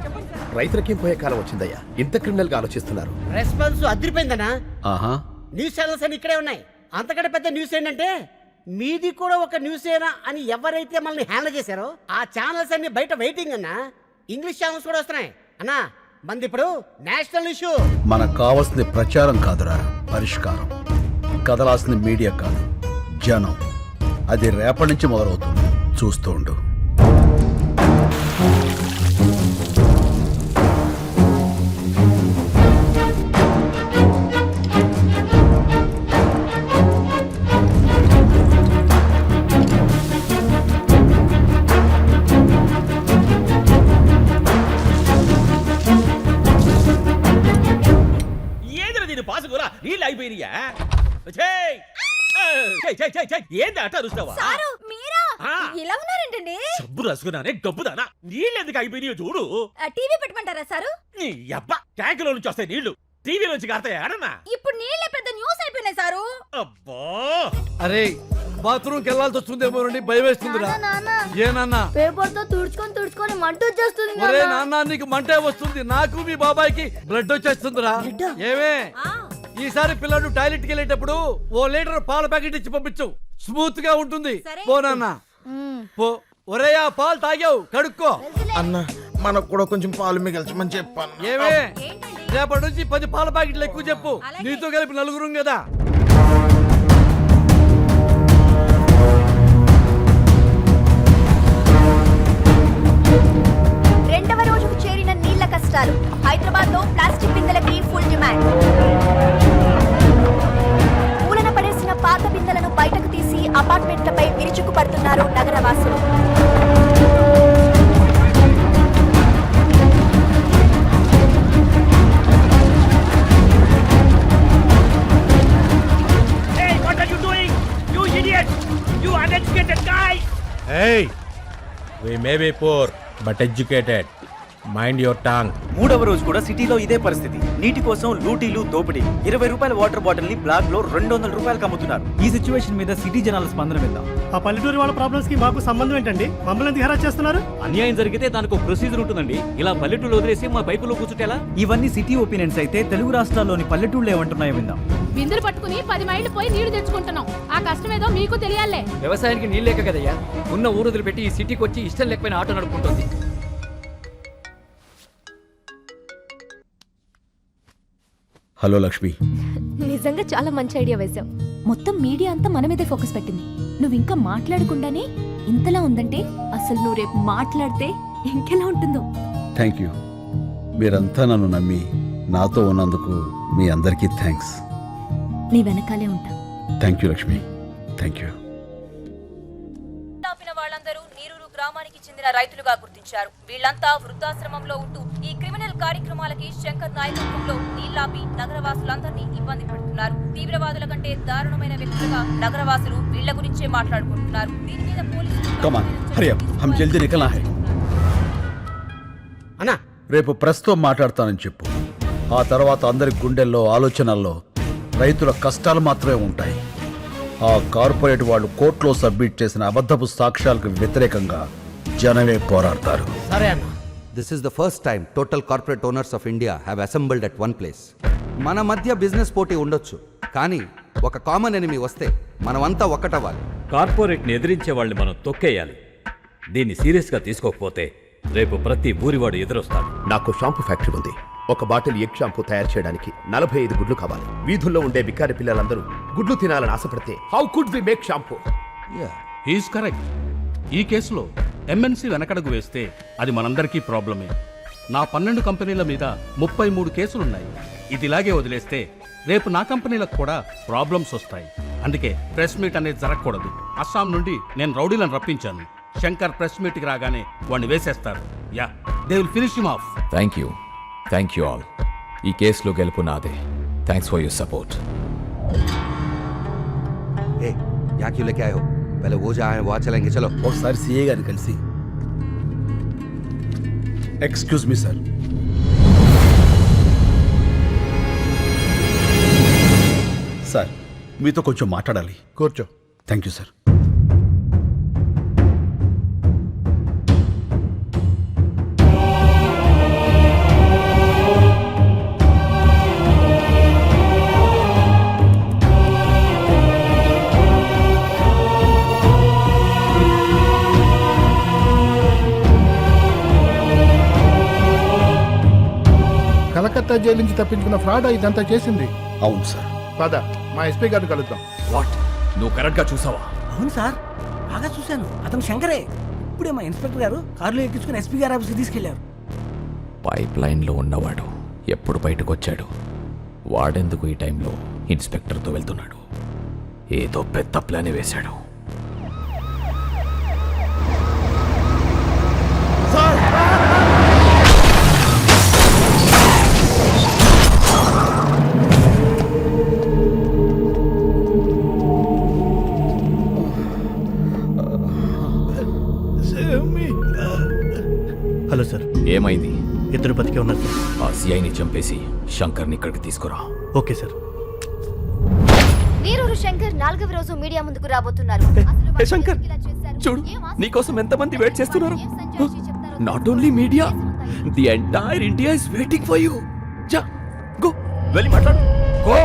రైతులకి పోయే కాలం వచ్చిందయ్యా. ఇంత క్రిమినల్ గా ఆలోచిస్తున్నారు. రెస్పాన్స్ అదిరిపోయిందనా? ఆహా, న్యూస్ ఛానల్స్ అని ఇక్కడే ఉన్నాయి. అంతకంటే పెద్ద న్యూస్ ఏంటంటే మీది కూడా ఒక న్యూస్ ఏనా అని ఎవరైతే మనల్ని హ్యాండిల్ చేశారో ఆ ఛానల్స్ అన్ని బయట వెయిటింగ్ అన్నా. ఇంగ్లీష్ ఛానల్స్ కూడా వస్తున్నాయి అన్నా. మంది ఇప్పుడు నేషనల్ ఇష్యూ. మనకు కావాల్సింది ప్రచారం కాదురా, పరిష్కారం. కదలాల్సింది మీడియా కాదు, జనం. అది రేపటి నుంచి మొదలవుతుంది. చూస్తూ ఉండు. ఏంద్ర దీని పాసుకురా నీళ్ళు అయిపోయినాయా? ఏంది అట్ట అరుస్తావా? ఇలా ఉన్నారేంటండి? సబ్బు రసుకున్నానే గబ్బుదానా. నీళ్ళు ఎందుకు అయిపోయినాయో చూడు. టీవీ పెట్టమంటారా సారు? నీ అబ్బా ట్యాంకులో నుంచి వస్తాయి నీళ్లు, టీవీ నుంచి కాస్తాయా అడన్నా? ఇప్పుడు నీళ్ళే పెద్ద న్యూస్ అయిపోయినాయి సారు. అబ్బా అరే బాత్రూమ్కి వెళ్ళాల్సి వస్తుందేమోనండి, భయం వేస్తుందిరా. ఏ నాన్న? పేపర్ తో తుడుచుకొని మంట వచ్చేస్తుంది. ఒరే నాన్న, నీకు మంటే వస్తుంది, నాకు మీ బాబాయ్కి బ్లడ్ వచ్చేస్తుందిరా. ఏమే ఈసారి పిల్లడు టాయిలెట్ కి వెళ్ళేటప్పుడు 1 లీటర్ పాల ప్యాకెట్ ఇచ్చి పంపించు, స్మూత్ గా ఉంటుంది. పో నాన్న పో. ఒరే ఆ పాలు తాగావు, కడుక్కో. అన్న మనకు కూడా కొంచెం పాలు మిగల్చమని చెప్పాను. ఏమే రేపటి నుంచి 10 పాల ప్యాకెట్లు ఎక్కువ చెప్పు, నీతో కలిపి 4 కదా. రెండవ రోజుకు చేరిన నీళ్ల కష్టాలు. హైదరాబాద్ లో ప్లాస్టిక్ బిందెలకి ఫుల్ డిమాండ్. మూలన పడేసిన పాత బిందెలను బయటకు తీసి అపార్ట్మెంట్లపై విరుచుకు పడుతున్నారు నగరవాసులు. Hey, we may be poor but educated. Mind your Tang. 3వ రోజు కూడా సిటీలో ఇదే పరిస్థితి. నీటి కోసం లూటీలు, దోపిడీ. 20 రూపాయల వాటర్ బాటిల్ ని బ్లాక్ లో 200 రూపాయలకు అమ్ముతున్నారు. ఈ సిచ్యువేషన్ మీద సిటీ జనాల స్పందన విందాం. ఆ పల్లెటూరి వాళ్ళ ప్రాబ్లమ్స్ కి మాకు సంబంధం ఏంటండి? మమ్మల్ని ఎందుకు హెరాస్ చేస్తున్నారు? అన్యాయం జరిగితే దానికి ఒక ప్రొసీజర్ ఉంటుందండి. ఇలా పల్లెటూరు వదిలేసి మా పైపులో కూర్చుంటేలా? ఇవన్నీ సిటీ ఒపీనియన్స్ అయితే తెలుగు రాష్ట్రాల్లోని పల్లెటూళ్ళు ఏమంటున్నాయో విందాం. బిందులు పట్టుకుని 10 మైళ్ళు పోయి నీళ్లు తెచ్చుకుంటున్నాం. ఆ కష్టం ఏదో మీకు తెలియాలే. వ్యవసాయానికి నీళ్ళు లేక కదయ్యా ఉన్న ఊరు వదిలిపెట్టి ఈ సిటీకి వచ్చి ఇష్టం లేకపోయిన ఆటో నడుపుకుంటుంది. హలో లక్ష్మి. నిజంగా చాలా మంచి ఐడియా వేశావు. మొత్తం మీడియా అంతా మన మీదే ఫోకస్ పెట్టింది. నువ్వు ఇంకా మాట్లాడకుండానే ఇంతలా ఉందంటే అసలు నువ్వు రేపు మాట్లాడితే ఇంకెలా ఉంటుందో. Thank you. మీరంతా నన్ను నమ్మి నాతో ఉన్నందుకు మీ అందరికీ థ్యాంక్స్. నీ వెనకాలే ఉంటా. Thank you Lakshmi, thank you. వాళ్ళందరూ నీరూరు గ్రామానికి చెందిన రైతులుగా గుర్తించారు. వీళ్లంతా వృద్ధాశ్రమంలో ఉంటూ ఈ క్రిమినల్ కార్యక్రమాలకి శంకర్ నాయకత్వంలో నీళ్లాపి నగరవాసులందరినీ ఇబ్బంది పెడుతున్నారు. తీవ్రవాదుల కంటే దారుణమైన వ్యక్తులుగా నగరవాసులు వీళ్ల గురించే మాట్లాడుకుంటున్నారు. దీని మీద పోలీసులు రేపు ప్రస్తుతం మాట్లాడతానని చెప్పు. ఆ తర్వాత అందరి గుండెల్లో, ఆలోచనల్లో రైతుల కష్టాలు మాత్రమే ఉంటాయి. ఆ కార్పొరేట్ వాళ్ళు కోర్టులో సబ్మిట్ చేసిన అబద్ధపు సాక్ష్యాలకు వ్యతిరేకంగా జనమే పోరాడతారు. సరే అన్న. This is the first time total corporate owners of India have assembled at one place. మన మధ్య బిజినెస్ పోటీ ఉండొచ్చు, కానీ ఒక కామన్ ఎనిమీ వస్తే మనమంతా ఒక్కటవ్వాలి. కార్పొరేట్ని ఎదిరించే వాళ్ళని మనం తొక్కేయాలి. దీన్ని సీరియస్గా తీసుకోకపోతే రేపు ప్రతి ఊరివాడు ఎదురొస్తాడు. నాకు షాంపూ ఫ్యాక్టరీ ఉంది. ఒక బాటిల్ ఎగ్ షాంపూ తయారు చేయడానికి 45 గుడ్లు కావాలి. వీధుల్లో ఉండే బికారి పిల్లలందరూ గుడ్లు తినాలని ఆశపడితే how could we make shampoo? He's correct. ఈ కేసులో ఎంఎన్సీ వెనకడుగు వేస్తే అది మనందరికీ ప్రాబ్లమే. నా 12 కంపెనీల మీద 33 కేసులున్నాయి. ఇది ఇలాగే వదిలేస్తే రేపు నా కంపెనీలకు కూడా ప్రాబ్లమ్స్ వస్తాయి. అందుకే ప్రెస్ మీట్ అనేది జరగకూడదు. అస్సాం నుండి నేను రౌడీలను రప్పించాను. శంకర్ ప్రెస్ మీట్కి రాగానే వాడిని వేసేస్తారు. Yeah, they will finish him of. Thank you all. ఈ కేసులో గెలుపు నాదే. Thanks for your support. यहाँ क्यों लेके आए हो? पहले वो जहाँ है वहाँ चलेंगे, चलो. ఒకసారి సిఏ గారిని కలిసి. Excuse me sir. సార్, మీతో కొంచెం మాట్లాడాలి. కూర్చో. Thank you sir. Calcutta jail నుంచి తప్పించుకున్న ఫ్రాడ్ ఇదంతా చేసింది. అవును సార్. పద, మా ఎస్పీ గారిని కలుద్దాం. వాట్? నువ్వు కరెక్ట్గా చూసావా? అవును సార్, బాగా చూశాను. అతను శంకరే. ఇప్పుడే మా ఇన్స్పెక్టర్ గారు కారులో ఎక్కించుకుని ఎస్పీ గారి ఆఫీస్కి తీసుకెళ్లారు. పైప్ లైన్లో ఉన్నవాడు ఎప్పుడు బయటకు వచ్చాడు? వాడెందుకు ఈ టైంలో ఇన్స్పెక్టర్తో వెళ్తున్నాడు? ఏదో పెద్ద ప్లాన్ వేశాడు. Hello sir. ఏమైంది? ఇద్దరు బతికే ఉన్నారు సార్. ఆ సిఐని చంపేసి శంకర్ని ఇక్కడికి తీసుకురా. Okay sir. నీరూరు శంకర్ 4వ రోజు మీడియా ముందుకు రాబోతున్నారు. శంకర్, చూడు, నీకోసం ఎంతమంది వెయిట్ చేస్తున్నారు. Not only media, the entire India is waiting for you. Go, వెళ్ళి మాట్లాడు. గో.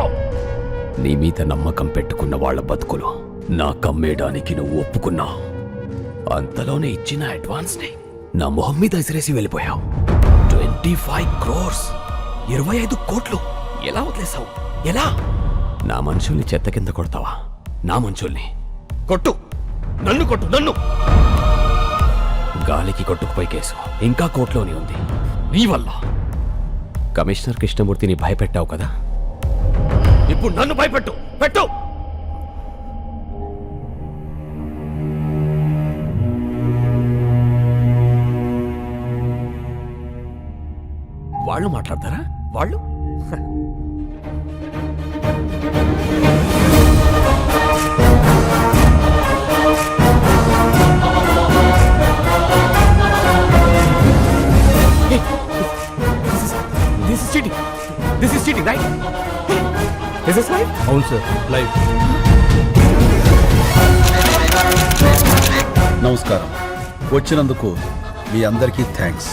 నీ మీద నమ్మకం పెట్టుకున్న వాళ్ళ బతుకులు నా కమ్మేయడానికి నువ్వు ఒప్పుకున్నావు. అంతలోనే ఇచ్చిన అడ్వాన్స్ ని నా మొహం మీద ఇసిరేసి వెళ్ళిపోయావు. 25 crores, 25 కోట్లు ఎలా వదిలేసావు? ఎలా? నా మనుషుల్ని చెత్త కింద కొడతావా? నా మనుషుల్ని కొట్టు, నన్ను కొట్టు, నన్ను. గాలికి కొట్టుకుపోయి కేసు ఇంకా కోర్టులోనే ఉంది. నీ వల్ల కమిషనర్ కృష్ణమూర్తిని భయపెట్టావు కదా, ఇప్పుడు నన్ను భయపెట్టు. పెట్టు. వాళ్ళు మాట్లాడతారా? వాళ్ళు This is cheating, right? Is this live? అవును సార్, లైవ్. నమస్కారం. వచ్చినందుకు మీ అందరికీ థ్యాంక్స్.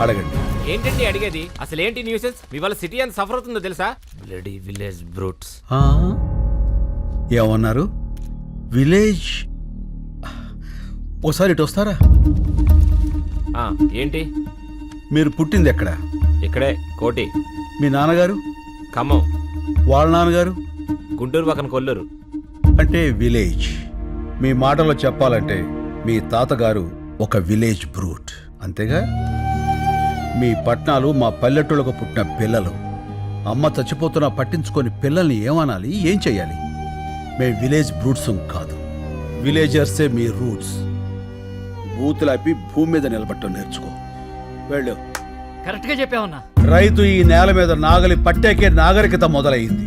అడగండి. ఏంటండి అడిగేది? అసలు ఏంటి న్యూసెన్స్? మీ వాళ్ళ సిటీ అంత సఫర్ అవుతుందో తెలుసా? Bloody village brutes. ఏమన్నారు? విలేజ్? ఓసారి ఇటు వస్తారా? ఏంటి? మీరు పుట్టింది ఎక్కడ? ఇక్కడే, కోటి. మీ నాన్నగారు? ఖమ్మం. వాళ్ళ నాన్నగారు? గుంటూరు పక్కన కొల్లూరు. అంటే విలేజ్. మీ మాటలో చెప్పాలంటే మీ తాతగారు ఒక విలేజ్ బ్రూట్, అంతేగా? మీ పట్నాలు మా పల్లెటూళ్ళకు పుట్టిన పిల్లలు. అమ్మ చచ్చిపోతున్నా పట్టించుకొని పిల్లల్ని ఏమనాలి, ఏం చెయ్యాలి? మేము విలేజ్ బ్రూట్స్ కాదు, విలేజర్సే మీ రూట్స్. బూతులాపి భూమి మీద నిలబట్టం నేర్చుకో. వెళ్ళు. కరెక్ట్గా చెప్పావన్నా. రైతు ఈ నేల మీద నాగలి పట్టాకే నాగరికత మొదలైంది.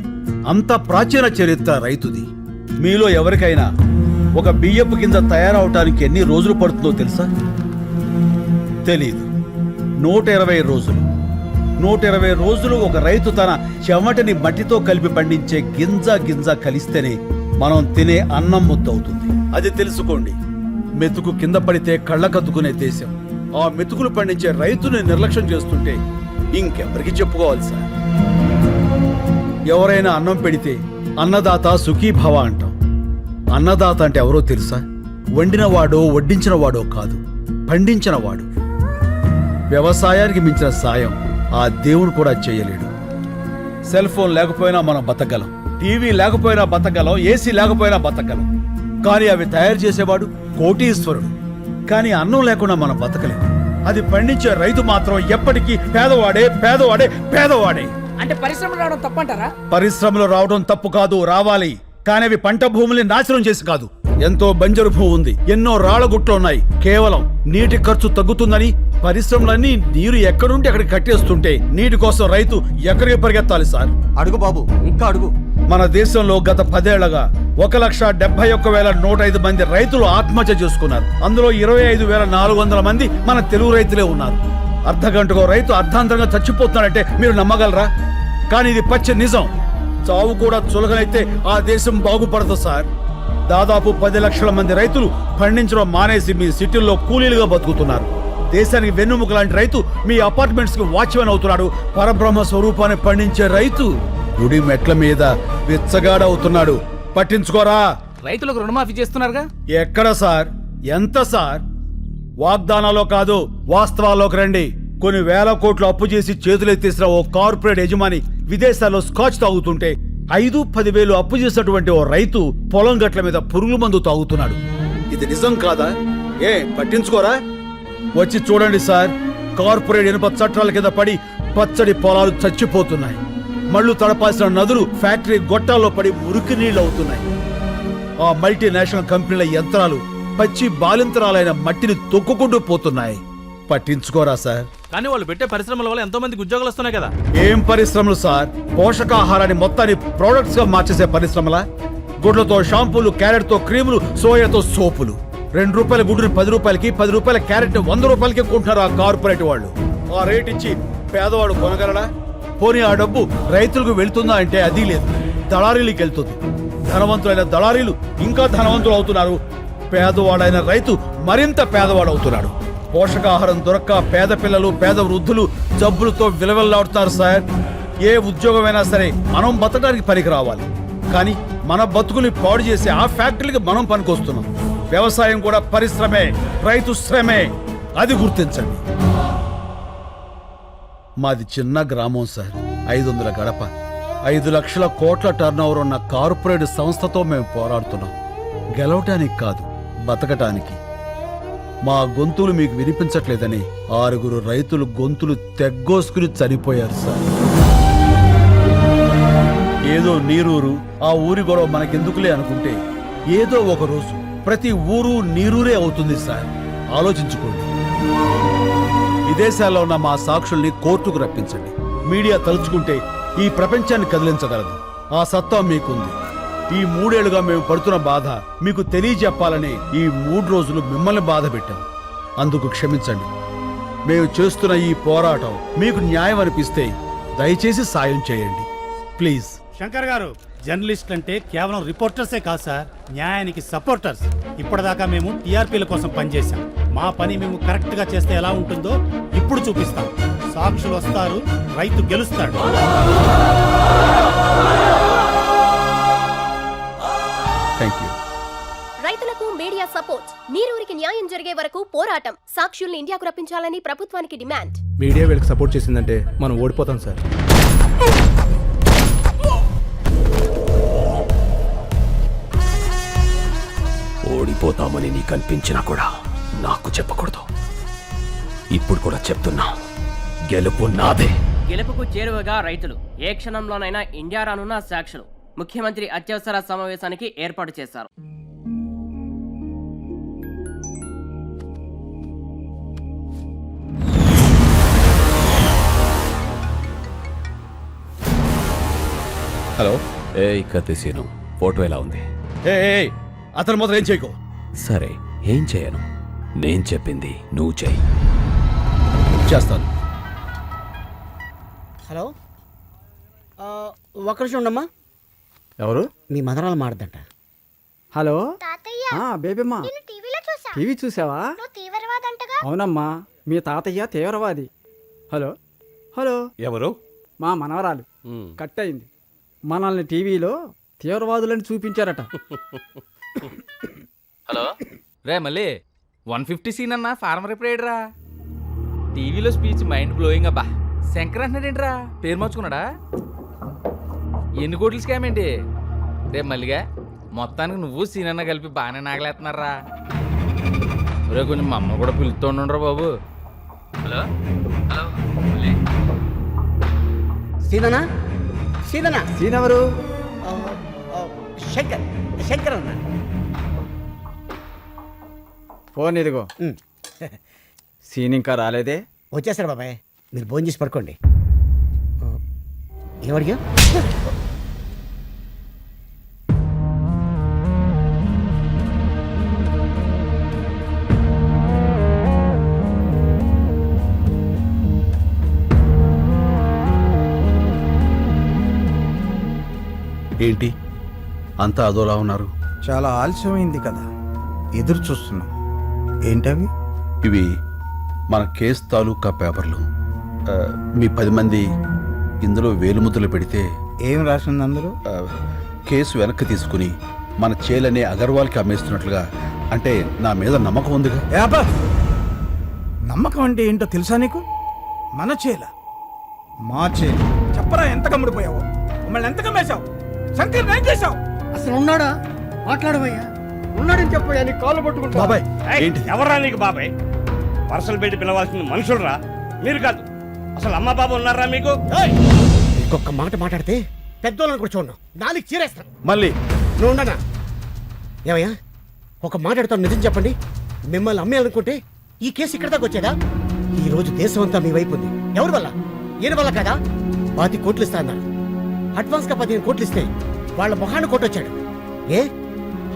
అంత ప్రాచీన చరిత్ర రైతుది. మీలో ఎవరికైనా ఒక బియ్యపు కింద తయారవటానికి ఎన్ని రోజులు పడుతుందో తెలుసా? తెలీదు. 120 రోజులు. 120 రోజులు ఒక రైతు తన చెమటని మట్టితో కలిపి పండించే గింజ కలిస్తేనే మనం తినే అన్నం ముద్దవుతుంది. అది తెలుసుకోండి. మెతుకు కింద పడితే కళ్ళకద్దుకునే దేశం. ఆ మెతుకులు పండించే రైతుని నిర్లక్ష్యం చేస్తుంటే ఇంకెవరికి చెప్పుకోవాలి సార్? ఎవరైనా అన్నం పెడితే అన్నదాత సుఖీభవ అంటాం. అన్నదాత అంటే ఎవరో తెలుసా? వండినవాడో వడ్డించిన వాడో కాదు, పండించిన వాడు. వ్యవసాయానికి మించిన సాయం ఆ దేవుడు కూడా చేయలేడు. సెల్ ఫోన్ లేకపోయినా మనం బతకగలం, టీవీ లేకపోయినా బతకగలం, ఏసీ లేకపోయినా బతకగలం. కానీ అవి తయారు చేసేవాడు కోటీశ్వరుడు. కానీ అన్నం లేకుండా మనం బతకలేం. అది పండించే రైతు మాత్రం ఎప్పటికీ పేదవాడే పేదవాడే పేదవాడే. అంటే పరిశ్రమలు రావడం తప్పంటారా? పరిశ్రమలు రావడం తప్పు కాదు, రావాలి. కానీ అవి పంట భూముల్ని నాశనం చేసి కాదు. ఎంతో బంజరు భూమి ఉంది, ఎన్నో రాళ్ళగుట్లు ఉన్నాయి. కేవలం నీటి ఖర్చు తగ్గుతుందని పరిశ్రమలన్నీ నీరు ఎక్కడుంటే అక్కడికి కట్టేస్తుంటే నీటి కోసం రైతు ఎక్కడికి పరిగెత్తాలి సార్? అడుగు బాబు, ఇంకా అడుగు. మన దేశంలో గత 10 ఏళ్లగా 1,71,105 మంది రైతులు ఆత్మహత్య చేసుకున్నారు. అందులో 25,400 మంది మన తెలుగు రైతులే ఉన్నారు. అర్ధగంటకో రైతు అర్ధాంతరంగా చచ్చిపోతున్నాడంటే మీరు నమ్మగలరా? కానీ ఇది పచ్చి నిజం. చావు కూడా చులకనైతే ఆ దేశం బాగుపడదు సార్. దాదాపు 10 లక్షల మంది రైతులు పండించడం మానేసి మీ సిటీల్లో కూలీలుగా బతుకుతున్నారు. దేశానికి వెన్నుముక లాంటి రైతు మీ అపార్ట్మెంట్స్ కి వాచ్మెన్ అవుతున్నాడు. పరబ్రహ్మ స్వరూపాన్ని పండించే రైతు గుడి మెట్ల మీద విచ్చగాడవుతున్నాడు. పట్టించుకోరా? రైతులకు రుణమాఫీ చేస్తున్నారుగా. ఎక్కడ సార్? ఎంత సార్? వాగ్దానాలో కాదు, వాస్తవాల్లోకి రండి. కొన్ని వేల కోట్లు అప్పు చేసి చేతులెత్తేసిన ఓ కార్పొరేట్ యజమాని విదేశాల్లో స్కాచ్ తాగుతుంటే 5-10 వేలు అప్పు చేసినటువంటి ఓ రైతు పొలం గట్ల మీద పురుగుల మందు తాగుతున్నాడు. ఇది నిజం కాదా? పట్టించుకోరా? వచ్చి చూడండి సార్. కార్పొరేట్ ఇనుప చట్టాల కింద పడి పచ్చడి పొలాలు చచ్చిపోతున్నాయి. మళ్ళు తడపాల్సిన నదులు ఫ్యాక్టరీ గొట్టాల్లో పడి మురికి నీళ్లు అవుతున్నాయి. ఆ మల్టీనేషనల్ కంపెనీల యంత్రాలు పచ్చి బాలింతరాలైన మట్టిని తొక్కుకుంటూ పోతున్నాయి. పట్టించుకోరా సార్? కానీ వాళ్ళు పెట్టే పరిశ్రమల వల్ల ఎంతో మందికి ఉద్యోగాలు వస్తున్నాయి కదా. ఏం పరిశ్రమలు సార్? పోషకాహారాన్ని మొత్తాన్ని ప్రొడక్ట్స్ గా మార్చేసే పరిశ్రమలా? గుడ్లతో షాంపూలు, క్యారెట్ తో క్రీములు, సోయాతో సోపులు. 2 రూపాయల గుడ్డుని 10 రూపాయలకి, 10 రూపాయల క్యారెట్ 100 రూపాయలకి కొంటున్నారు ఆ కార్పొరేట్ వాళ్ళు. ఆ రేట్ ఇచ్చి పేదవాడు కొనగలడా? పోనీ ఆ డబ్బు రైతులకు వెళ్తుందా అంటే అది లేదు, దళారీలకు వెళ్తుంది. ధనవంతులైన దళారీలు ఇంకా ధనవంతులు అవుతున్నారు. పేదవాడైన రైతు మరింత పేదవాడు అవుతున్నాడు. పోషకాహారం దొరక్క పేద పిల్లలు, పేద వృద్ధులు జబ్బులతో విలవెల్లాడుతున్నారు సార్. ఏ ఉద్యోగమైనా సరే మనం బతకడానికి పనికి రావాలి. కానీ మన బతుకుని పాడు చేసి ఆ ఫ్యాక్టరీకి మనం పనికొస్తున్నాం. వ్యవసాయం కూడా పరిశ్రమే, రైతు శ్రమే. అది గుర్తించండి. మాది చిన్న గ్రామం సార్. 500 గడప, 5 లక్షల కోట్ల టర్నోవర్ ఉన్న కార్పొరేట్ సంస్థతో మేము పోరాడుతున్నాం. గెలవటానికి కాదు, బతకటానికి. మా గొంతులు మీకు వినిపించట్లేదని 6 రైతులు గొంతులు తెగ్గోసుకుని చనిపోయారు సార్. ఏదో నీరూరు, ఆ ఊరి గొడవ మనకెందుకులే అనుకుంటే ఏదో ఒక రోజు ప్రతి ఊరు నీరూరే అవుతుంది సార్. ఆలోచించుకోండి. విదేశాల్లో ఉన్న మా సాక్షుల్ని కోర్టుకు రప్పించండి. మీడియా తలుచుకుంటే ఈ ప్రపంచాన్ని కదిలించగలదు. ఆ సత్తా మీకుంది. ఈ 3 ఏళ్లుగా మేము పడుతున్న బాధ మీకు తెలియజెప్పాలని ఈ 3 రోజులు మిమ్మల్ని బాధ పెట్టాం. అందుకు క్షమించండి. మేము చేస్తున్న ఈ పోరాటం మీకు న్యాయం అనిపిస్తే దయచేసి సాయం చేయండి ప్లీజ్. శంకర్ గారు, జర్నలిస్ట్ అంటే కేవలం రిపోర్టర్సే కాదు సార్, న్యాయానికి సపోర్టర్స్. ఇప్పటిదాకా మేము టీఆర్పీల కోసం పనిచేశాం. మా పని మేము కరెక్ట్ గా చేస్తే ఎలా ఉంటుందో ఇప్పుడు చూపిస్తాం. సాక్షులు వస్తారు, రైతు గెలుస్తాడు. Thank you. రైతులకు మీడియా సపోర్ట్. నీరూరికి న్యాయం జరిగే వరకు పోరాటం. సాక్షుల్ని ఇండియాకు రప్పించాలని ప్రభుత్వానికి డిమాండ్. మీడియా వీళ్ళకి సపోర్ట్ చేసిందంటే మనం ఓడిపోతాం సార్. ఓడిపోతామని నీకు అనిపించినా కూడా నాకు చెప్పకూడదు. ఇప్పుడు కూడా చెప్తున్నా, గెలుపు నాదే. గెలుపుకు చేరువగా రైతులు. ఏ క్షణంలోనైనా ఇండియా రానున్న సాక్షులు. ముఖ్యమంత్రి అత్యవసర సమావేశానికి ఏర్పాటు చేశారు. హలో. కత్తిసీను, ఫోటో ఎలా ఉంది? అతను మాత్రం ఏం చేయకు. సరే, ఏం చేయను. నేను చెప్పింది నువ్వు చెయ్యి. చేస్తాను. హలో, ఒక్క నిమిషం ఉండమ్మా. ఎవరు? మీ మదరాలు మాడదంట. హలో బేబీమ్మా, టీవీ చూసావా? అవునమ్మా, మీ తాతయ్య తీవ్రవాది. హలో హలో, ఎవరు? మా మనవరాలు కట్ అయింది. మనల్ని టీవీలో తీవ్రవాదులని చూపించారట. హలో రే, మళ్ళీ 150 సీన్ అన్న ఫార్మర్ ఎప్పుడేడ్రా? టీవీలో స్పీచ్ మైండ్ బ్లోయింగ్ అబ్బా. శంకర్ అంటున్నాడేంట్రా? పేరు మార్చుకున్నాడా? ఎన్ని కోట్ల స్కామ్ ఏంటి రేపు మల్లిగా? మొత్తానికి నువ్వు సీనన్న కలిపి బాగానే నాగలేస్తున్నారా? రే కొంచెం మా అమ్మ కూడా పిలుస్తూ ఉండరా బాబు. హలో హలో సీననా సీననా సీనెవరు? శంకర్ శంకర్ అన్న. ఫోన్ ఇదిగో. సీన్ ఇంకా రాలేదే? వచ్చేస్తాడు బాబాయ్, మీరు భోజనం చేసి పడుకోండి. ఏమడిగా? ఏంటి అంతా అదోలా ఉన్నారు? చాలా ఆలస్యమైంది కదా, ఎదురు చూస్తున్నాం. ఏంటవి? ఇవి మన కేస్ తాలూకా పేపర్లు. మీ 10 మంది ఇందులో వేలుముద్రలు పెడితే ఏం రాసింది అందులో? కేసు వెనక్కి తీసుకుని మన చేలనే అగర్వాల్కి అమ్మేస్తున్నట్లుగా. అంటే నా మీద నమ్మకం ఉందిగా. ఏపా, నమ్మకం అంటే ఏంటో తెలుసా నీకు? మన చేల, మా చేల. చెప్పరా ఎంత కమ్ముడిపోయావు? మమ్మల్ని ఎంత కమ్మేశావు? శంకర్ ఏం చేశావు? అసలు ఉన్నాడా? మాట్లాడవయ్యా. ఉన్నాడని చెప్పయ్యా, నీ కాళ్ళు పట్టుకుంటా. బాబాయ్ ఏంటి? ఎవరా నీకు బాబాయ్? వరుసలు పెట్టి పిలవాల్సిన మనుషులరా మీరు కాదు. అసలు అమ్మ బాబు ఉన్నారా మీకు? ఇంకొక మాట మాట్లాడితే పెద్దోళ్ళని కూడా చూడను, నాలుగు చీరేస్తాను. మళ్ళీ నువ్వు ఉండనా? ఏమయ్యా, ఒక మాట్లాడుతాను, నిజం చెప్పండి. మిమ్మల్ని అమ్మేయాలనుకుంటే ఈ కేసు ఇక్కడ దాకా వచ్చేదా? ఈ రోజు దేశం అంతా మీ వైపు ఉంది. ఎవరి వల్ల? ఈయన వల్ల కదా. 10 కోట్లు ఇస్తా అన్నారు. అడ్వాన్స్ గా 15 కోట్లు ఇస్తే వాళ్ళ మొహాన్ని కొట్టొచ్చాడు. ఏ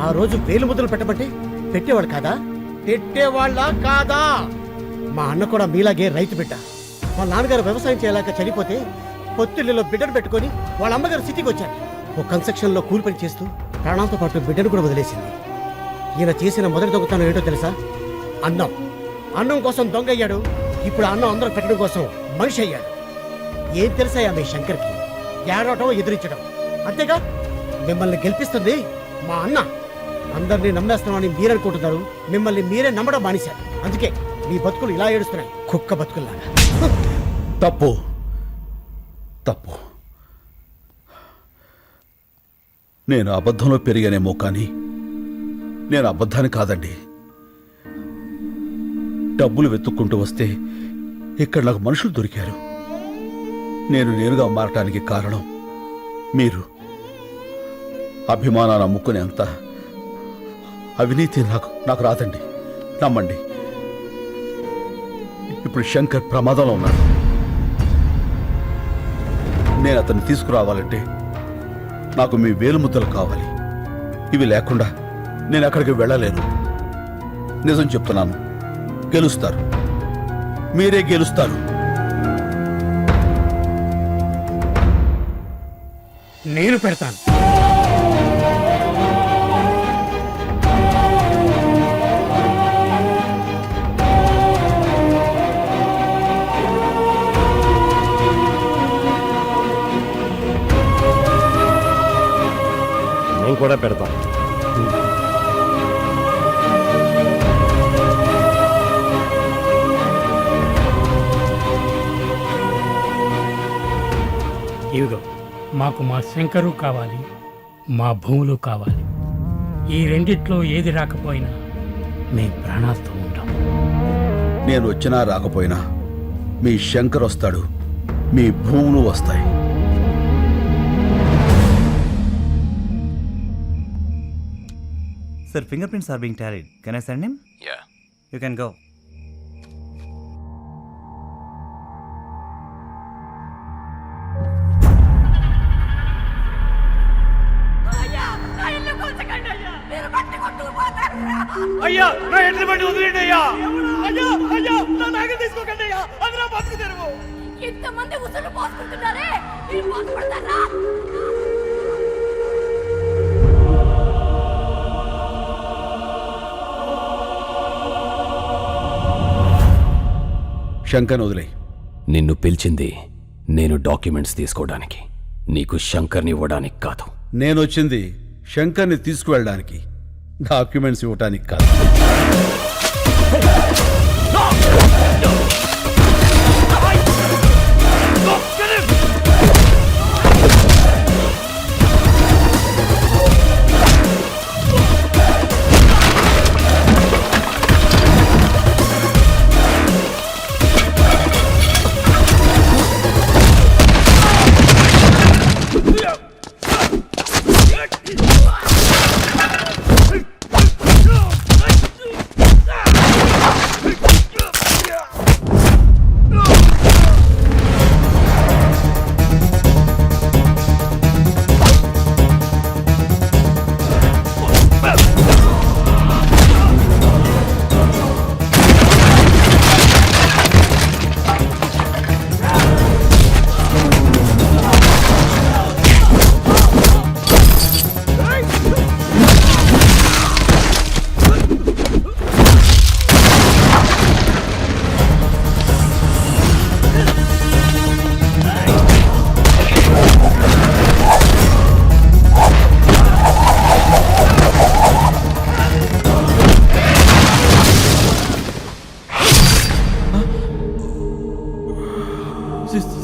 ఆ రోజు వేలు ముద్రలు పెట్టమంటే పెట్టేవాడు కాదా? పెట్టేవాళ్ళ కాదా? మా అన్న కూడా మీలాగే రైతు బిడ్డ. వాళ్ళ నాన్నగారు వ్యవసాయం చేయలేక చనిపోతే పొత్తిళ్ళలో బిడ్డను పెట్టుకొని వాళ్ళ అమ్మగారు సిటీకి వచ్చారు. ఓ కన్స్ట్రక్షన్ లో కూలి పని చేస్తూ ప్రాణాలతో పాటు బిడ్డను కూడా వదిలేసింది. ఈయన చేసిన మొదటి దొంగతనం ఏంటో తెలుసా? అన్నం. అన్నం కోసం దొంగ అయ్యాడు. ఇప్పుడు అన్నం అందరూ పెట్టడం కోసం మనిషి అయ్యాడు. ఏం తెలుసాయా మీ శంకర్కి? ఏడవటం, ఎదిరించడం అంతేగా. మిమ్మల్ని గెలిపిస్తుంది మా అన్న. అందరినీ నమ్మేస్తామని మీరనుకుంటున్నారు, మిమ్మల్ని మీరే నమ్మడం మానేశారు. అందుకే మీ బతుకులు ఇలా ఏడుస్తున్నాయి, కుక్క బతుకుల్లాగా. తప్పు తప్పు. నేను అబద్ధంలో పెరిగానేమో కానీ నేను అబద్ధాన్ని కాదండి. డబ్బులు వెతుక్కుంటూ వస్తే ఇక్కడ నాకు మనుషులు దొరికారు. నేనుగా మారటానికి కారణం మీరు. అభిమానాన్ని అమ్ముకునేంత అవినీతి నాకు రాదండి, నమ్మండి. ఇప్పుడు శంకర్ ప్రమాదంలో ఉన్నాడు. నేను అతన్ని తీసుకురావాలంటే నాకు మీ వేలుముద్దలు కావాలి. ఇవి లేకుండా నేను అక్కడికి వెళ్ళలేను. నిజం చెప్తున్నాను, గెలుస్తారు, మీరే గెలుస్తారు. నేను పెడతాను. నేను కూడా పెడతాను. ఇదిగో, మాకు మా శంకరు కావాలి, మా భూములు కావాలి. ఈ రెండిట్లో ఏది రాకపోయినా మేము ప్రాణాలతో ఉంటాం. నేను వచ్చినా రాకపోయినా మీ శంకర్ వస్తాడు, మీ భూములు వస్తాయి. Sir, fingerprints are being tallied. Can I send him? Yeah. You can go. అయ్యా, నా ఎడ్ల బండి వదిలేండి అయ్యా. అయ్యా అయ్యా, నా నాగలు తీసుకోకండి అయ్యా. అందరూ బతుకు తెరువు. ఇంతమంది ఉసులు పోసుకుంటున్నారే, మీరు మోసపడతారా? శంకర్ని వదిలే. నిన్ను పిలిచింది నేను డాక్యుమెంట్స్ తీసుకోవడానికి, నీకు శంకర్ని ఇవ్వడానికి కాదు. నేను వచ్చింది శంకర్ని తీసుకువెళ్ళడానికి, డాక్యుమెంట్స్ ఇవ్వడానికి కాదు.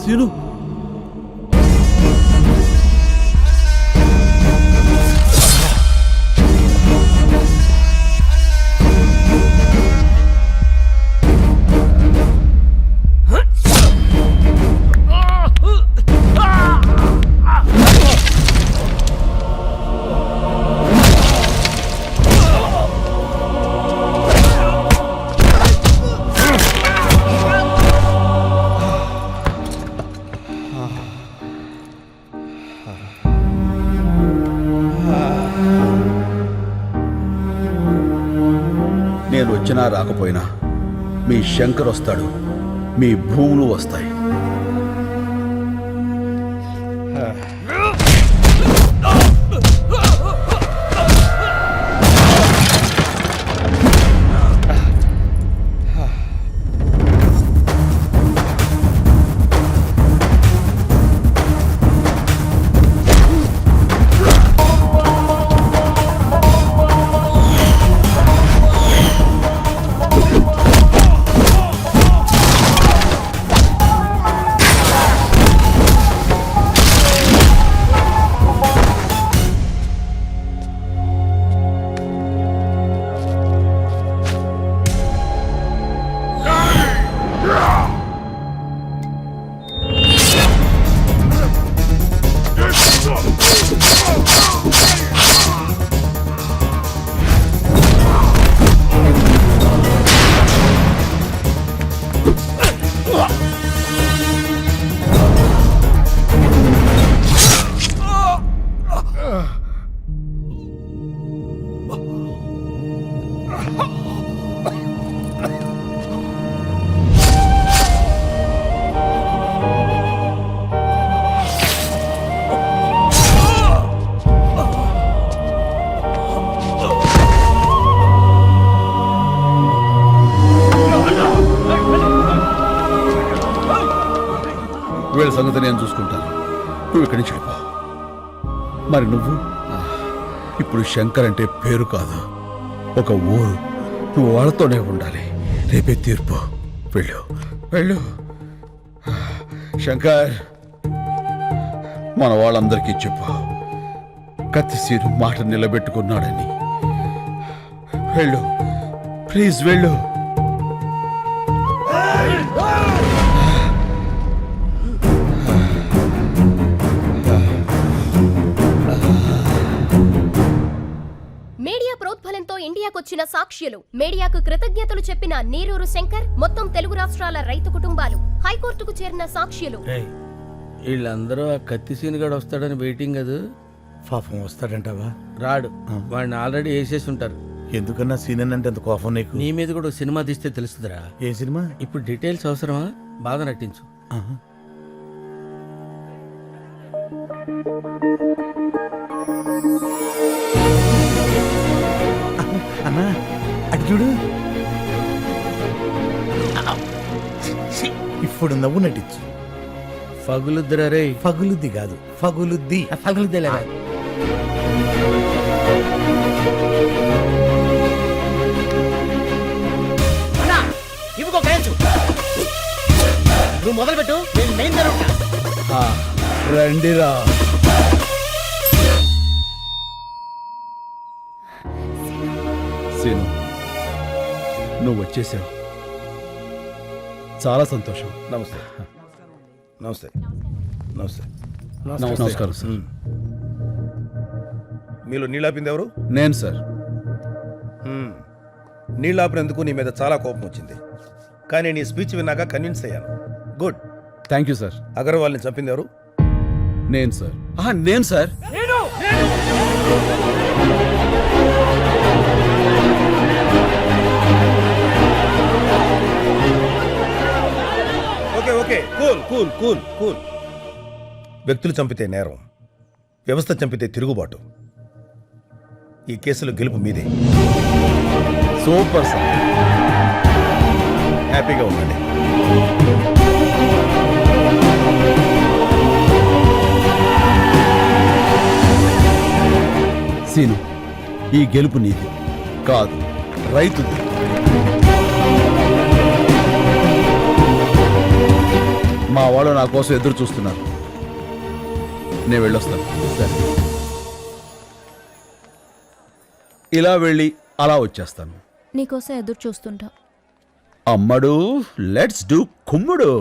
సీను నేను వచ్చినా రాకపోయినా మీ శంకర్ వస్తాడు, మీ భూములు వస్తాయి. వీళ్ళ సంగతి నేను చూసుకుంటాను, నువ్వు ఇక్కడి నుంచి వెళ్ళిపో. మరి నువ్వు ఇప్పుడు శంకర్ అంటే పేరు కాదు, ఒక ఊరు. నువ్వు వాళ్ళతోనే ఉండాలి. రేపే తీర్పు. వెళ్ళు వెళ్ళు. శంకర్, మన వాళ్ళందరికీ చెప్పు, కత్తిసీరు మాట నిలబెట్టుకున్నాడని. వెళ్ళు ప్లీజ్, వెళ్ళు. మీడియా ప్రోద్బలంతో ఇండియాకొచ్చిన సాక్ష్యులు, మీడియాకు కృతజ్ఞతలు చెప్పిన నీరూరు శంకర్, మొత్తం తెలుగు రాష్ట్రాల రైతు కుటుంబాలు, హైకోర్టుకు చేరిన సాక్ష్యులు. వీళ్ళందరూ ఆ కత్తి సీనుగాడు వస్తాడని వెయిటింగ్ కదా. పాపం వస్తాడంటావా? రాడు, వాడిని ఆల్రెడీ వేసేసి ఉంటారు. ఎందుకన్నా సీన్ అంటే అంత కోపం నీకు? నీ మీద కూడా ఒక సినిమా తీస్తే తెలుస్తుందిరా. ఏ సినిమా? ఇప్పుడు డీటెయిల్స్ అవసరమా? బాధ నటించు. అన్నా అటు చూడు. ఇప్పుడు నవ్వు నటించు. ఫగులుద్దిరా రే. ఫగులుద్ది కాదు, ఫగులుద్ది. ఫగులుద్దిలే. నువ్వు మొదలు పెట్టు, నేను మెయిన్ జరుగుతా. రండిరా. సీను, నువ్వు వచ్చేసావు, చాలా సంతోషం. నమస్తే నమస్తే నమస్తే. నమస్కారం సార్. మీలో నీళ్ళాపింది ఎవరు? నేను సార్. నీళ్ళాపినందుకు నీ మీద చాలా కోపం వచ్చింది, కానీ నీ స్పీచ్ విన్నాక కన్విన్స్ అయ్యాను. గుడ్. Thank you sir. అగర్వాల్ని చంపింది ఎవరు? నేను సార్. నేను sir. Okay okay, cool cool cool cool. వ్యక్తులు చంపితే నేరం, వ్యవస్థ చంపితే తిరుగుబాటు. ఈ కేసులో గెలుపు మీదే. Super sir. హ్యాపీగా ఉండండి. సీను, ఈ గెలుపు నీది కాదు, రైతుది. మా వాళ్ళు నా కోసం ఎదురు చూస్తున్నారు. నేను వెళ్ళొస్తాను. సరే, ఇలా వెళ్ళి అలా వచ్చేస్తాను. నీకోసం ఎదురు చూస్తుంటా. అమ్మడు, లెట్స్ డూ కుమ్ముడు.